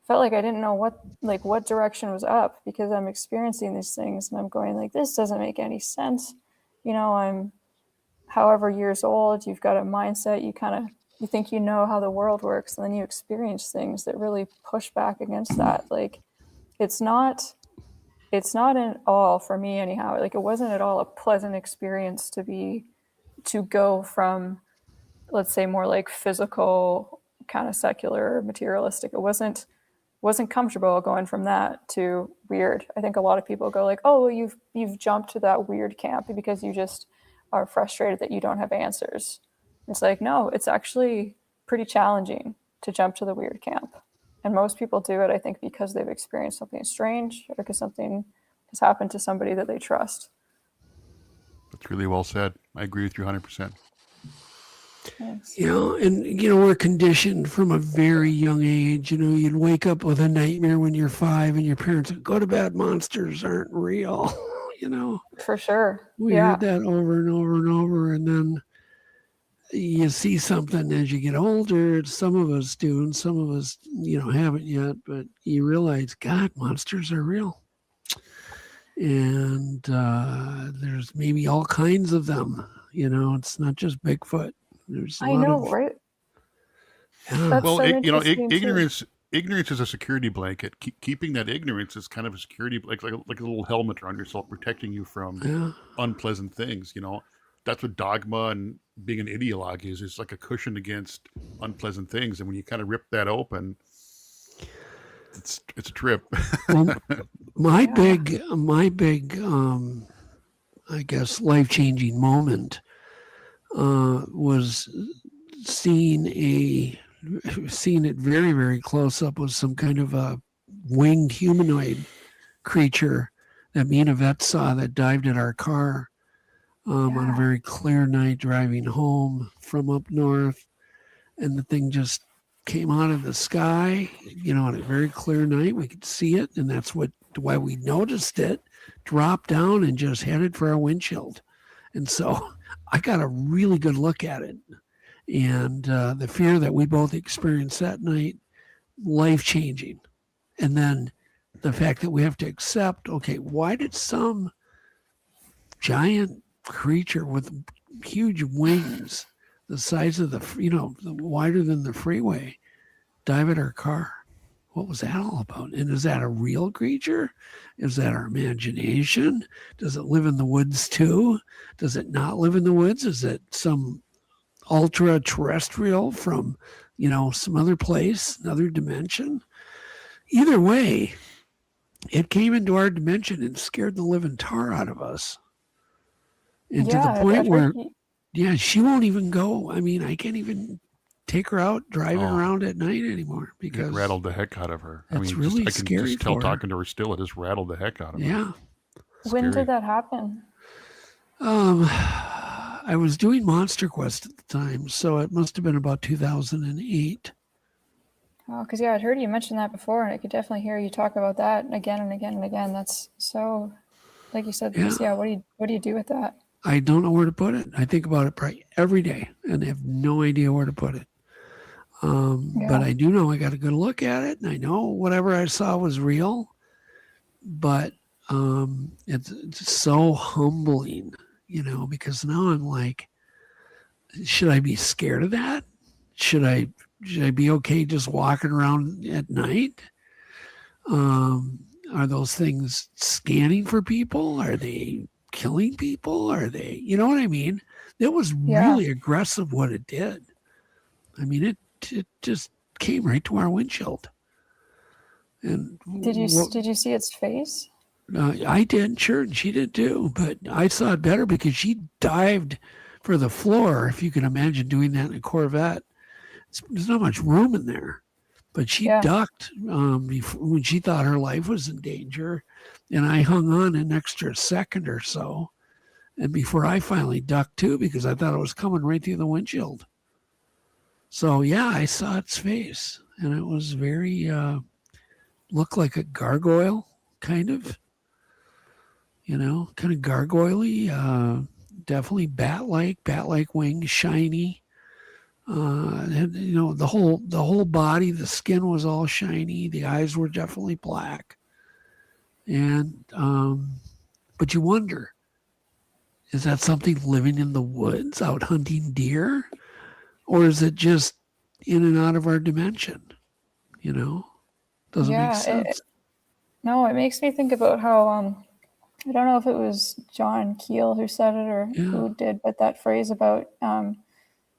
I didn't know what direction was up, because I'm experiencing these things and I'm going like, this doesn't make any sense. You know, I'm however years old, you've got a mindset, you think you know how the world works, and then you experience things that really push back against that. Like, it's not at all, for me anyhow, like it wasn't at all a pleasant experience to go from, let's say, more like physical, kind of secular, materialistic. It wasn't comfortable going from that to weird. I think a lot of people go like, oh, you've jumped to that weird camp because you just are frustrated that you don't have answers. It's like, no, it's actually pretty challenging to jump to the weird camp. And most people do it, I think, because they've experienced something strange or because something has happened to somebody that they trust. That's really well said. I agree with you 100%. Thanks. You know, and, you know, we're conditioned from a very young age. You know, you'd wake up with a nightmare when you're 5 and your parents would go to bed, monsters aren't real, you know. For sure. We heard that over and over and over. And then you see something as you get older. Some of us do, and some of us, you know, haven't yet. But you realize, God, monsters are real. And there's maybe all kinds of them. You know, it's not just Bigfoot. There's I know, right? Yeah. Well, you know, ignorance is a security blanket. Keeping that ignorance is kind of a security, like a little helmet around yourself, protecting you from unpleasant things. You know, that's what dogma and being an ideologue is. It's like a cushion against unpleasant things. And when you kind of rip that open, it's a trip. Well, my big, I guess, life-changing moment was seeing it very, very close up with some kind of a winged humanoid creature that me and Yvette saw that dived at our car on a very clear night driving home from up north. And the thing just came out of the sky, you know, on a very clear night. We could see it, and that's why we noticed it, dropped down and just headed for our windshield. And so I got a really good look at it. And the fear that we both experienced that night, life-changing. And then the fact that we have to accept, okay, why did some giant creature with huge wings, the size of wider than the freeway, dive at our car? What was that all about? And is that a real creature? Is that our imagination? Does it live in the woods too? Does it not live in the woods? Is it some ultra terrestrial from, you know, some other place, another dimension? Either way, it came into our dimension and scared the living tar out of us. And Yeah, to the point I've where, heard yeah, she won't even go. I mean, I can't even take her out driving around at night anymore because it rattled the heck out of her. I it's mean, really I can scary just tell for her. talking to her still, it just rattled the heck out of her. Yeah. When did that happen? I was doing MonsterQuest at the time, so it must have been about 2008. Oh, because yeah, I'd heard you mention that before, and I could definitely hear you talk about that again and again and again. That's so, like you said, yeah. What do you do with that? I don't know where to put it. I think about it probably every day, and I have no idea where to put it. But I do know I got a good look at it, and I know whatever I saw was real. But it's so humbling, because now I'm like, should I be scared of that? Should I be okay just walking around at night? Are those things scanning for people? Are they killing people? Are they, you know what I mean? It was really aggressive what it did. I mean, it just came right to our windshield. And did you see its face? I did, sure, and she did too. But I saw it better because she dived for the floor. If you can imagine doing that in a Corvette, there's not much room in there. But she ducked when she thought her life was in danger, and I hung on an extra second or so, and before I finally ducked too, because I thought it was coming right through the windshield. So yeah, I saw its face, and it was very looked like a gargoyle, kind of gargoyle-y, definitely bat-like wings, shiny. The whole body, the skin was all shiny. The eyes were definitely black. And, but you wonder, is that something living in the woods out hunting deer? Or is it just in and out of our dimension? Doesn't make sense. No, it makes me think about how, I don't know if it was John Keel who said it or who did, but that phrase about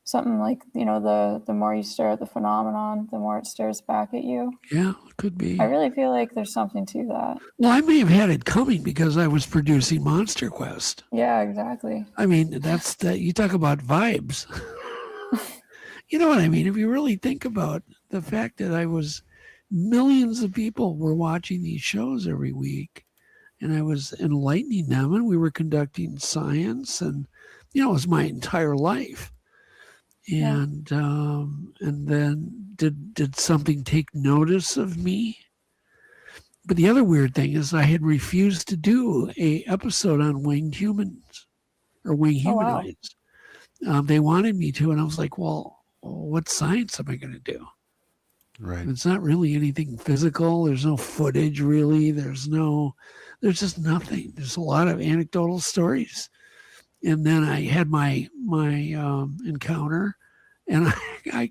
something like, the more you stare at the phenomenon, the more it stares back at you. Yeah, it could be. I really feel like there's something to that. Well, I may have had it coming because I was producing MonsterQuest. Yeah, exactly. I mean, you talk about vibes. You know what I mean? If you really think about the fact that millions of people were watching these shows every week, and I was enlightening them, and we were conducting science, and it was my entire life. And then did something take notice of me? But the other weird thing is I had refused to do a episode on winged humans or winged humanoids. Wow. They wanted me to, and I was like, well, what science am I going to do? Right. It's not really anything physical. There's no footage really. There's just nothing. There's a lot of anecdotal stories. And then I had my encounter, and I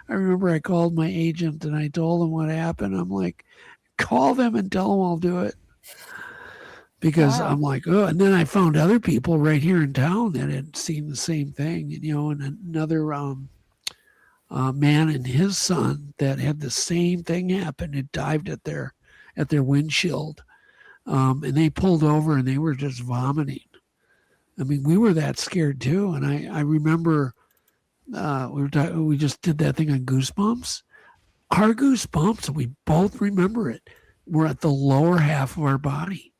remember I called my agent and I told him what happened. I'm like, call them and tell them I'll do it. Because I'm like, oh, and then I found other people right here in town that had seen the same thing, and another man and his son that had the same thing happen. It dived at their windshield, and they pulled over and they were just vomiting. I mean, we were that scared too. And I remember we just did that thing on Goosebumps. Our goosebumps, we both remember it, were at the lower half of our body.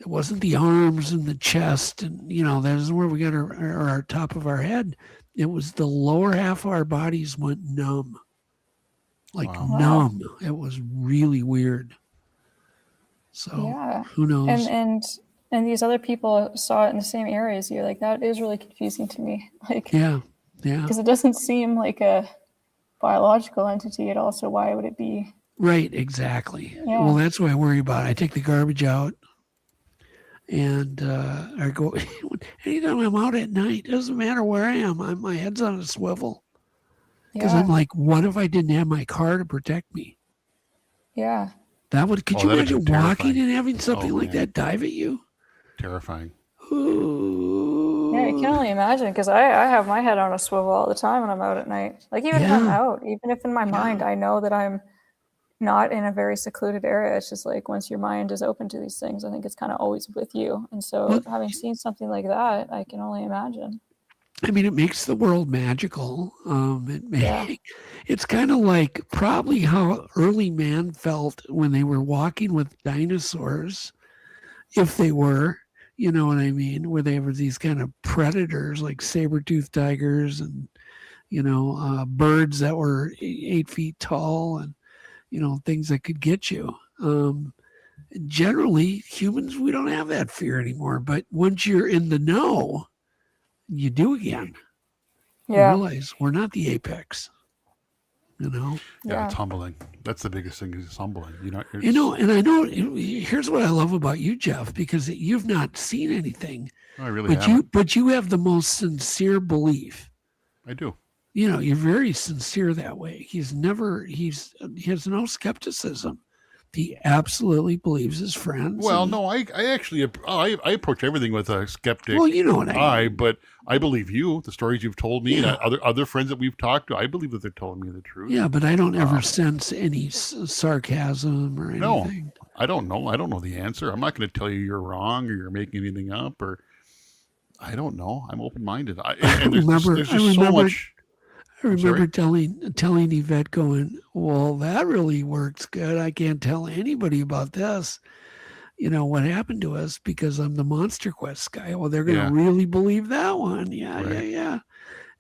It wasn't the arms and the chest, and that is where we got our top of our head. It was the lower half of our bodies went numb, numb. It was really weird. So who knows? And these other people saw it in the same area as you. Like, that is really confusing to me. Yeah. Because it doesn't seem like a biological entity at all. So why would it be? Right. Exactly. Yeah. Well, that's what I worry about. I take the garbage out. And I go, anytime I'm out at night, doesn't matter where I am, my head's on a swivel. Because I'm like, what if I didn't have my car to protect me? Yeah. Could you imagine walking and having something like that dive at you? Terrifying. Ooh. Yeah, you can only imagine, because I have my head on a swivel all the time when I'm out at night. Like, even if I'm out, even if in my mind I know that I'm not in a very secluded area. It's just like once your mind is open to these things, I think it's kind of always with you. And so having seen something like that, I can only imagine. I mean, it makes the world magical. It's kind of like probably how early man felt when they were walking with dinosaurs, if they were, you know what I mean, where they were these kind of predators like saber-toothed tigers and, you know, birds that were 8 feet tall and, you know, things that could get you. Generally, humans, we don't have that fear anymore. But once you're in the know, you do again. Yeah. You realize we're not the apex. You know? Yeah, it's humbling. That's the biggest thing, is it's humbling. You know, and I know, here's what I love about you, Jeff, because you've not seen anything. I really haven't. But you have the most sincere belief. I do. You know, you're very sincere that way. He has no skepticism. He absolutely believes his friends. Well, no, I actually, I approach everything with a skeptic well, you know what I mean. But I believe you, the stories you've told me, and other friends that we've talked to, I believe that they're telling me the truth. Yeah, but I don't ever sense any sarcasm or anything. No, I don't know. I don't know the answer. I'm not going to tell you you're wrong or you're making anything up, or I don't know. I'm open-minded. There's just so much. I remember telling Yvette, going, well, that really works good. I can't tell anybody about this. You know, what happened to us because I'm the MonsterQuest guy. Well, they're going to really believe that one. Yeah.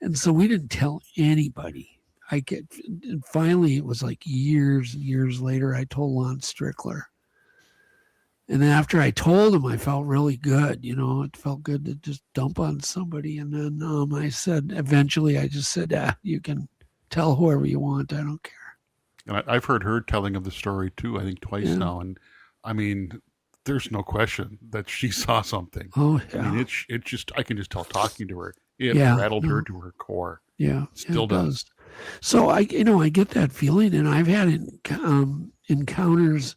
And so we didn't tell anybody. And finally, it was like years and years later, I told Lon Strickler. And then after I told him, I felt really good. You know, it felt good to just dump on somebody. And then eventually I just said, you can tell whoever you want. I don't care. And I've heard her telling of the story too, I think twice now. And I mean, there's no question that she saw something. Oh, yeah. I mean, it's just, I can just tell talking to her. It rattled her to her core. Yeah. It still does. So I get that feeling, and I've had encounters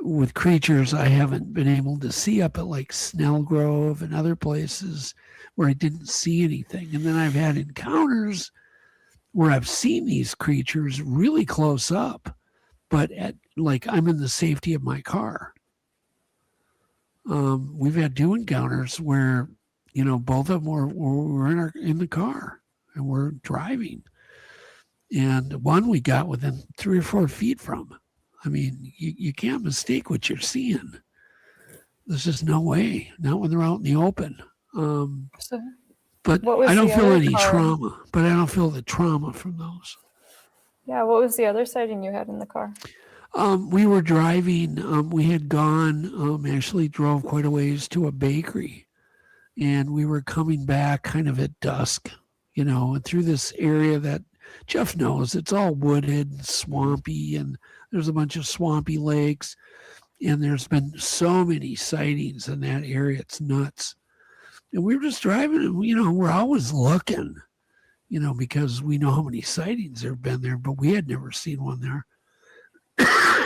with creatures I haven't been able to see up at like Snell Grove and other places where I didn't see anything. And then I've had encounters where I've seen these creatures really close up, but I'm in the safety of my car. We've had 2 encounters where, you know, both of them were in the car and we're driving. And one we got within 3 or 4 feet from. I mean, you can't mistake what you're seeing. There's just no way. Not when they're out in the open. But I don't feel any trauma. But I don't feel the trauma from those. Yeah, what was the other sighting you had in the car? We were driving. We had gone, actually drove quite a ways to a bakery. And we were coming back kind of at dusk, you know, and through this area that Jeff knows. It's all wooded and swampy, and there's a bunch of swampy lakes. And there's been so many sightings in that area. It's nuts. And we were just driving, and, you know, we're always looking, you know, because we know how many sightings there have been there, but we had never seen one there.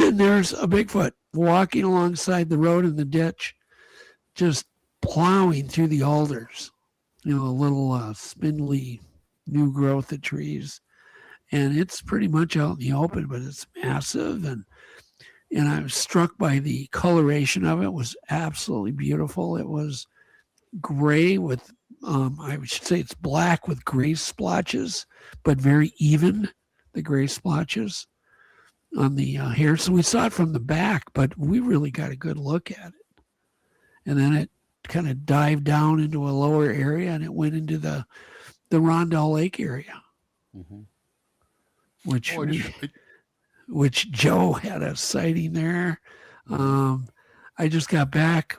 And there's a Bigfoot walking alongside the road in the ditch, just plowing through the alders, you know, a little spindly new growth of trees. And it's pretty much out in the open, but it's massive. And I was struck by the coloration of it. It was absolutely beautiful. It was gray with, I should say it's black with gray splotches, but very even, the gray splotches on the hair. So we saw it from the back, but we really got a good look at it. And then it kind of dived down into a lower area, and it went into the Rondell Lake area. Mm-hmm. Which Joe had a sighting there. I just got back.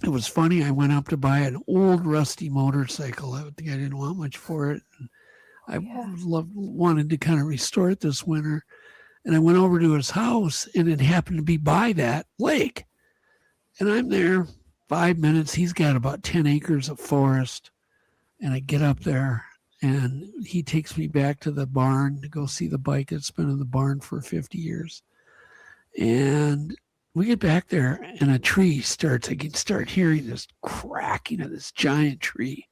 It was funny. I went up to buy an old rusty motorcycle. I think I didn't want much for it. I wanted to kind of restore it this winter. And I went over to his house, and it happened to be by that lake. And I'm there 5 minutes. He's got about 10 acres of forest. And I get up there, and he takes me back to the barn to go see the bike that's been in the barn for 50 years. And we get back there, and a tree starts. I can start hearing this cracking of this giant tree,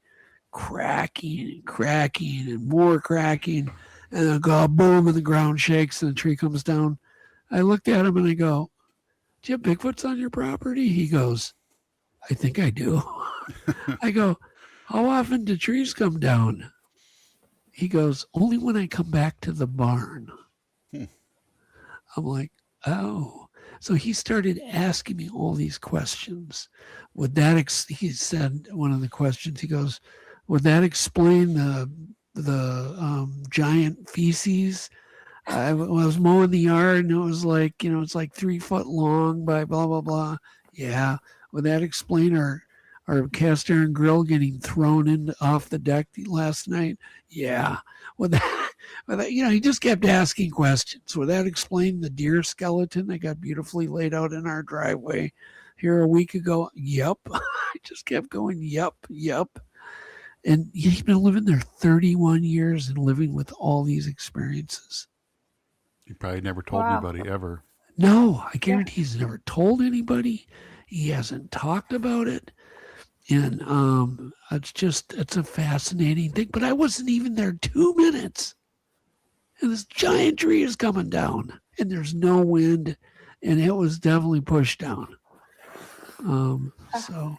cracking and cracking and more cracking. And then go boom, and the ground shakes, and the tree comes down. I looked at him and I go, "Do you have Bigfoots on your property?" He goes, "I think I do." I go, "How often do trees come down?" He goes, "Only when I come back to the barn." I'm like, "Oh." So he started asking me all these questions. Would that, he said, one of the questions, he goes, "Would that explain the giant feces? I was mowing the yard and it was like, it's like 3 foot long by blah, blah, blah." Yeah. Would that explain our cast iron grill getting thrown off the deck last night? Yeah. Would that, he just kept asking questions. Would that explain the deer skeleton that got beautifully laid out in our driveway here a week ago? Yep. I just kept going, yep. And he's been living there 31 years and living with all these experiences. He probably never told anybody ever. No, I guarantee he's never told anybody. He hasn't talked about it. And it's a fascinating thing. But I wasn't even there 2 minutes. And this giant tree is coming down. And there's no wind. And it was definitely pushed down. Yeah,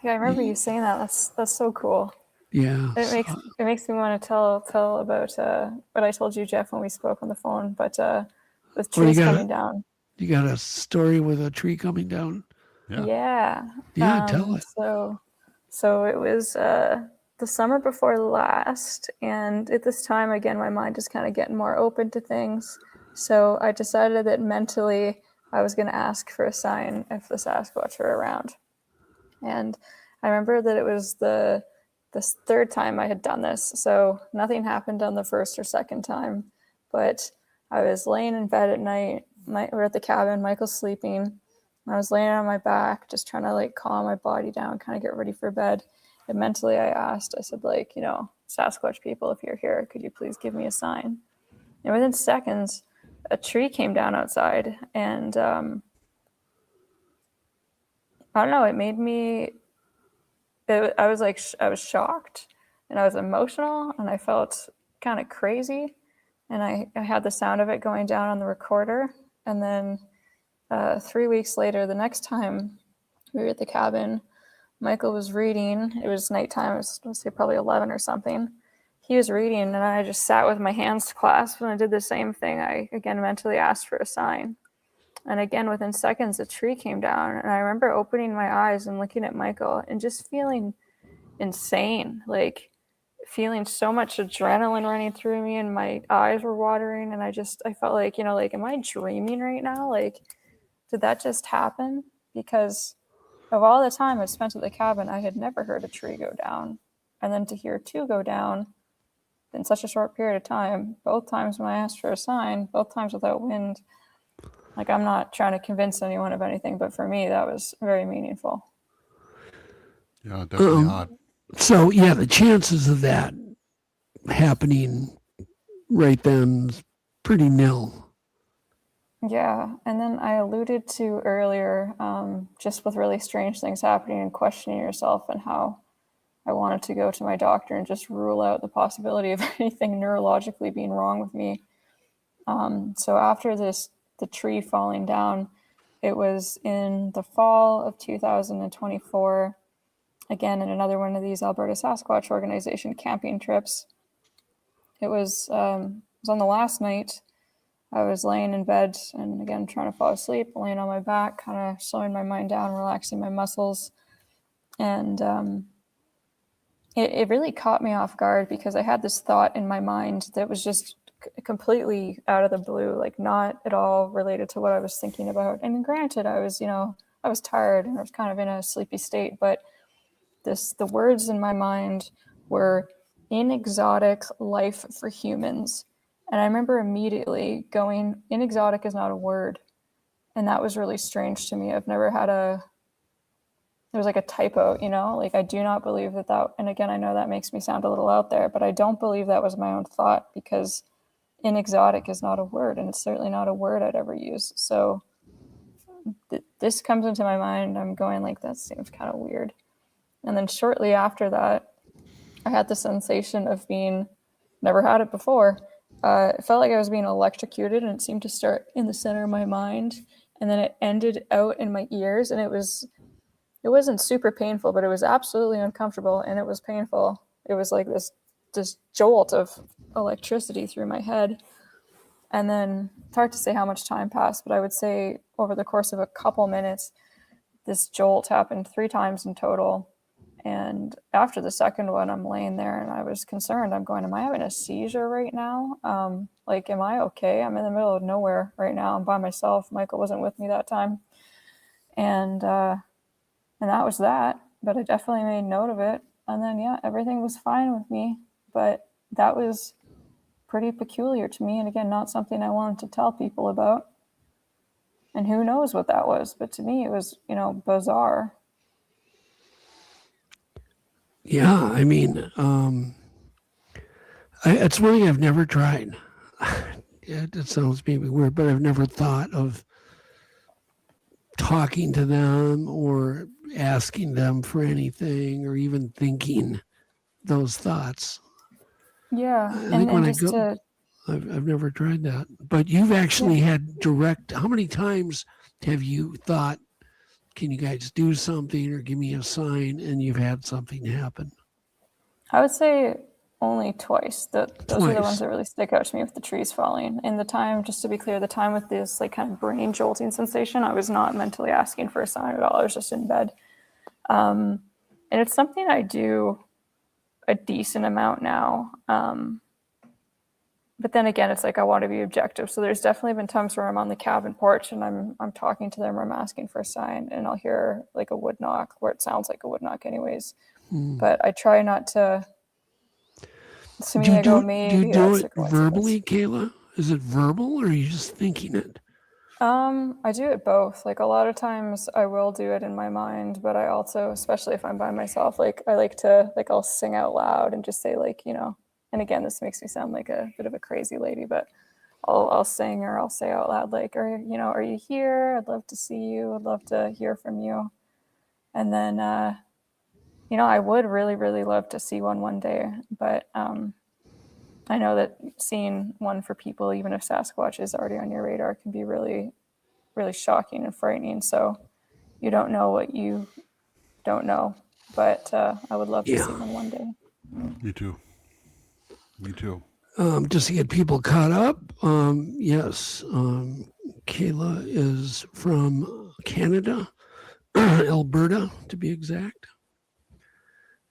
I remember you saying that. That's so cool. Yeah. It makes me want to tell about what I told you, Jeff, when we spoke on the phone. But with trees coming down. You got a story with a tree coming down? Yeah. Tell it. So it was the summer before last, and at this time, again, my mind is kind of getting more open to things. So I decided that mentally I was going to ask for a sign if the Sasquatch were around. And I remember that it was the third time I had done this. So nothing happened on the first or second time, but I was laying in bed at night. We're at the cabin, Michael's sleeping. I was laying on my back, just trying to calm my body down, kind of get ready for bed. And mentally I said, Sasquatch people, if you're here, could you please give me a sign? And within seconds, a tree came down outside. And I don't know, it made me, I was shocked and I was emotional and I felt kind of crazy. And I had the sound of it going down on the recorder. And then 3 weeks later, the next time we were at the cabin, Michael was reading. It was nighttime. It was, let's say, probably 11 or something. He was reading, and I just sat with my hands clasped, and I did the same thing. I, again, mentally asked for a sign. And again, within seconds, a tree came down, and I remember opening my eyes and looking at Michael and just feeling insane, feeling so much adrenaline running through me, and my eyes were watering, and I felt like, am I dreaming right now? Did that just happen? Because of all the time I spent at the cabin, I had never heard a tree go down. And then to hear two go down in such a short period of time, both times when I asked for a sign, both times without wind, I'm not trying to convince anyone of anything, but for me, that was very meaningful. Yeah, definitely odd. So, yeah, the chances of that happening right then is pretty nil. Yeah, and then I alluded to earlier, just with really strange things happening and questioning yourself, and how I wanted to go to my doctor and just rule out the possibility of anything neurologically being wrong with me. So after the tree falling down, it was in the fall of 2024, again, in another one of these Alberta Sasquatch organization camping trips. It was on the last night. I was laying in bed and, again, trying to fall asleep, laying on my back, kind of slowing my mind down, relaxing my muscles. And it really caught me off guard, because I had this thought in my mind that was just completely out of the blue, not at all related to what I was thinking about. And granted, I was tired and I was kind of in a sleepy state, but the words in my mind were "in exotic life for humans." And I remember immediately going, "in exotic is not a word." And that was really strange to me. I've never had there was a typo, I do not believe that, and again, I know that makes me sound a little out there, but I don't believe that was my own thought, because "in exotic" is not a word, and it's certainly not a word I'd ever use. So this comes into my mind. I'm going that seems kind of weird. And then shortly after that, I had the sensation of being, never had it before, it felt like I was being electrocuted, and it seemed to start in the center of my mind, and then it ended out in my ears, and it wasn't super painful, but it was absolutely uncomfortable, and it was painful. It was like this jolt of electricity through my head. And then it's hard to say how much time passed, but I would say over the course of a couple minutes, this jolt happened 3 times in total. And after the second one, I'm laying there and I was concerned. I'm going, am I having a seizure right now? Like, am I okay? I'm in the middle of nowhere right now. I'm by myself. Michael wasn't with me that time. And that was that. But I definitely made note of it. And then, yeah, everything was fine with me. But that was pretty peculiar to me. And again, not something I wanted to tell people about. And who knows what that was. But to me, it was, bizarre. Yeah, I mean, it's one thing I've never tried. It sounds maybe weird, but I've never thought of talking to them or asking them for anything or even thinking those thoughts. Yeah, I've never tried that. But you've actually had direct. How many times have you thought, can you guys do something or give me a sign, and you've had something happen? I would say only twice. Those are the ones that really stick out to me with the trees falling. And the time, just to be clear, the time with this like kind of brain jolting sensation, I was not mentally asking for a sign at all. I was just in bed. And it's something I do a decent amount now. But then again, it's like I want to be objective. So there's definitely been times where I'm on the cabin porch and I'm talking to them or I'm asking for a sign, and I'll hear like a wood knock where it sounds like a wood knock anyways. But I try not to. To me, I go, maybe do you do it verbally, Kayla? Is it verbal or are you just thinking it? I do it both. Like a lot of times I will do it in my mind, but I also, especially if I'm by myself, like I like to, like I'll sing out loud and just say like, and again, this makes me sound like a bit of a crazy lady, but I'll sing or I'll say out loud, like, are you here? I'd love to see you. I'd love to hear from you. And then, I would really, really love to see one day, but I know that seeing one for people, even if Sasquatch is already on your radar, can be really, really shocking and frightening. So you don't know what you don't know, but I would love to see one day. Me too. Just to get people caught up, yes, Kayla is from Canada, Alberta to be exact.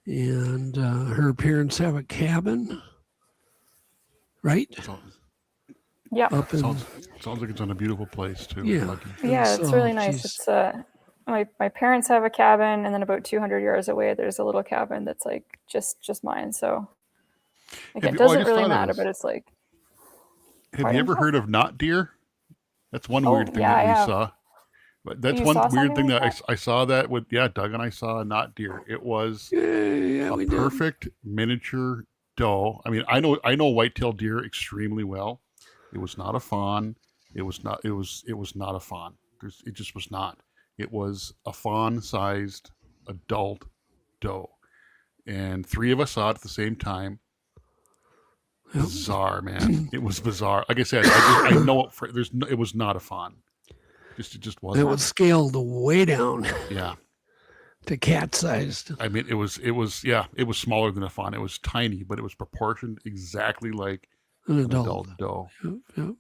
And her parents have a cabin, right? Yeah. Sounds like it's on a beautiful place too. Yeah. Yeah, it's really nice. It's my parents have a cabin, and then about 200 yards away, there's a little cabin that's like just mine. So again, it doesn't really matter, but it's like. Have you ever heard of not deer? That's one weird thing that we saw. But that's one weird thing that I saw that with, Doug and I saw a not deer. It was a perfect miniature doe. I mean, I know white-tailed deer extremely well. It was not a fawn. It was not a fawn. It just was not. It was a fawn-sized adult doe. And 3 of us saw it at the same time. Bizarre, man. It was bizarre. Like I said, I know it was not a fawn. It just wasn't. It was scaled way down. Yeah. To cat-sized. I mean, it was smaller than a fawn. It was tiny, but it was proportioned exactly like an adult doe. Yep.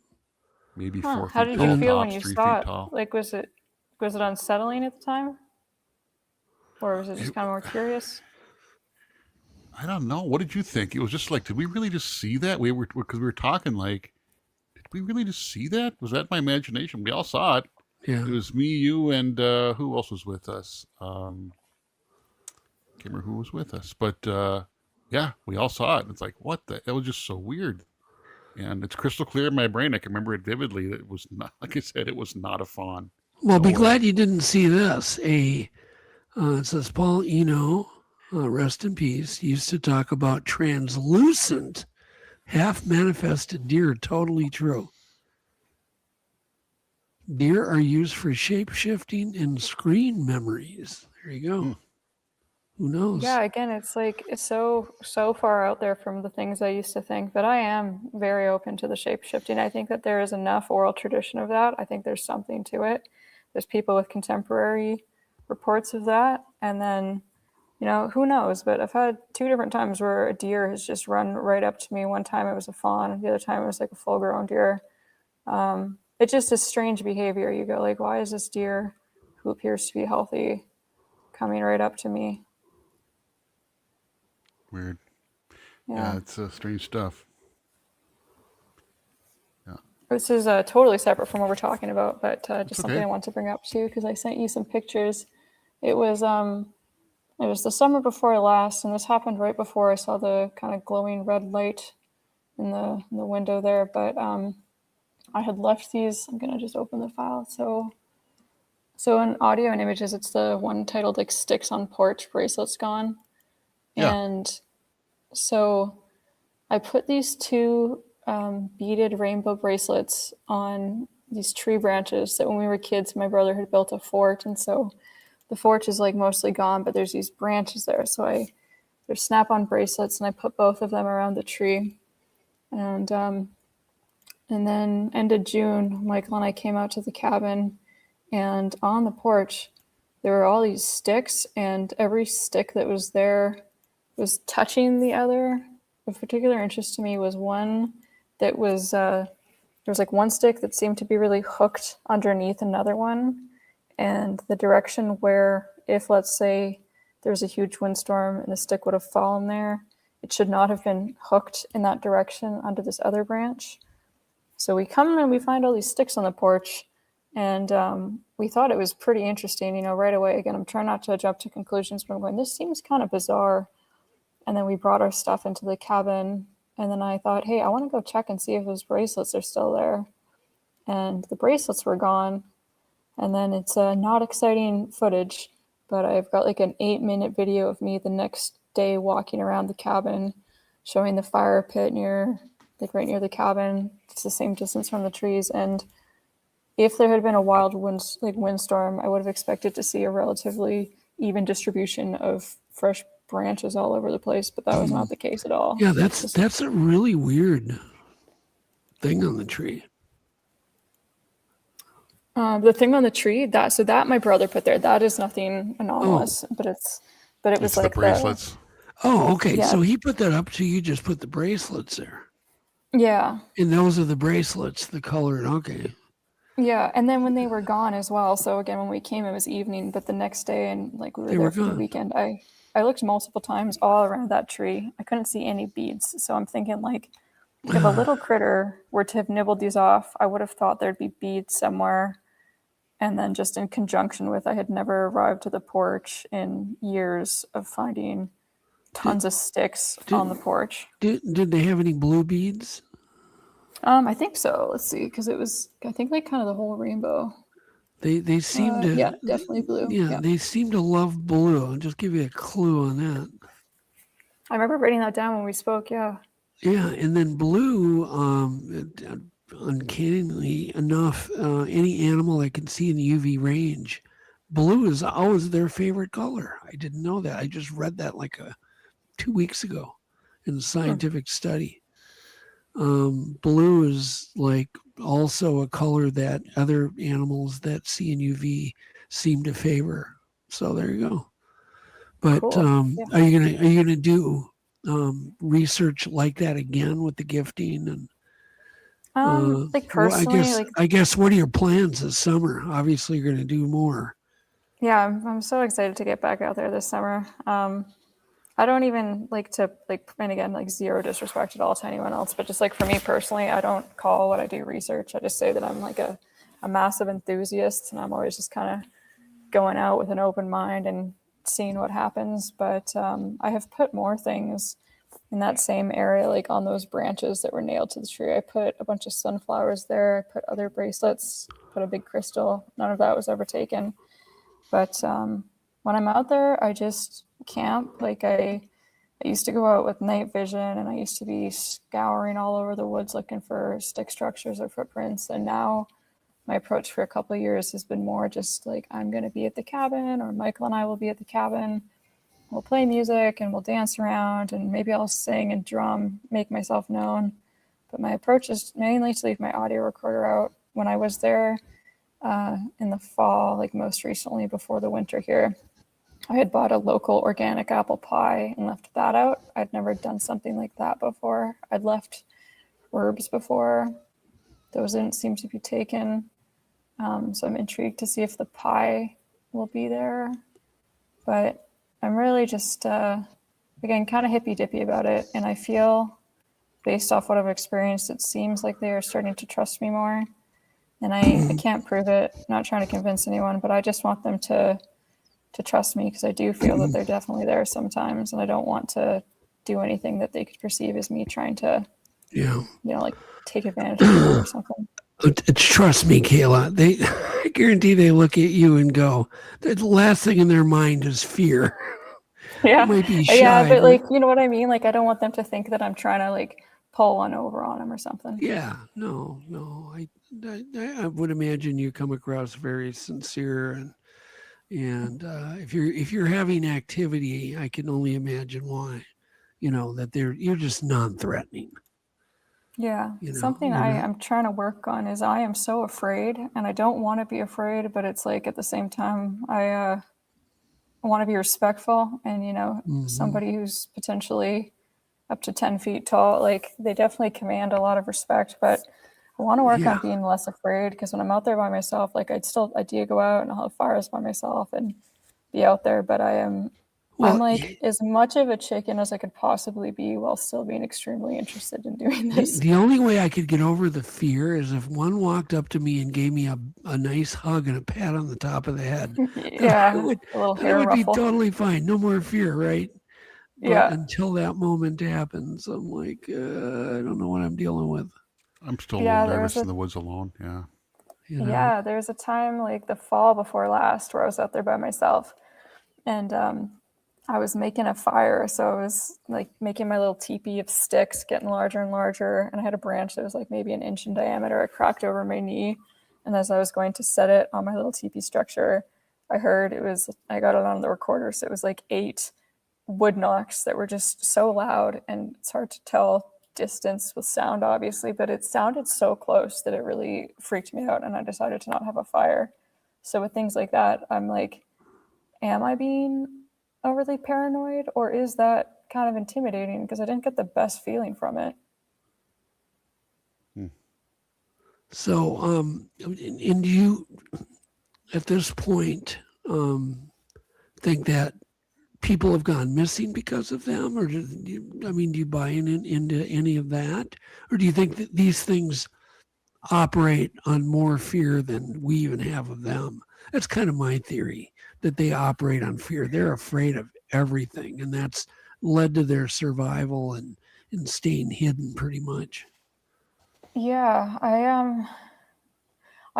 Maybe 4 feet tall. How did you feel when you 3 saw feet it? tall. Like, was it unsettling at the time? Or was it just kind of more curious? I don't know. What did you think? It was just like, did we really just see that? Because we were talking like, did we really just see that? Was that my imagination? We all saw it. Yeah. It was me, you, and who else was with us? Can't remember who was with us, but we all saw it. It's like, what the? That was just so weird, and it's crystal clear in my brain. I can remember it vividly. It was not, like I said, it was not a fawn. Well, be glad you didn't see this. It says Paul Eno, rest in peace, used to talk about translucent, half-manifested deer. Totally true. Deer are used for shape-shifting and screen memories. There you go. Who knows? Yeah, again, it's like it's so far out there from the things I used to think, but I am very open to the shape shifting. I think that there is enough oral tradition of that. I think there's something to it. There's people with contemporary reports of that, and then who knows? But I've had 2 different times where a deer has just run right up to me. One time it was a fawn, the other time it was like a full-grown deer. It's just a strange behavior. You go like, why is this deer, who appears to be healthy, coming right up to me? Weird. Yeah, it's strange stuff. Yeah. This is totally separate from what we're talking about, but just something I want to bring up too, because I sent you some pictures. It was the summer before last, and this happened right before I saw the kind of glowing red light in the window there. But I had left these. I'm gonna just open the file. So in audio and images, it's the one titled like "Sticks on Porch, Bracelets Gone," and so I put these 2 beaded rainbow bracelets on these tree branches that when we were kids, my brother had built a fort. And so the fort is like mostly gone, but there's these branches there. So they're snap-on bracelets, and I put both of them around the tree. And then end of June, Michael and I came out to the cabin, and on the porch, there were all these sticks, and every stick that was there was touching the other. Of particular interest to me was one that was, there was like one stick that seemed to be really hooked underneath another one. And the direction where, if let's say there's a huge windstorm and the stick would have fallen there, it should not have been hooked in that direction under this other branch. So we come and we find all these sticks on the porch, and we thought it was pretty interesting, right away. Again, I'm trying not to jump to conclusions, but I'm going, this seems kind of bizarre. And then we brought our stuff into the cabin, and then I thought, hey, I want to go check and see if those bracelets are still there. And the bracelets were gone. And then it's not exciting footage, but I've got like an 8-minute video of me the next day walking around the cabin, showing the fire pit right near the cabin. It's the same distance from the trees. And if there had been a wild windstorm, I would have expected to see a relatively even distribution of fresh branches all over the place, but that was not the case at all. Yeah, that's a really weird thing on the tree. The thing on the tree, that my brother put there, that is nothing anomalous, but it was like the bracelets. Okay. Yeah. So he put that up, so you just put the bracelets there. Yeah. And those are the bracelets, the colored. Okay. Yeah, and then when they were gone as well. So again, when we came, it was evening, but the next day, and like we were there for the weekend, I looked multiple times all around that tree. I couldn't see any beads. So I'm thinking like, if a little critter were to have nibbled these off, I would have thought there'd be beads somewhere. And then just in conjunction with, I had never arrived to the porch in years of finding tons of sticks on the porch. Did they have any blue beads? I think so. Let's see, because it was, I think, like kind of the whole rainbow. They seem to. Yeah, definitely blue. Yeah, they seem to love blue. I'll just give you a clue on that. I remember writing that down when we spoke, yeah. Yeah, and then blue, uncannily enough, any animal I can see in the UV range, blue is always their favorite color. I didn't know that. I just read that like 2 weeks ago in a scientific study. Blue is like also a color that other animals that see in UV seem to favor. So there you go. But cool. Are you gonna do research like that again with the gifting and like personally, I guess what are your plans this summer? Obviously you're gonna do more. Yeah, I'm so excited to get back out there this summer. I don't even like to and again, like zero disrespect at all to anyone else, but just like for me personally, I don't call what I do research. I just say that I'm like a massive enthusiast, and I'm always just kind of going out with an open mind and seeing what happens. But I have put more things in that same area, like on those branches that were nailed to the tree. I put a bunch of sunflowers there. I put other bracelets, put a big crystal. None of that was ever taken. But when I'm out there, I just camp. Like I used to go out with night vision, and I used to be scouring all over the woods looking for stick structures or footprints. And now my approach for a couple of years has been more just like, I'm going to be at the cabin, or Michael and I will be at the cabin, we'll play music and we'll dance around, and maybe I'll sing and drum, make myself known. But my approach is mainly to leave my audio recorder out. When I was there in the fall, like most recently before the winter here, I had bought a local organic apple pie and left that out. I'd never done something like that before. I'd left herbs before. Those didn't seem to be taken. So I'm intrigued to see if the pie will be there. But I'm really just, again, kind of hippy-dippy about it. And I feel, based off what I've experienced, it seems like they are starting to trust me more. And I can't prove it, not trying to convince anyone, but I just want them to trust me, because I do feel that they're definitely there sometimes, and I don't want to do anything that they could perceive as me trying to, like take advantage of them or something. Trust me, Kayla. I guarantee they look at you and go, the last thing in their mind is fear. Yeah, might be shy, yeah, but like, you know what I mean? Like, I don't want them to think that I'm trying to like pull one over on them or something. Yeah, no. I would imagine you come across very sincere, and if you're having activity, I can only imagine why. That you're just non-threatening. Yeah, something I'm trying to work on is I am so afraid, and I don't want to be afraid, but it's like at the same time I want to be respectful, and somebody who's potentially up to 10 feet tall, like they definitely command a lot of respect, but I want to work on being less afraid, because when I'm out there by myself, like I do go out and I'll have fires by myself and be out there, but I'm like as much of a chicken as I could possibly be while still being extremely interested in doing this. The only way I could get over the fear is if one walked up to me and gave me a nice hug and a pat on the top of the head. Yeah, a little hair would ruffle. be totally fine. No more fear, right? But until that moment happens, I'm like, I don't know what I'm dealing with. I'm still a little nervous in the woods alone. Yeah. Yeah, there was a time like the fall before last where I was out there by myself, and I was making a fire. So I was like making my little teepee of sticks, getting larger and larger. And I had a branch that was like maybe an inch in diameter. I cracked over my knee. And as I was going to set it on my little teepee structure, I got it on the recorder. So it was like 8 wood knocks that were just so loud. And it's hard to tell distance with sound, obviously, but it sounded so close that it really freaked me out. And I decided to not have a fire. So with things like that, I'm like, am I being overly paranoid, or is that kind of intimidating? Because I didn't get the best feeling from it. So, and do you, at this point, think that people have gone missing because of them, or do you buy into any of that, or do you think that these things operate on more fear than we even have of them? That's kind of my theory, that they operate on fear. They're afraid of everything, and that's led to their survival and staying hidden pretty much. Yeah, I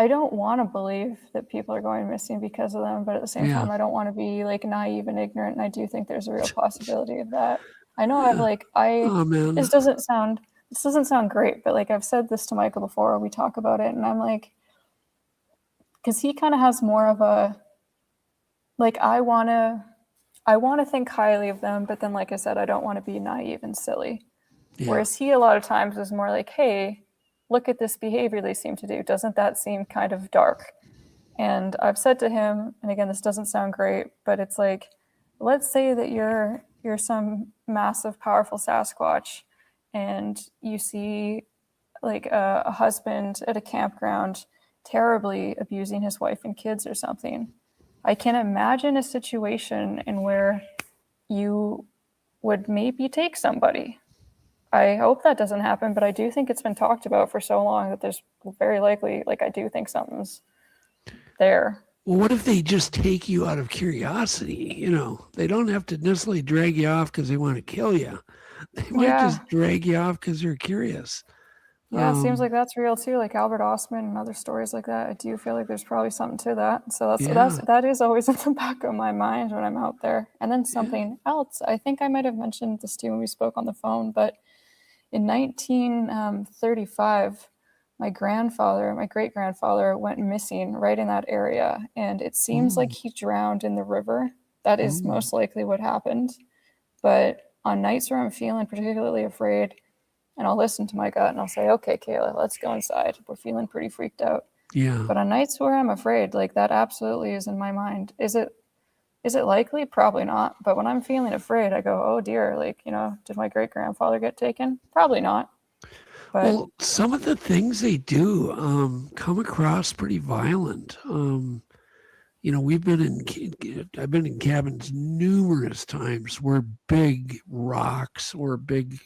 don't want to believe that people are going missing because of them, but at the same time, I don't want to be like naive and ignorant, and I do think there's a real possibility of that. I know this doesn't sound great, but like I've said this to Michael before, we talk about it, and I'm like, because he kind of has more of a, like, I want to think highly of them, but then, like I said, I don't want to be naive and silly. Yeah. Whereas he, a lot of times, is more like, hey, look at this behavior they seem to do. Doesn't that seem kind of dark? And I've said to him, and again, this doesn't sound great, but it's like, let's say that you're some massive, powerful Sasquatch, and you see like a husband at a campground terribly abusing his wife and kids or something. I can imagine a situation in where you would maybe take somebody. I hope that doesn't happen, but I do think it's been talked about for so long that there's very likely, like, I do think something's there. Well, what if they just take you out of curiosity? They don't have to necessarily drag you off because they want to kill you. They might just drag you off because they're curious. Yeah, it seems like that's real too, like Albert Ostman and other stories like that. I do feel like there's probably something to that. So that is always in the back of my mind when I'm out there. And then something else, I think I might have mentioned this too when we spoke on the phone, but in 1935, my great-grandfather went missing right in that area. And it seems like he drowned in the river That is most likely what happened. But on nights where I'm feeling particularly afraid, and I'll listen to my gut and I'll say, okay, Kayla, let's go inside. We're feeling pretty freaked out. Yeah. But on nights where I'm afraid, like that absolutely is in my mind. Is it likely? Probably not. But when I'm feeling afraid, I go, oh dear, like, you know, did my great grandfather get taken? Probably not. But well, some of the things they do come across pretty violent. You know, I've been in cabins numerous times where big rocks or big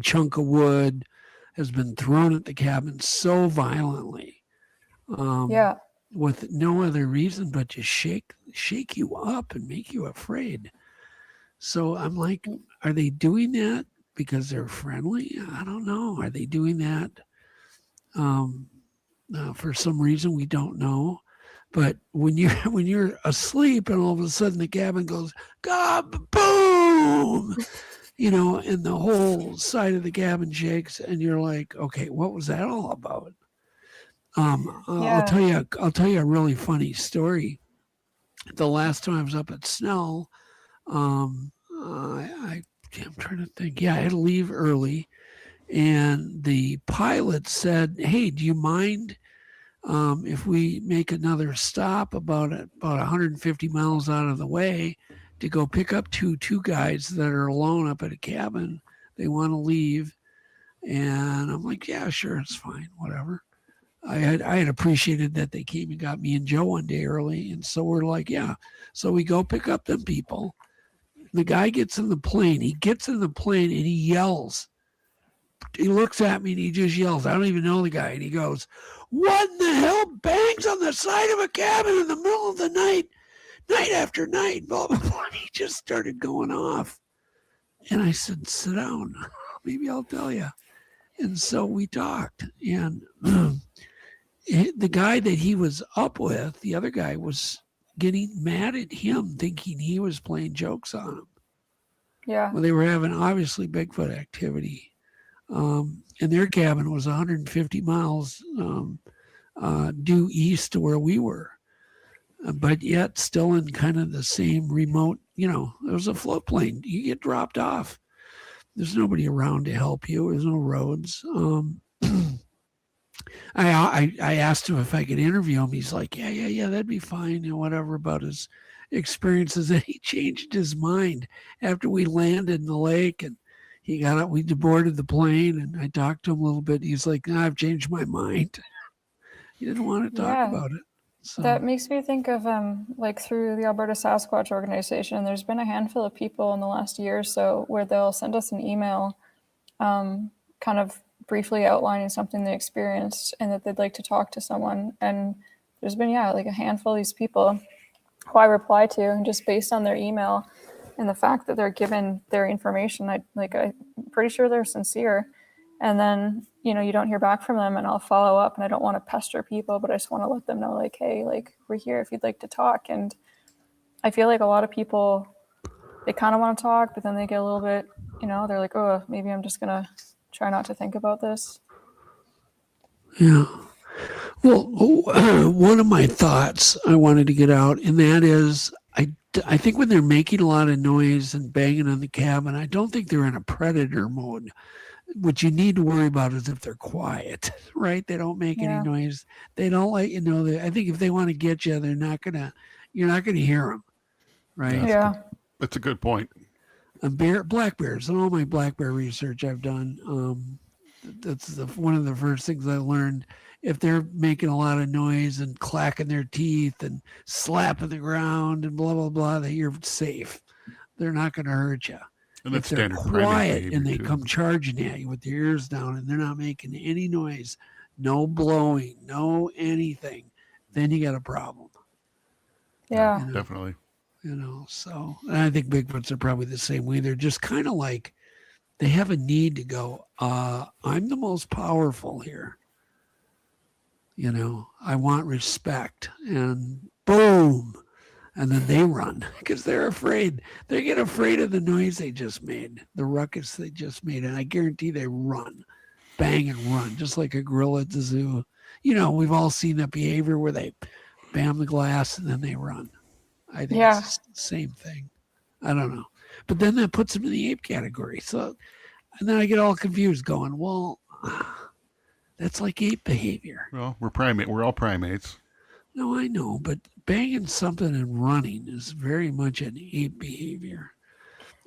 chunk of wood has been thrown at the cabin so violently. With no other reason but to shake you up and make you afraid. So I'm like, are they doing that because they're friendly? I don't know. Are they doing that for some reason we don't know? But when you're asleep and all of a sudden the cabin goes, God, boom, you know, and the whole side of the cabin shakes, and you're like, okay, what was that all about? I'll tell you a really funny story. The last time I was up at Snell, I'm trying to think. Yeah, I had to leave early, and the pilot said, "Hey, do you mind if we make another stop about 150 miles out of the way to go pick up two guys that are alone up at a cabin? They want to leave." And I'm like, "Yeah, sure, it's fine, whatever." I had appreciated that they came and got me and Joe one day early, and so we're like, yeah. So we go pick up them people. The guy gets in the plane. He gets in the plane and he yells. He looks at me and he just yells. I don't even know the guy. And he goes, "What in the hell bangs on the side of a cabin in the middle of the night, night after night?" Blah, blah, blah. And he just started going off. And I said, "Sit down. Maybe I'll tell you." And so we talked. And the guy that he was up with, the other guy, was getting mad at him, thinking he was playing jokes on him. Yeah. Well, they were having obviously Bigfoot activity. And their cabin was 150 miles due east to where we were. But yet still in kind of the same remote, you know, there was a float plane. You get dropped off. There's nobody around to help you. There's no roads. I asked him if I could interview him. He's like, yeah, that'd be fine, and whatever about his experiences. And he changed his mind after we landed in the lake, and he got up. We boarded the plane, and I talked to him a little bit. He's like, "No, I've changed my mind." He didn't want to talk about it. So that makes me think of like through the Alberta Sasquatch organization, there's been a handful of people in the last year or so where they'll send us an email kind of briefly outlining something they experienced and that they'd like to talk to someone. And there's been, like a handful of these people who I reply to, and just based on their email and the fact that they're given their information, I'm pretty sure they're sincere. And then, you don't hear back from them, and I'll follow up, and I don't want to pester people, but I just want to let them know, like, hey, like, we're here if you'd like to talk. And I feel like a lot of people, they kind of want to talk, but then they get a little bit, they're like, oh, maybe I'm just going to try not to think about this. Yeah. Well, one of my thoughts I wanted to get out, and that is, I think when they're making a lot of noise and banging on the cabin, I don't think they're in a predator mode. What you need to worry about is if they're quiet, right? They don't make any noise. They don't let you know that. I think if they want to get you, you're not gonna hear them, right? Yeah, that's a good point. Black bears, and all my black bear research I've done, that's one of the first things I learned. If they're making a lot of noise and clacking their teeth and slapping the ground and blah blah blah, that you're safe. They're not going to hurt you. And if they're quiet and they come charging at you with their ears down and they're not making any noise, no blowing, no anything, then you got a problem. Yeah, definitely. So and I think Bigfoots are probably the same way. They're just kind of like, they have a need to go, I'm the most powerful here. I want respect, and boom. And then they run because they're afraid. They get afraid of the noise they just made, the ruckus they just made. And I guarantee they run, bang and run, just like a gorilla at the zoo. We've all seen that behavior where they bam the glass and then they run. I think it's the same thing. I don't know. But then that puts them in the ape category. So, and then I get all confused going, well, that's like ape behavior. Well, we're all primates. No, I know, but banging something and running is very much an ape behavior.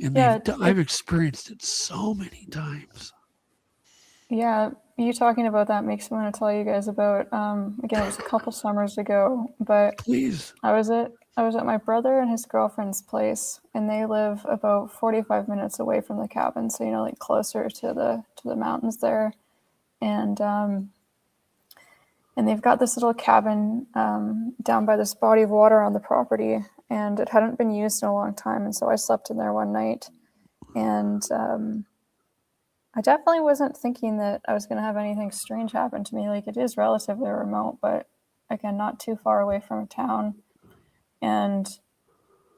And I've experienced it so many times. Yeah, you talking about that makes me want to tell you guys about, again, it was a couple summers ago, but please. I was at my brother and his girlfriend's place, and they live about 45 minutes away from the cabin. So, like closer to the mountains there. And they've got this little cabin down by this body of water on the property, and it hadn't been used in a long time. And so I slept in there one night, and I definitely wasn't thinking that I was going to have anything strange happen to me. Like, it is relatively remote, but again, not too far away from a town. And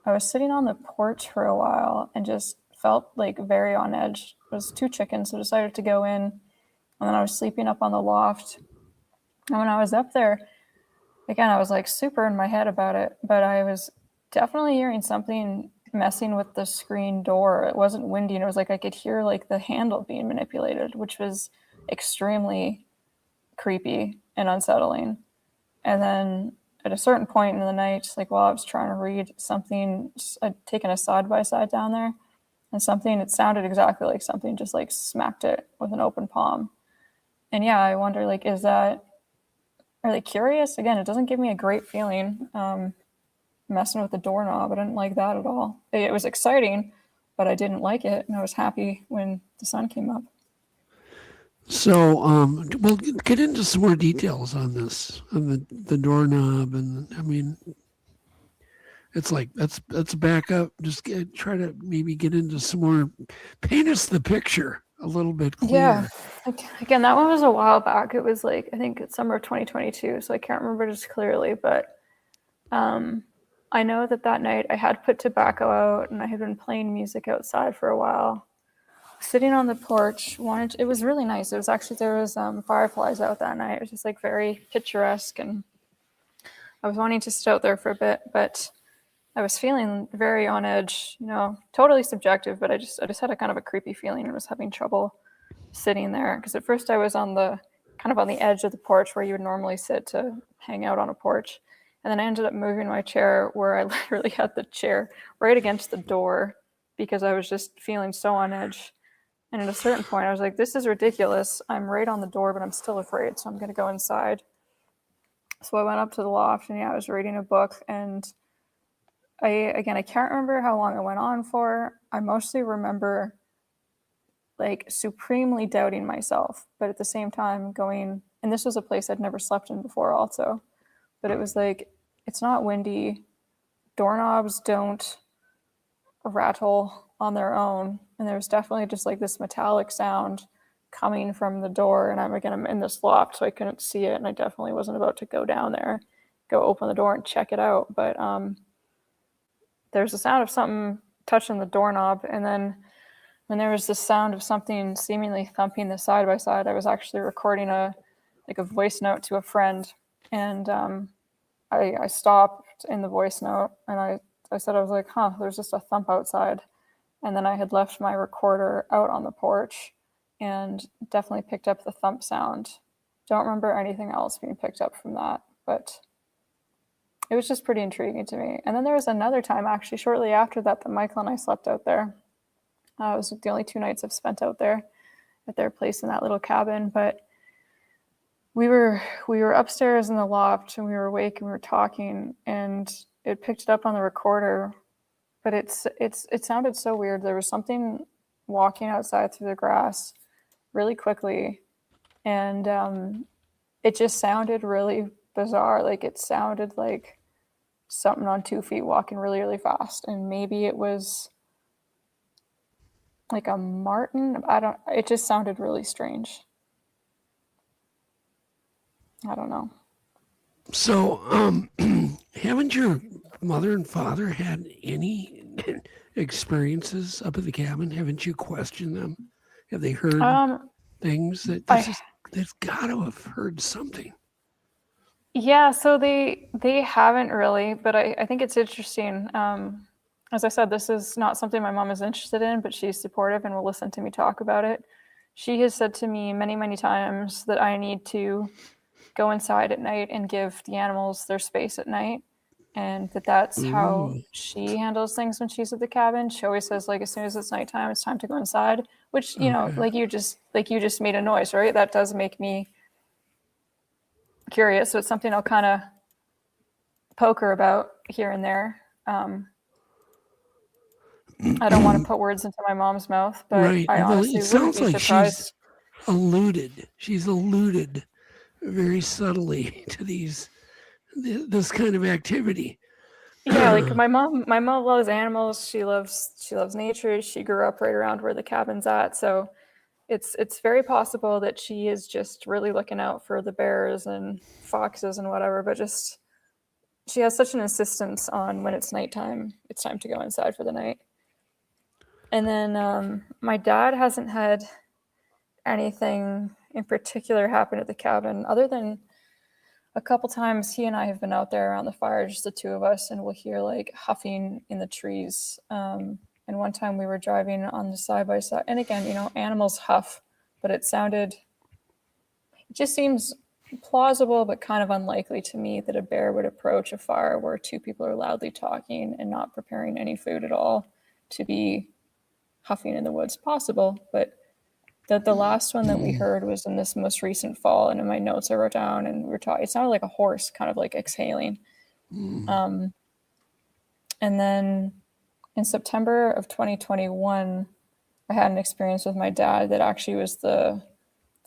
I was sitting on the porch for a while and just felt like very on edge. I was too chicken, so decided to go in. And then I was sleeping up on the loft. And when I was up there, again, I was like super in my head about it, but I was definitely hearing something messing with the screen door. It wasn't windy, and it was like I could hear like the handle being manipulated, which was extremely creepy and unsettling. And then at a certain point in the night, like while I was trying to read something, I'd taken a side-by-side down there, and it sounded exactly like something just like smacked it with an open palm. And yeah, I wonder, like, are they curious? Again, it doesn't give me a great feeling. Messing with the doorknob, I didn't like that at all. It was exciting, but I didn't like it, and I was happy when the sun came up. So, we'll get into some more details on this, on the doorknob, and I mean, it's like let's back up. Just try to maybe get into some more. Paint us the picture a little bit clearer. Yeah. Again, that one was a while back. It was like, I think it's summer of 2022, so I can't remember just clearly, but I know that night I had put tobacco out and I had been playing music outside for a while. Sitting on the porch, it was really nice. It was actually, there was fireflies out that night. It was just like very picturesque, and I was wanting to sit out there for a bit, but I was feeling very on edge, totally subjective, but I just had a kind of a creepy feeling and was having trouble sitting there. Because at first I was on the edge of the porch where you would normally sit to hang out on a porch. And then I ended up moving my chair where I literally had the chair right against the door because I was just feeling so on edge. And at a certain point, I was like, this is ridiculous. I'm right on the door, but I'm still afraid, so I'm going to go inside. So I went up to the loft, and I was reading a book. And I can't remember how long it went on for. I mostly remember like supremely doubting myself, but at the same time going, and this was a place I'd never slept in before also. But it was like, it's not windy. Doorknobs don't rattle on their own. And there was definitely just like this metallic sound coming from the door. And I'm in this loft, so I couldn't see it. And I definitely wasn't about to go down there, go open the door and check it out. But there's the sound of something touching the doorknob. And then when there was the sound of something seemingly thumping the side by side, I was actually recording a voice note to a friend. And I stopped in the voice note, and I said, I was like, there's just a thump outside. And then I had left my recorder out on the porch and definitely picked up the thump sound. Don't remember anything else being picked up from that, but it was just pretty intriguing to me. And then there was another time, actually, shortly after that Michael and I slept out there. It was the only 2 nights I've spent out there at their place in that little cabin, but we were upstairs in the loft, and we were awake and we were talking, and it picked it up on the recorder, but it sounded so weird. There was something walking outside through the grass really quickly, and it just sounded really bizarre. Like, it sounded like something on 2 feet walking really, really fast, and maybe it was like a marten. It just sounded really strange. I don't know. So, haven't your mother and father had any experiences up at the cabin? Haven't you questioned them? Have they heard things that they've got to have heard something? Yeah, so they haven't really, but I think it's interesting. As I said, this is not something my mom is interested in, but she's supportive and will listen to me talk about it. She has said to me many, many times that I need to go inside at night and give the animals their space at night, and that's how she handles things when she's at the cabin. She always says, like, as soon as it's nighttime, it's time to go inside, which, you know, like you just made a noise, right? That does make me curious. So it's something I'll kind of poke her about here and there. I don't want to put words into my mom's mouth, but I honestly wouldn't be surprised. She's alluded very subtly to this kind of activity. Yeah, like my mom loves animals. She loves nature. She grew up right around where the cabin's at, so it's very possible that she is just really looking out for the bears and foxes and whatever, but just she has such an insistence on when it's nighttime, it's time to go inside for the night. And then my dad hasn't had anything in particular happen at the cabin, other than a couple times he and I have been out there around the fire, just the two of us, and we'll hear like huffing in the trees. And one time we were driving on the side by side, and again, you know, animals huff, but it just seems plausible, but kind of unlikely to me that a bear would approach a fire where two people are loudly talking and not preparing any food at all to be huffing in the woods. Possible, but the last one that we heard was in this most recent fall, and in my notes I wrote down, and we were talking, it sounded like a horse kind of like exhaling. And then in September of 2021, I had an experience with my dad that actually was the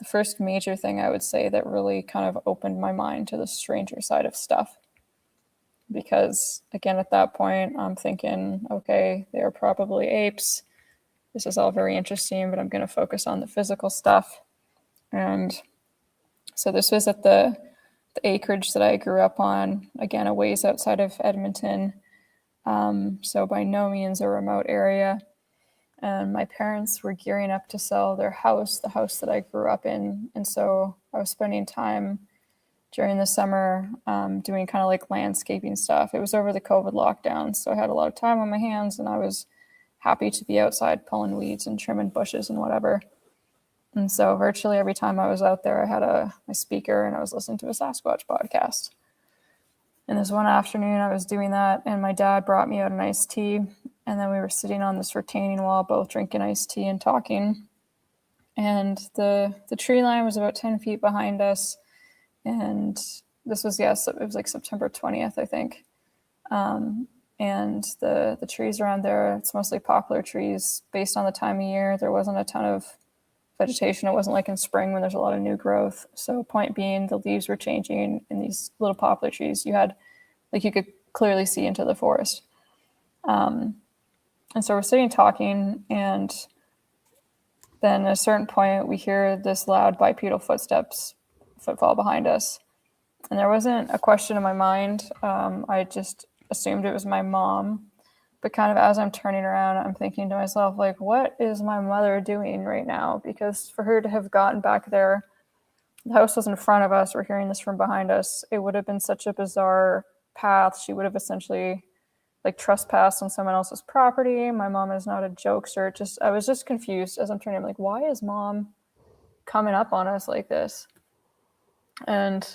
first major thing I would say that really kind of opened my mind to the stranger side of stuff. Because again, at that point, I'm thinking, okay, they are probably apes. This is all very interesting, but I'm going to focus on the physical stuff. And so this was at the acreage that I grew up on, again, a ways outside of Edmonton. So by no means a remote area. And my parents were gearing up to sell their house, the house that I grew up in. And so I was spending time during the summer doing kind of like landscaping stuff. It was over the COVID lockdown, so I had a lot of time on my hands, and I was happy to be outside pulling weeds and trimming bushes and whatever. And so virtually every time I was out there, I had my speaker and I was listening to a Sasquatch podcast. And this one afternoon I was doing that, and my dad brought me out an iced tea, and then we were sitting on this retaining wall, both drinking iced tea and talking. And the tree line was about 10 feet behind us. And this was, it was like September 20th, I think. And the trees around there, it's mostly poplar trees. Based on the time of year, there wasn't a ton of vegetation. It wasn't like in spring when there's a lot of new growth. So point being, the leaves were changing in these little poplar trees. You could clearly see into the forest. And so we're sitting talking, and then at a certain point we hear this loud bipedal footfall behind us. And there wasn't a question in my mind. I just assumed it was my mom, but kind of as I'm turning around, I'm thinking to myself, like, what is my mother doing right now? Because for her to have gotten back there, the house was in front of us, we're hearing this from behind us, it would have been such a bizarre path. She would have essentially like trespassed on someone else's property. My mom is not a jokester. I was just confused as I'm turning. I'm like, why is mom coming up on us like this? And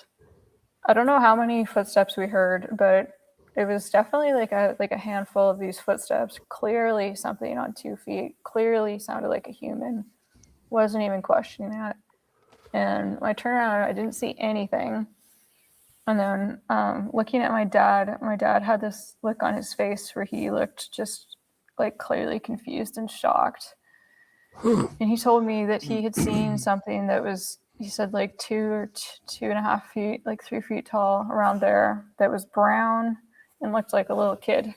I don't know how many footsteps we heard, but it was definitely like a handful of these footsteps. Clearly something on 2 feet. Clearly sounded like a human. Wasn't even questioning that. And when I turned around, I didn't see anything. And then looking at my dad had this look on his face where he looked just like clearly confused and shocked. And he told me that he had seen something that was, he said, like 2 or 2.5 feet, like 3 feet tall around there, that was brown and looked like a little kid.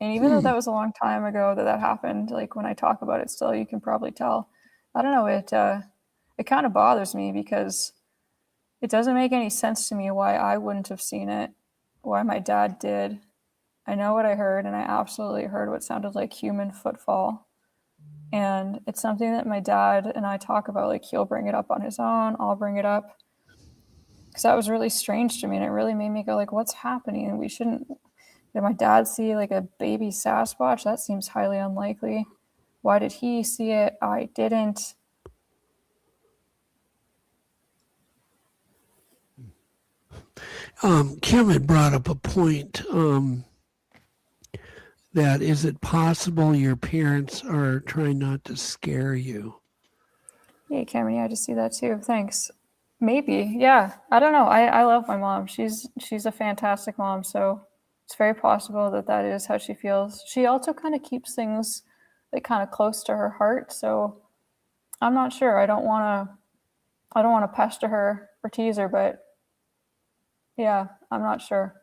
And even though that was a long time ago that happened, like when I talk about it still, you can probably tell. I don't know, it kind of bothers me because it doesn't make any sense to me why I wouldn't have seen it, why my dad did. I know what I heard, and I absolutely heard what sounded like human footfall. And it's something that my dad and I talk about, like he'll bring it up on his own, I'll bring it up. because that was really strange to me, and it really made me go like, what's happening? And we shouldn't. Did my dad see like a baby Sasquatch? That seems highly unlikely. Why did he see it? I didn't. Kim had brought up a point that is it possible your parents are trying not to scare you? Hey, Cameron, yeah, I just see that too. Thanks. Maybe, yeah. I don't know. I love my mom. She's a fantastic mom, so it's very possible that is how she feels. She also kind of keeps things like kind of close to her heart, so I'm not sure. I don't want to pester her or tease her, but yeah, I'm not sure.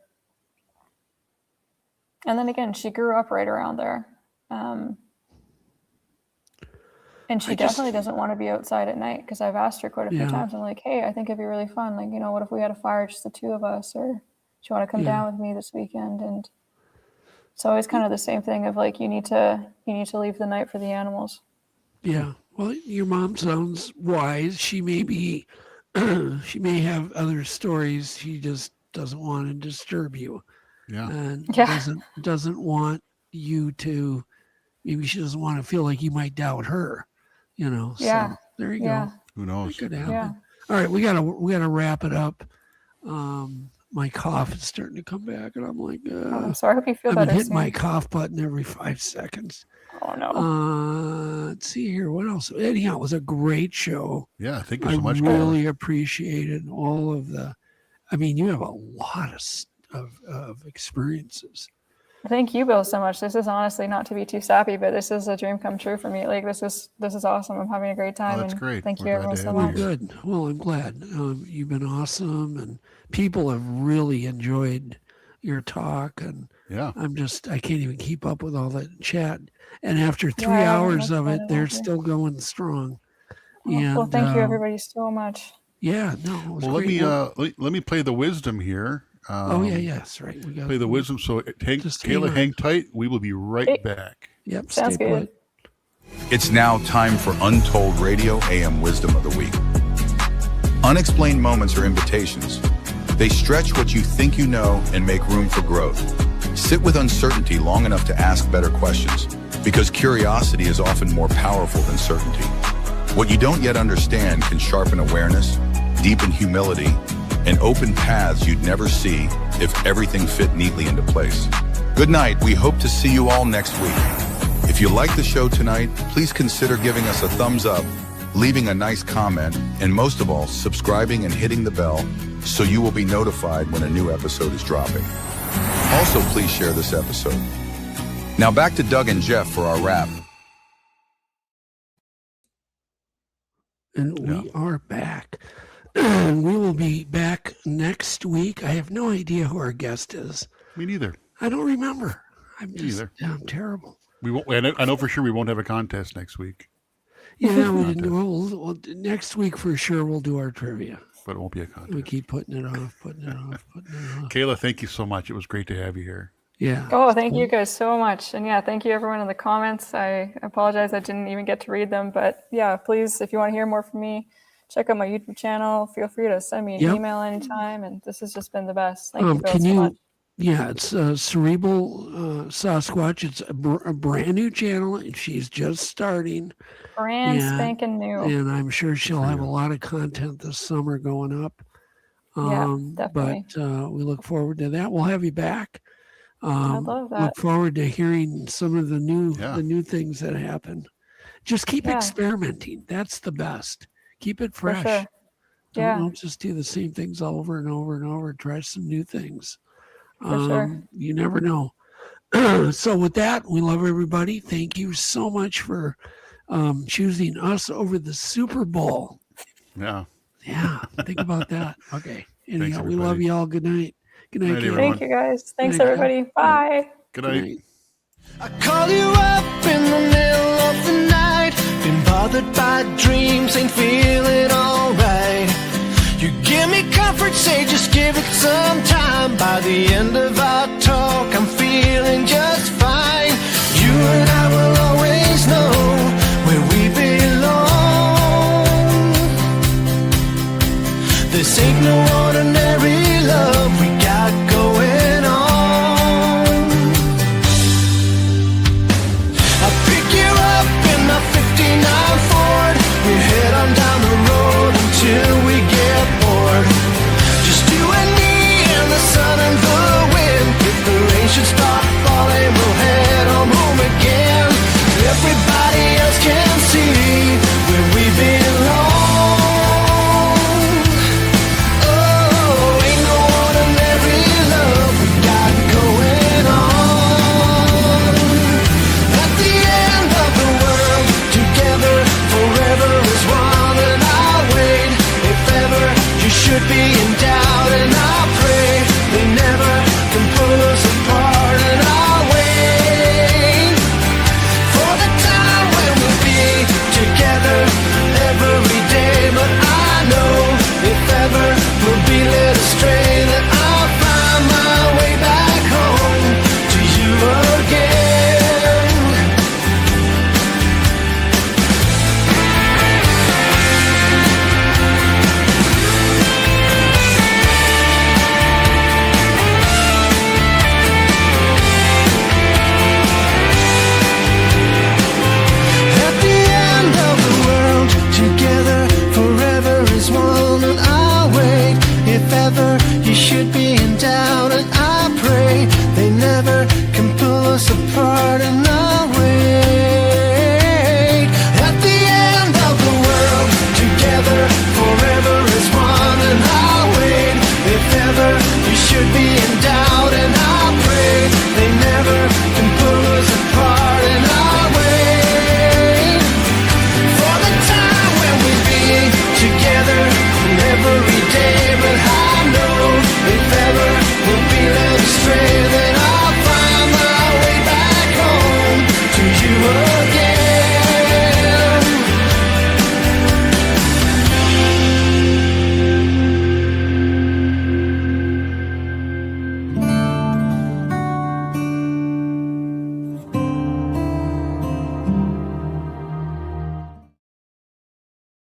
And then again, she grew up right around there. And she definitely doesn't want to be outside at night, because I've asked her quite a few times. I'm like, hey, I think it'd be really fun. Like, what if we had a fire, just the two of us? Or do you want to come down with me this weekend? And it's always kind of the same thing of like, you need to leave the night for the animals. Yeah. Well, your mom sounds wise. She may be, she may have other stories. She just doesn't want to disturb you. Yeah. And doesn't want you to, maybe she doesn't want to feel like you might doubt her, So there you go. Who knows? That could happen. Yeah. All right, we gotta wrap it up. My cough is starting to come back, and I'm like, I'm sorry. I hope you feel better. I'm hitting my cough button every 5 seconds. Oh no. Let's see here. What else? Anyhow, it was a great show. Yeah, thank you so much. I really appreciated all of the. I mean, you have a lot of experiences. Thank you, Bill, so much. This is honestly, not to be too sappy, but this is a dream come true for me. Like, this is awesome. I'm having a great time. Oh, that's great. Thank you everyone so much. Good. Well, I'm glad. You've been awesome, and people have really enjoyed your talk. And I can't even keep up with all that chat. And after 3 hours of it, they're still going strong. Well, thank you everybody so much. Yeah, no. It was great. Let me play the wisdom here. Yes, right. We got play the wisdom. So, Kayla, hang tight. We will be right back. Yep, sounds good. It's now time for Untold Radio AM Wisdom of the Week. Unexplained moments are invitations. They stretch what you think you know and make room for growth. Sit with uncertainty long enough to ask better questions, because curiosity is often more powerful than certainty. What you don't yet understand can sharpen awareness, deepen humility, and open paths you'd never see if everything fit neatly into place. Good night. We hope to see you all next week. If you like the show tonight, please consider giving us a thumbs up, leaving a nice comment, and most of all, subscribing and hitting the bell so you will be notified when a new episode is dropping. Also, please share this episode. Now back to Doug and Jeff for our wrap. And we are back. We will be back next week. I have no idea who our guest is. Me neither. I don't remember. I'm terrible. We won't. I know for sure we won't have a contest next week. Yeah, we'll next week for sure we'll do our trivia. But it won't be a contest. We keep putting it off. Kayla, thank you so much. It was great to have you here. Yeah. Oh, thank you guys so much. And thank you everyone in the comments. I apologize I didn't even get to read them. But please, if you want to hear more from me, check out my YouTube channel. Feel free to send me an email anytime. And this has just been the best. Thank you guys so much. Yeah, it's Cerebral Sasquatch. It's a brand new channel, and she's just starting. Brand spanking new. And I'm sure she'll have a lot of content this summer going up. Definitely. But we look forward to that. We'll have you back. I love that. Look forward to hearing some of the new things that happen. Just keep experimenting. That's the best. Keep it fresh. For sure. Don't just do the same things over and over and over. Try some new things. For sure. You never know. So with that, we love everybody. Thank you so much for choosing us over the Super Bowl. Yeah. Yeah. Think about that. Okay. Anyhow, we love you all. Good night. Good night, everyone. Thank you guys. Thanks everybody. Bye. Good night. I call you up in the middle of the night. Been bothered by dreams, ain't feeling alright. You give me comfort, say just give it some time. By the end of our talk, I'm feeling just fine.